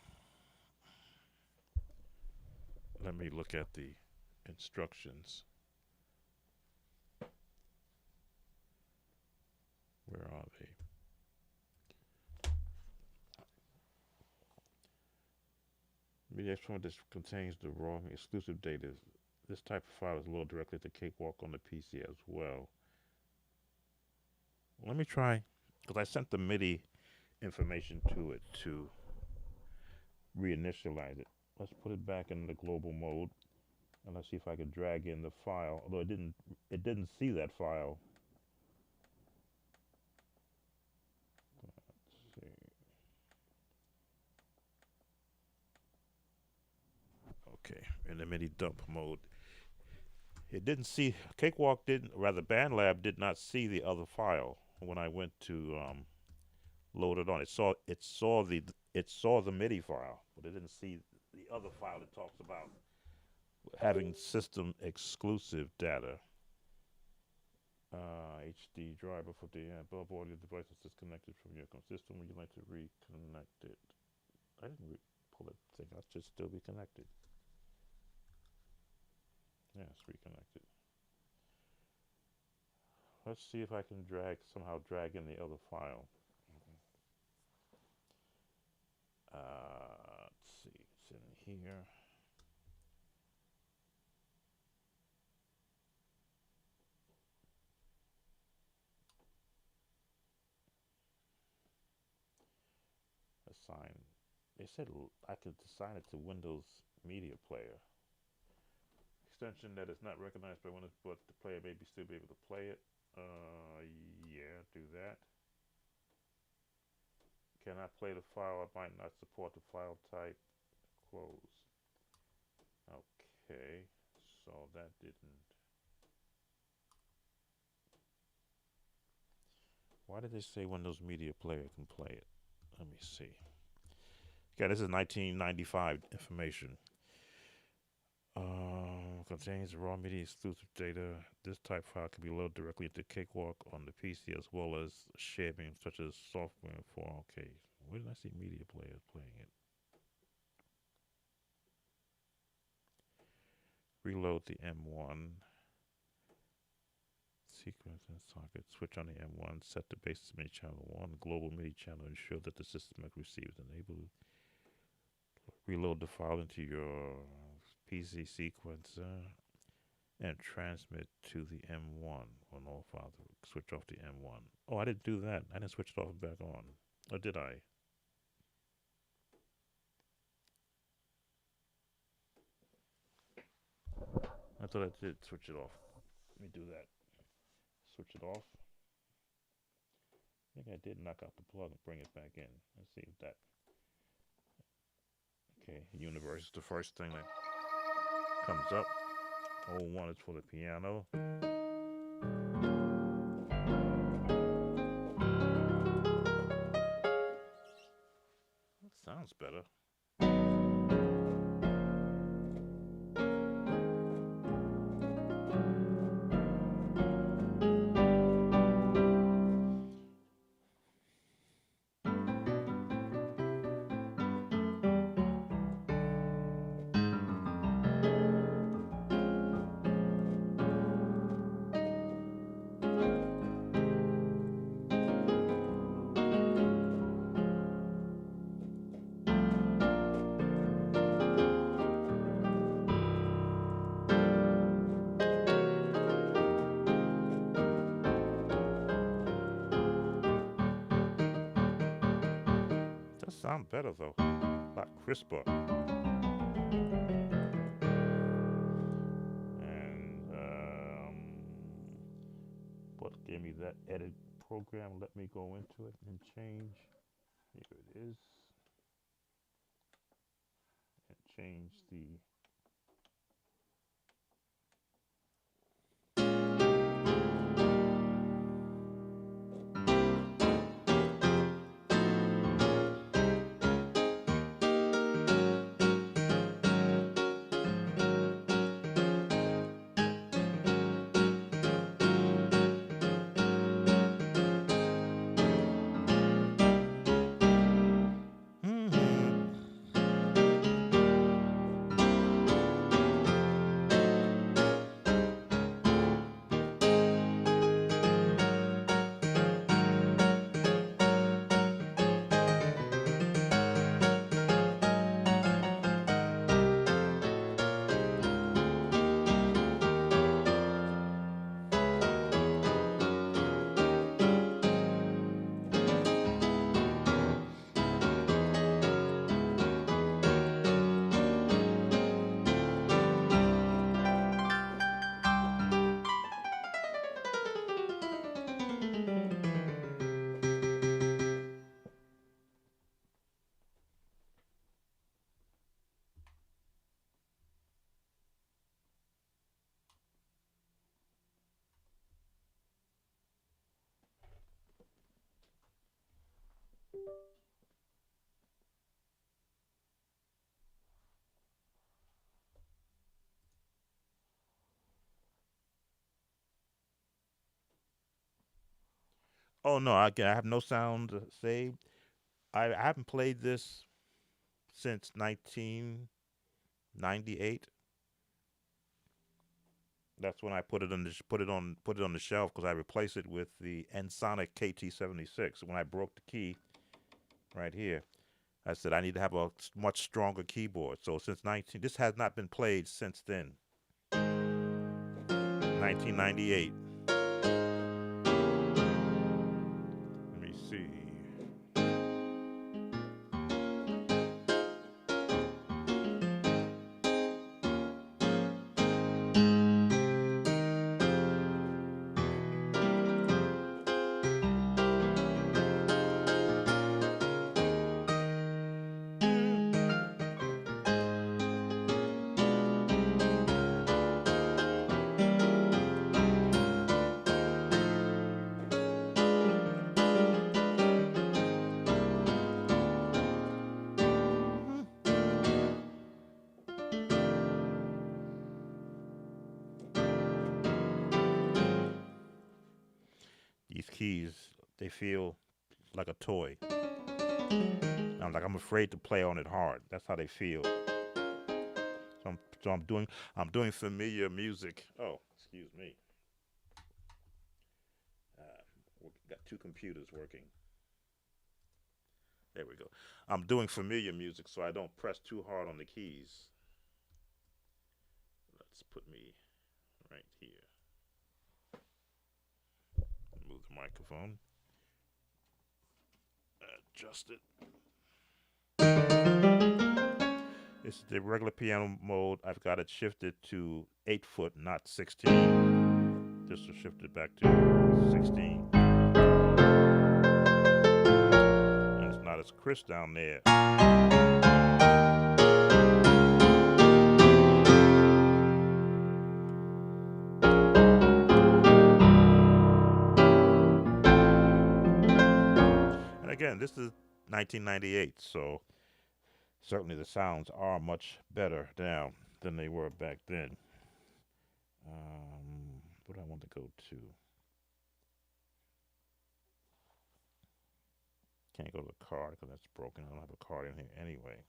Let me look at the instructions. Where are they? Media format that contains the raw exclusive data. This type of file is loaded directly to Cakewalk on the PC as well. Let me try, because I sent the MIDI information to it to reinitialize it. Let's put it back in the global mode, and let's see if I can drag in the file. Although it didn't see that file. Let's see. Okay, in the MIDI dump mode. It didn't see, Cakewalk didn't, rather BandLab did not see the other file when I went to load it on. It saw the MIDI file, but it didn't see the other file that talks about having system exclusive data. HD driver for the above audio device is disconnected from your system. Would you like to reconnect it? I didn't pull it thing. I should still be connected. Yeah, it's reconnected. Let's see if I can somehow drag in the other file. Let's see, it's in here. Assign. They said I could assign it to Windows Media Player. Extension that is not recognized by Windows, but the player may still be able to play it. Yeah, do that. Cannot play the file. I might not support the file type. Close. Okay, so that didn't. Why did they say Windows Media Player can play it? Let me see. Okay, this is 1995 information. Contains raw media exclusive data. This type file can be loaded directly into Cakewalk on the PC as well as sharing such as software for. Okay, where did I see media players playing it? Reload the M1. Sequence and socket. Switch on the M1. Set the basis MIDI channel 1. Global MIDI channel. Ensure that the system receives enabled. Reload the file into your PC sequencer and transmit to the M1 on all files. Switch off the M1. Oh, I didn't do that. I didn't switch it off and back on. Or did I? I thought I did switch it off. Let me do that. Switch it off. I think I did knock out the plug and bring it back in. Let's see if that. Okay, universe is the first thing that comes up. O1 is for the piano. That sounds better. Does sound better though. A lot crisper. And what gave me that edit program. Let me go into it and change. Here it is. And change the oh no, I have no sound saved. I haven't played this since 1998. That's when I put it on the put it on the shelf because I replaced it with the Ensoniq KT76. When I broke the key right here, I said I need to have a much stronger keyboard. So since 19, this has not been played since then. 1998. Let me see. These keys, they feel like a toy. I'm afraid to play on it hard. That's how they feel. I'm doing familiar music. Oh, excuse me. Got two computers working. There we go. I'm doing familiar music so I don't press too hard on the keys. Let's put me right here. Move the microphone. Adjust it. This is the regular piano mode. I've got it shifted to 8 foot, not 16. Just to shift it back to 16. And it's not as crisp down there. And again, this is 1998, so certainly the sounds are much better now than they were back then. What do I want to go to? Can't go to the card because that's broken. I don't have a card in here anyway.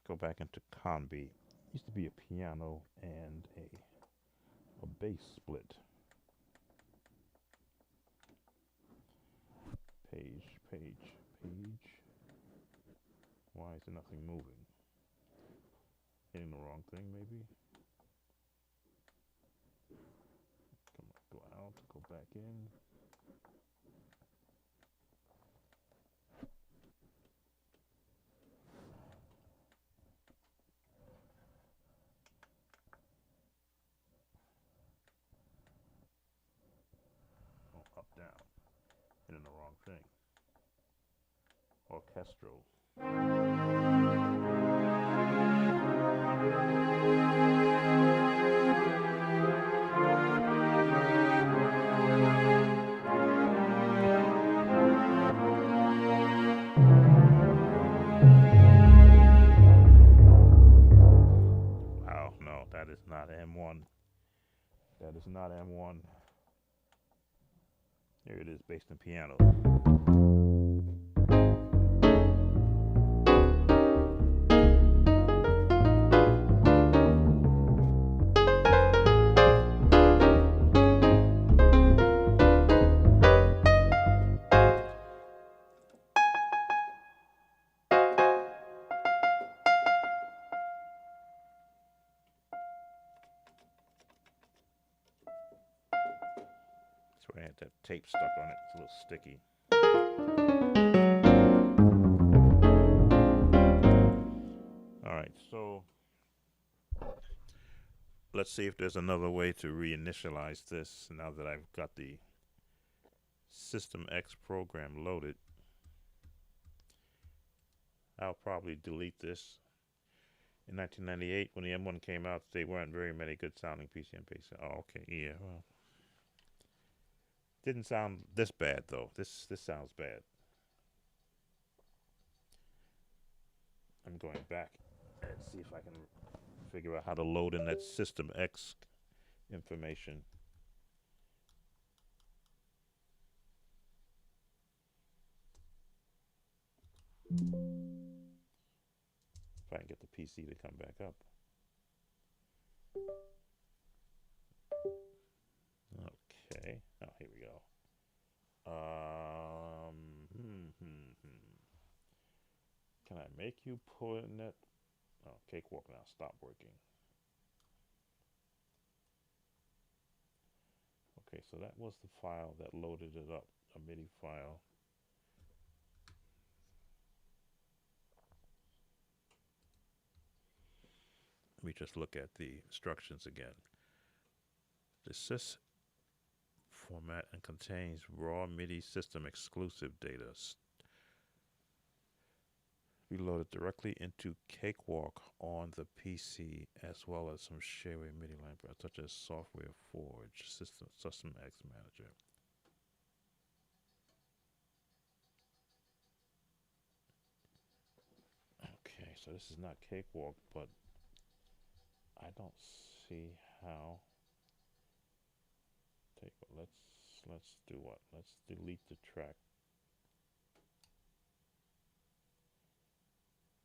Go back into Conby. Used to be a piano and a bass split. Page. Why is there nothing moving? Hitting the wrong thing, maybe? Come on, go out, go back in. Oh, up, down. hitting the wrong thing. Orchestral. Wow, no, that is not M1. That is not M1. Here it is, based in piano. That's where I had that tape stuck on it. It's a little sticky. All right, so let's see if there's another way to reinitialize this now that I've got the System X program loaded. I'll probably delete this. In 1998, when the M1 came out, there weren't very many good sounding PCM-based. Oh, okay, yeah. Well, didn't sound this bad though. This sounds bad. I'm going back and see if I can figure out how to load in that System X information. If I can get the PC to come back up. Okay. Oh, here we go. Can I make you pull in that? Oh, Cakewalk now stop working. Okay, so that was the file that loaded it up, a MIDI file. Let me just look at the instructions again. The sys format and contains raw MIDI system exclusive data. We load it directly into Cakewalk on the PC, as well as some shareware MIDI libraries such as Software Forge, System X Manager. Okay, so this is not Cakewalk, but I don't see how. Let's do what? Let's delete the track.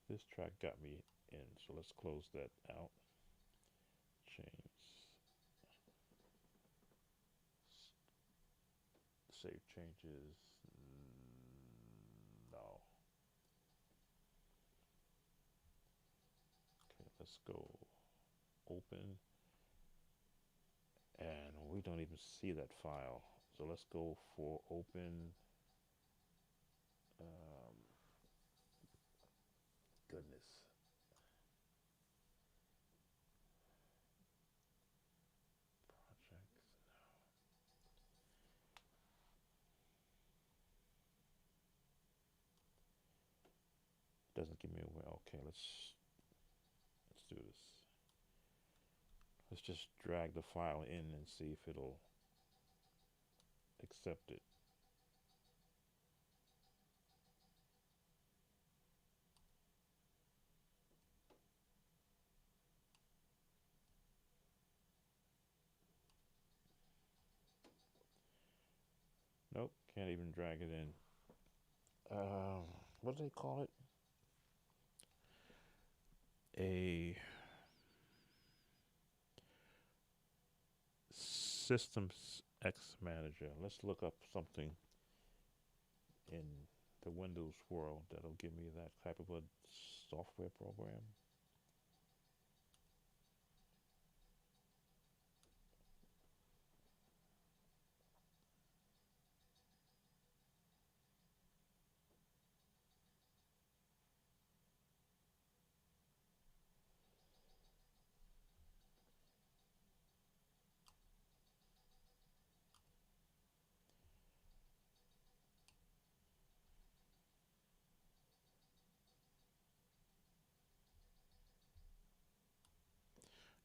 This track got me in, so let's close that out. Change. Save changes. No. Okay, let's go open. And we don't even see that file. So let's go for open. Goodness. Projects. Doesn't give me a way. Okay, let's do this. Let's just drag the file in and see if it'll accept it. Nope, can't even drag it in. What do they call it? A System X Manager. Let's look up something in the Windows world that'll give me that type of a software program.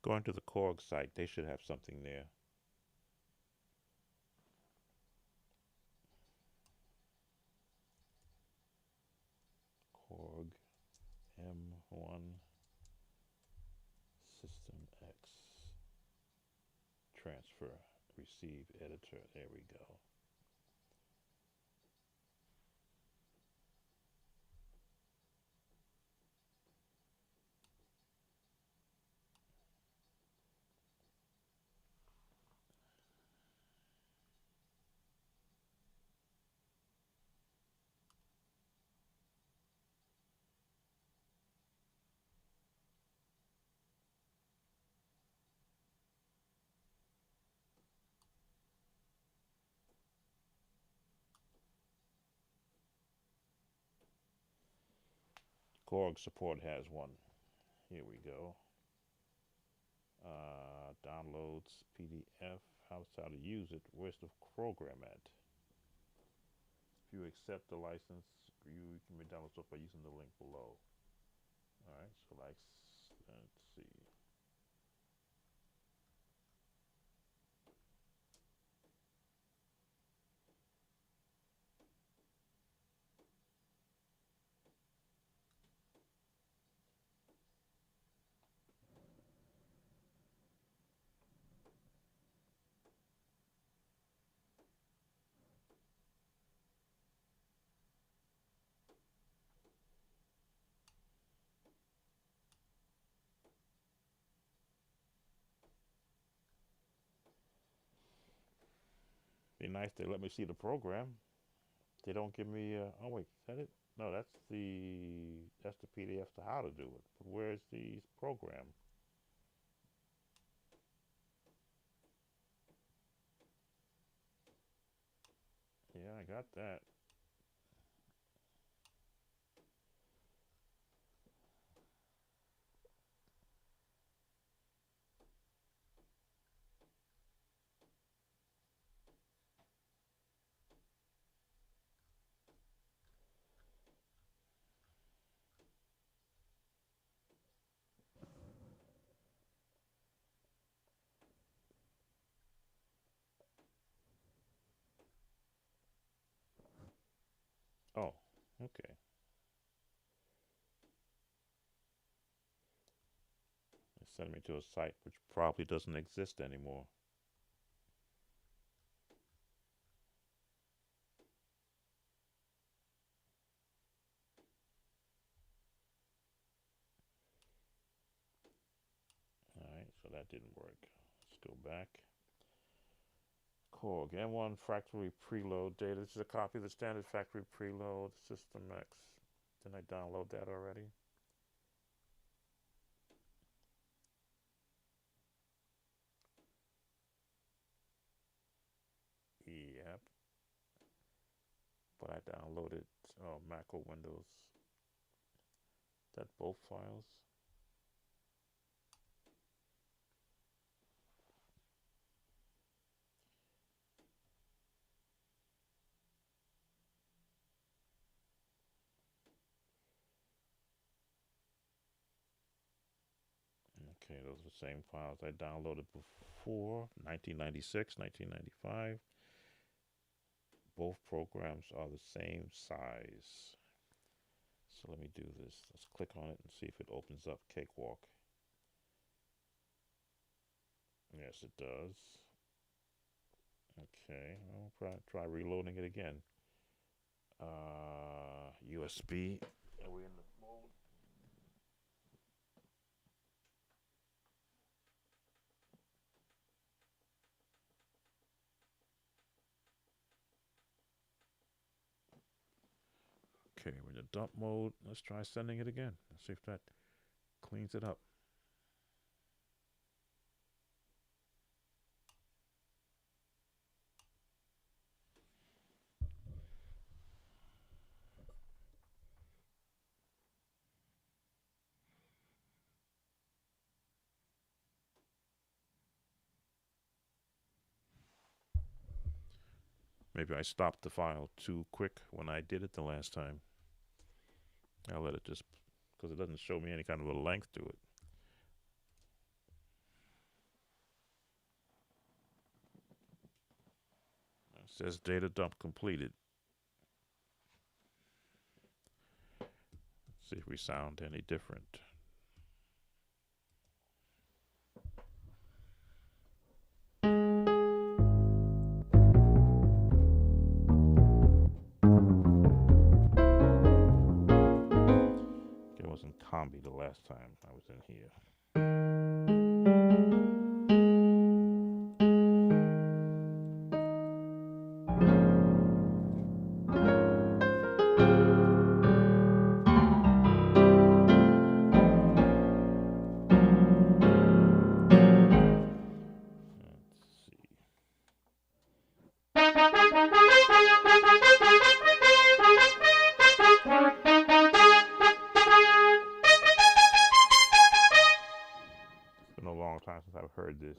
Going to the Korg site, they should have something there. Korg M1 System X transfer receive editor. There we go. Korg support has one. Here we go. Downloads PDF. How to use it? Where's the program at? If you accept the license, you can download stuff by using the link below. All right, so let's see. Be nice they let me see the program. They don't give me. Oh wait, is that it? No, that's the PDF to how to do it. But where's the program? Yeah, I got that. Oh, okay. It sent me to a site which probably doesn't exist anymore. All right, so that didn't work. Let's go back. Korg M1 factory preload data. This is a copy of the standard factory preload System X. Didn't I download that already? Yep. But I downloaded Mac or Windows. Is that both files? Okay, those are the same files I downloaded before, 1996, 1995. Both programs are the same size. So let me do this. Let's click on it and see if it opens up Cakewalk. Yes, it does. Okay, I'll try reloading it again. USB. Are we in the mode? Okay, we're in the dump mode. Let's try sending it again. Let's see if that cleans it up. Maybe I stopped the file too quick when I did it the last time. I'll let it just, because it doesn't show me any kind of a length to it. Says data dump completed. See if we sound any different. It wasn't combi the last time I was in here. It's been a long time since I've heard this.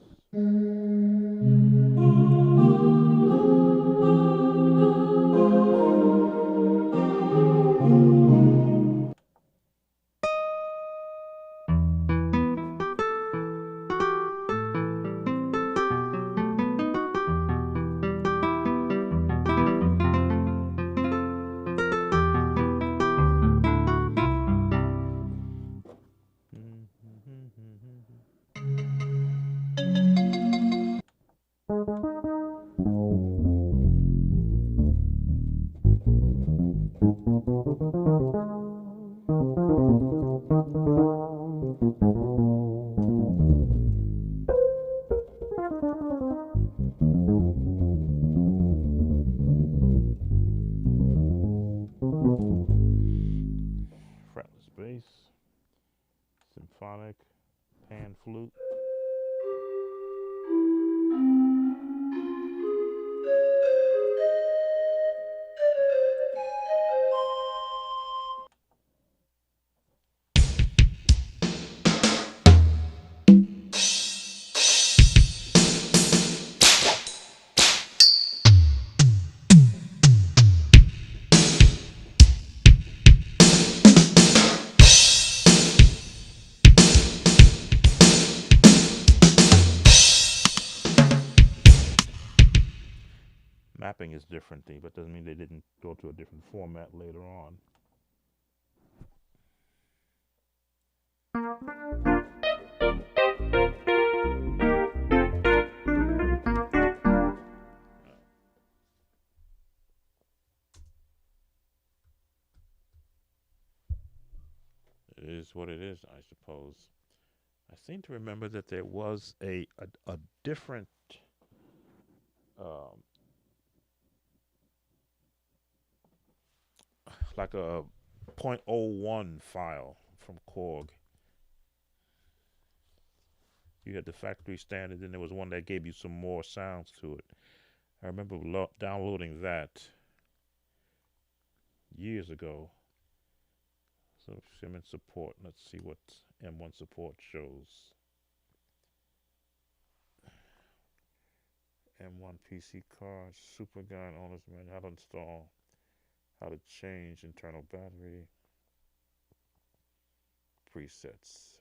Fretless bass, symphonic, pan flute. Mapping is different, but doesn't mean they didn't go to a different format later on. It is what it is, I suppose. I seem to remember that there was a different like a .01 file from Korg. You had the factory standard, and there was one that gave you some more sounds to it. I remember downloading that years ago. So Siemens support. Let's see what M1 support shows. M1 PC cards, super guide owner's manual, how to install, how to change internal battery, presets.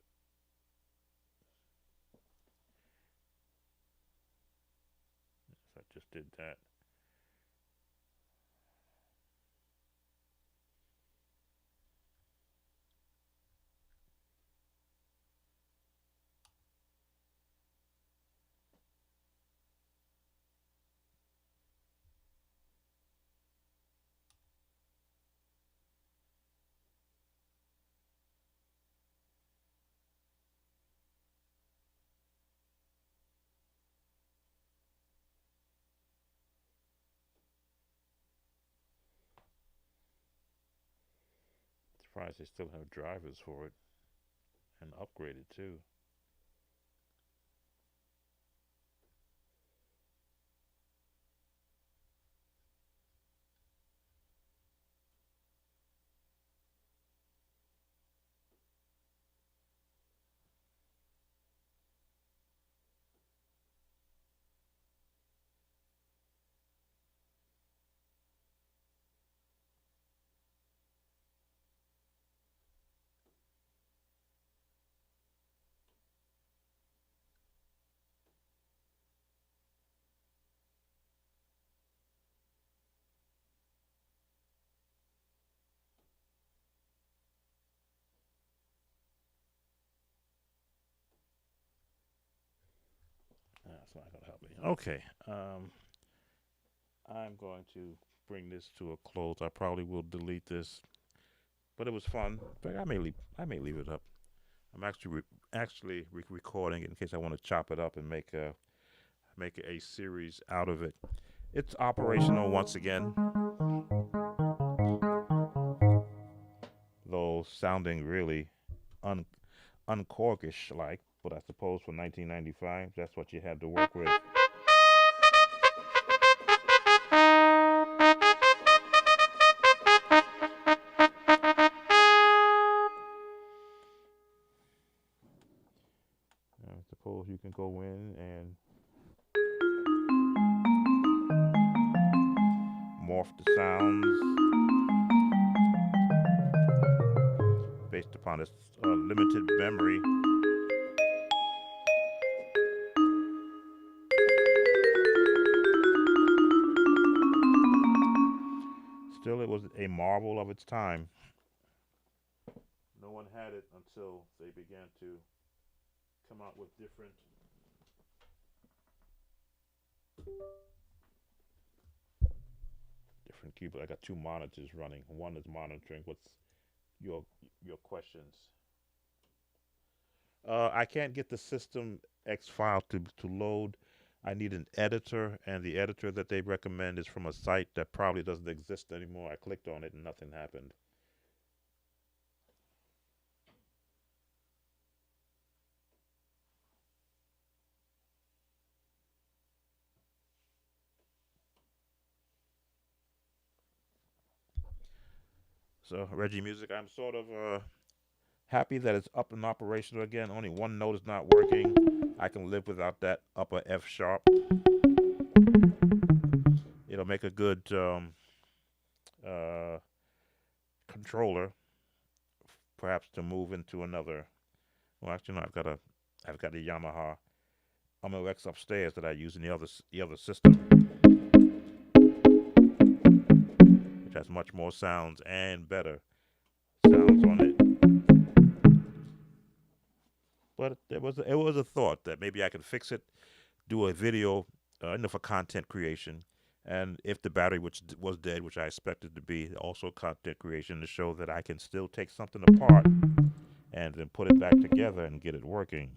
So I just did that. Surprised they still have drivers for it and upgraded too. That's not gonna help me. Okay. I'm going to bring this to a close. I probably will delete this, but it was fun. But I may leave it up. I'm actually recording it in case I want to chop it up and make a series out of it. It's operational once again, though sounding really un uncorkish like. But I suppose for 1995, that's what you had to work with. I suppose you can go in and morph the sounds based upon its limited memory. Still, it was a marvel of its time. No one had it until they began to come out with different keyboards. I got two monitors running. One is monitoring what's your questions. I can't get the System X file to load. I need an editor, and the editor that they recommend is from a site that probably doesn't exist anymore. I clicked on it and nothing happened. So Reggie Music, I'm sort of happy that it's up and operational again. Only one note is not working. I can live without that upper F sharp. It'll make a good controller, perhaps to move into another. Well, actually, no. I've got a Yamaha MOX upstairs that I use in the other system, which has much more sounds and better sounds on it. But it was a thought that maybe I could fix it, do a video, for content creation, and if the battery was dead, which I expected to be, also content creation to show that I can still take something apart and then put it back together and get it working.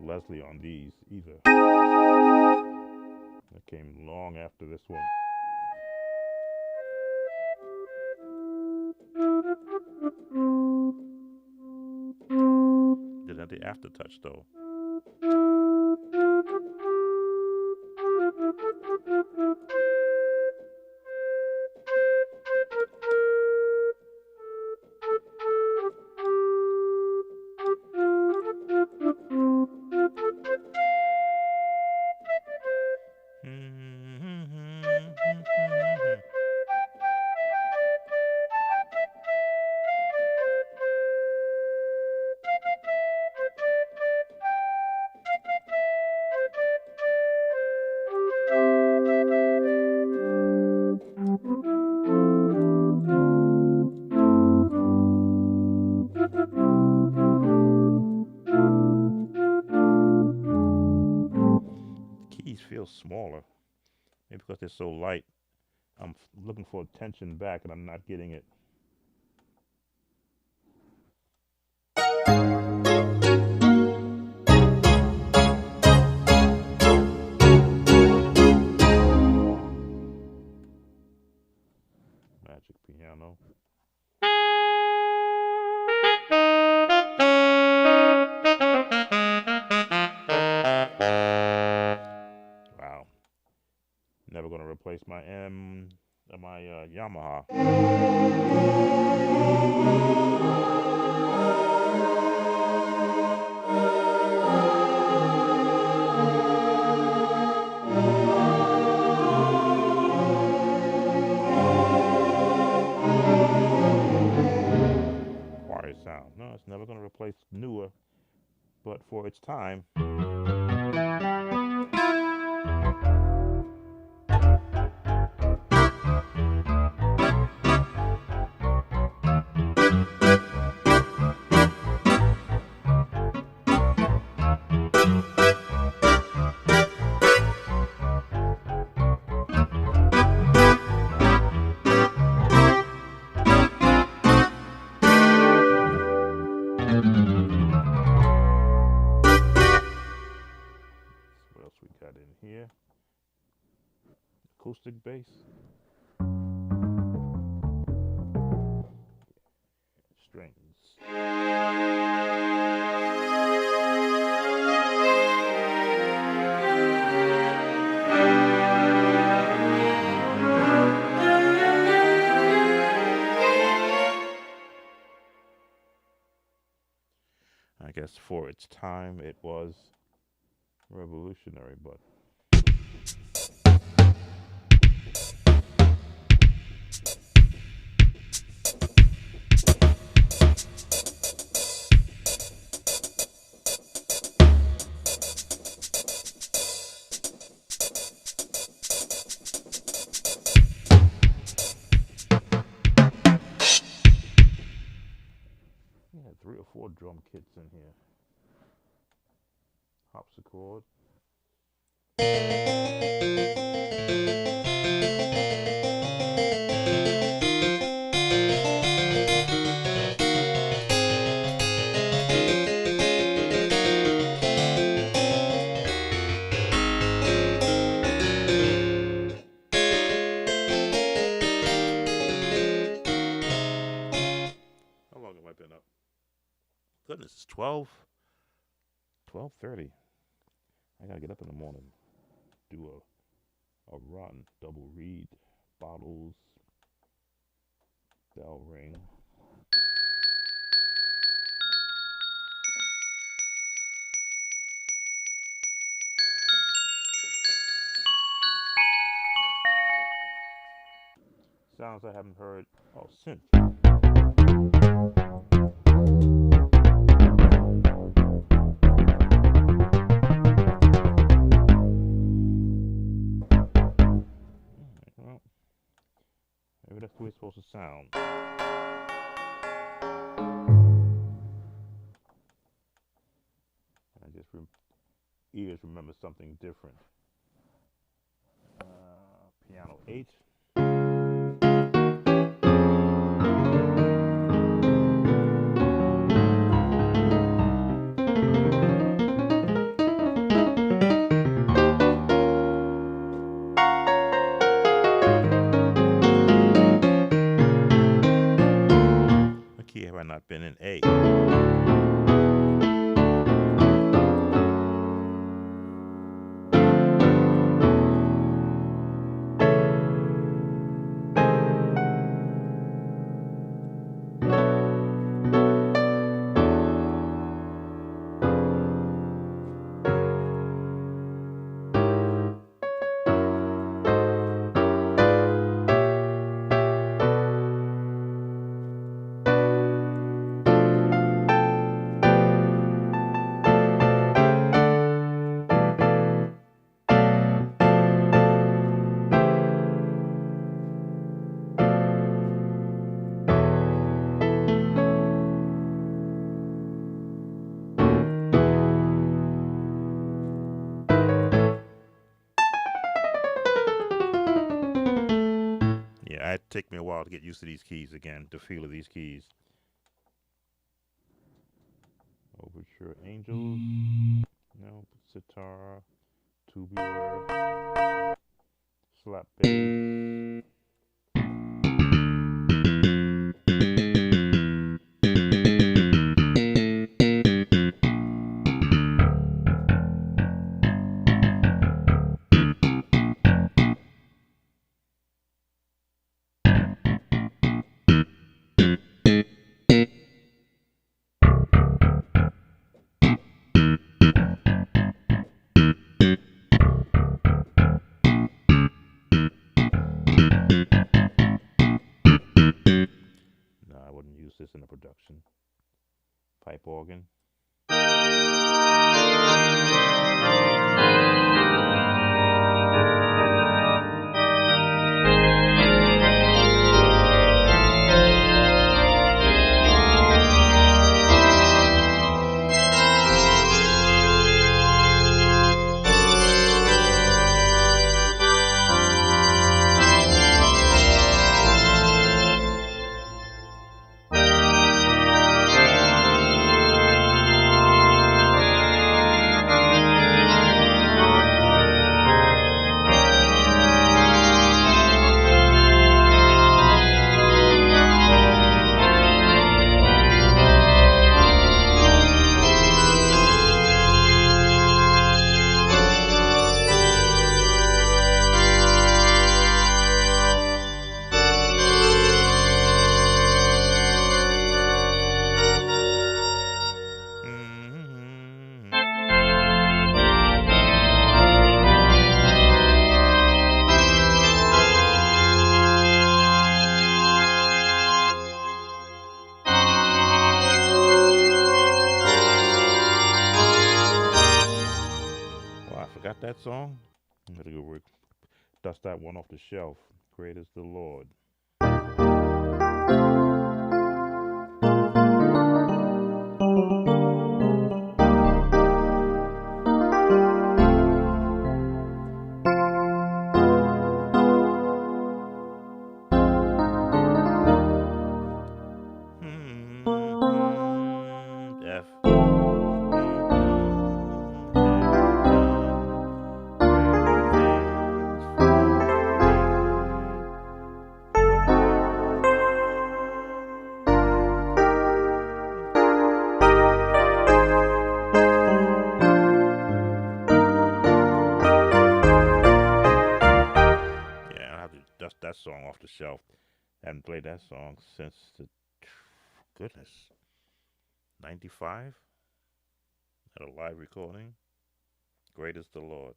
Leslie on these either. That came long after this one. Didn't have the aftertouch though. Feel smaller, maybe because they're so light. I'm looking for tension back and I'm not getting it. Magic piano. Never going to replace my Yamaha. Quiet sound. No, it's never going to replace newer, but for its time. acoustic bass. Strings. I guess for its time it was revolutionary, but we had 3 or 4 drum kits in here. Harpsichord. How long have I been up? Goodness, it's 12:30. I gotta get up in the morning, do a run, double read, bottles, bell ring. Sounds I haven't heard. Oh, synth. Well, maybe that's the way it's supposed to sound. I just ears remember something different. Piano 8. What key have I not been in? A. Yeah, it'd take me a while to get used to these keys again, the feel of these keys. Overture Angels, no, sitar, tubular, slap bass. No, I wouldn't use this in a production. Pipe organ. that song? I'm gonna go dust that one off the shelf. Great is the Lord. F. Yeah, I have to dust that song off the shelf. I haven't played that song since the goodness 95 at a live recording. Great is the Lord.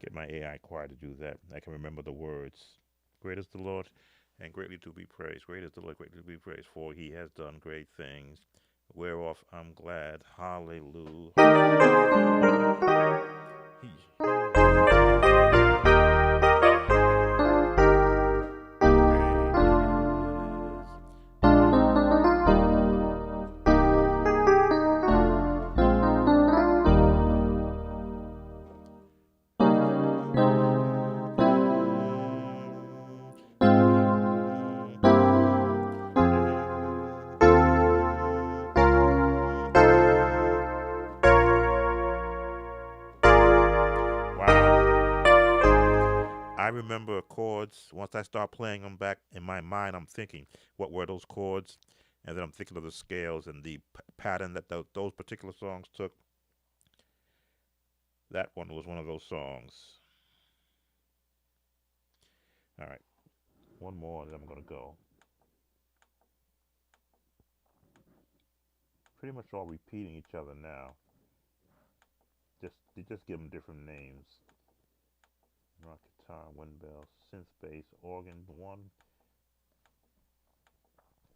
Get my AI choir to do that. I can remember the words. Great is the Lord, and greatly to be praised. Great is the Lord, greatly to be praised, for he has done great things, whereof I'm glad. Hallelujah. I remember chords. Once I start playing them back in my mind, I'm thinking, what were those chords? And then I'm thinking of the scales and the pattern that those particular songs took. That one was one of those songs. All right, one more, and then I'm going to go. Pretty much all repeating each other now. They just give them different names. Rock guitar, wind bell, synth bass, organ 1,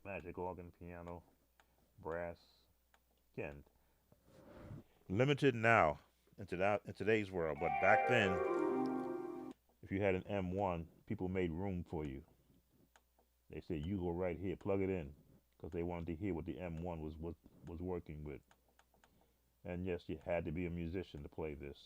magic organ, piano, brass. Again, limited now in today's world, but back then, if you had an M1, people made room for you. They said, you go right here, plug it in, because they wanted to hear what the M1 was working with. And yes, you had to be a musician to play this.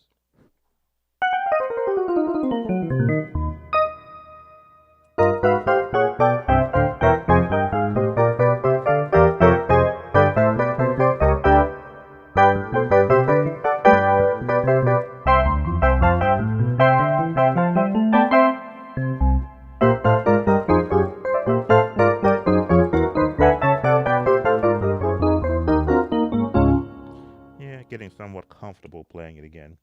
Yeah, getting somewhat comfortable playing it again,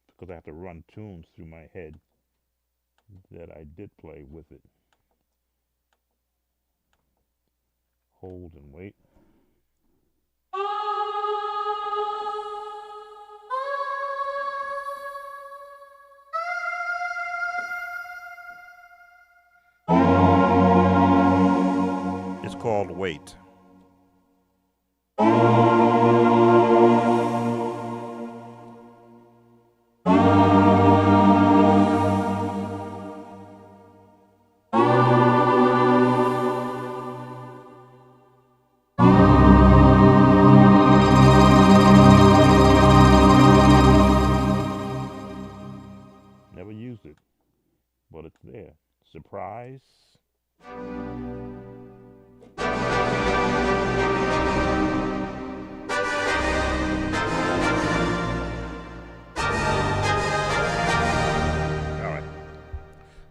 because I have to run tunes through my head that I did play with it. Hold and wait. It's called Wait.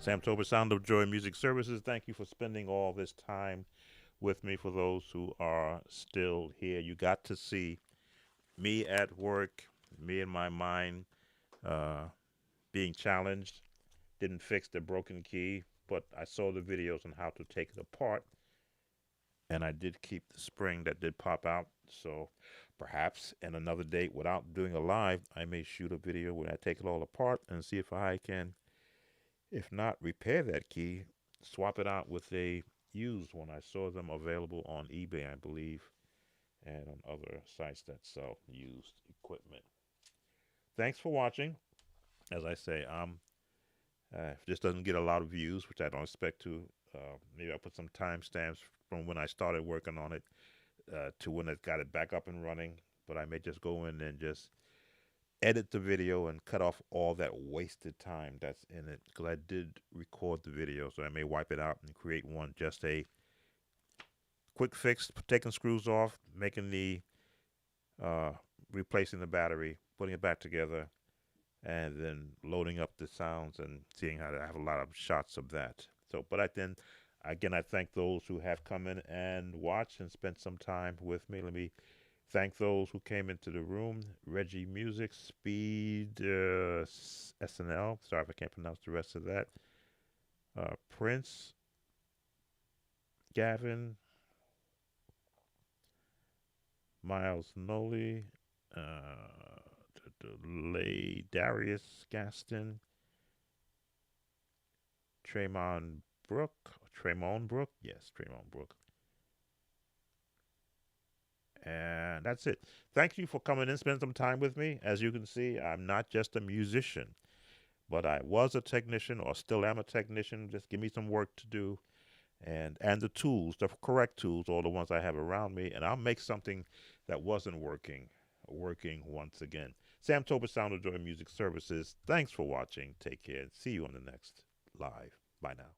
Sam Tober, Sound of Joy Music Services. Thank you for spending all this time with me. For those who are still here, you got to see me at work, me in my mind uh, being challenged. Didn't fix the broken key, but I saw the videos on how to take it apart, and I did keep the spring that did pop out. So perhaps in another date, without doing a live, I may shoot a video where I take it all apart and see if I can, if not repair that key, swap it out with a used one. I saw them available on eBay, I believe, and on other sites that sell used equipment. Thanks for watching. As I say, if this doesn't get a lot of views, which I don't expect to, maybe I'll put some timestamps from when I started working on it to when it got it back up and running. But I may just go in and just edit the video and cut off all that wasted time that's in it, because I did record the video, so I may wipe it out and create one, just a quick fix, taking screws off, making the replacing the battery, putting it back together, and then loading up the sounds and seeing how to have a lot of shots of that. So, but I thank those who have come in and watched and spent some time with me. Let me thank those who came into the room. Reggie Music, Speed, SNL. Sorry if I can't pronounce the rest of that. Prince, Gavin, Miles Noli, Lay Darius Gaston, Tremont Brook, yes, Tremont Brook. And that's it. Thank you for coming in, spending some time with me. As you can see, I'm not just a musician, but I was a technician, or still am a technician. Just give me some work to do, and the tools, the correct tools, or the ones I have around me, and I'll make something that wasn't working once again. Sam Tober, Sound of Joy Music Services. Thanks for watching. Take care, and see you on the next live. Bye now.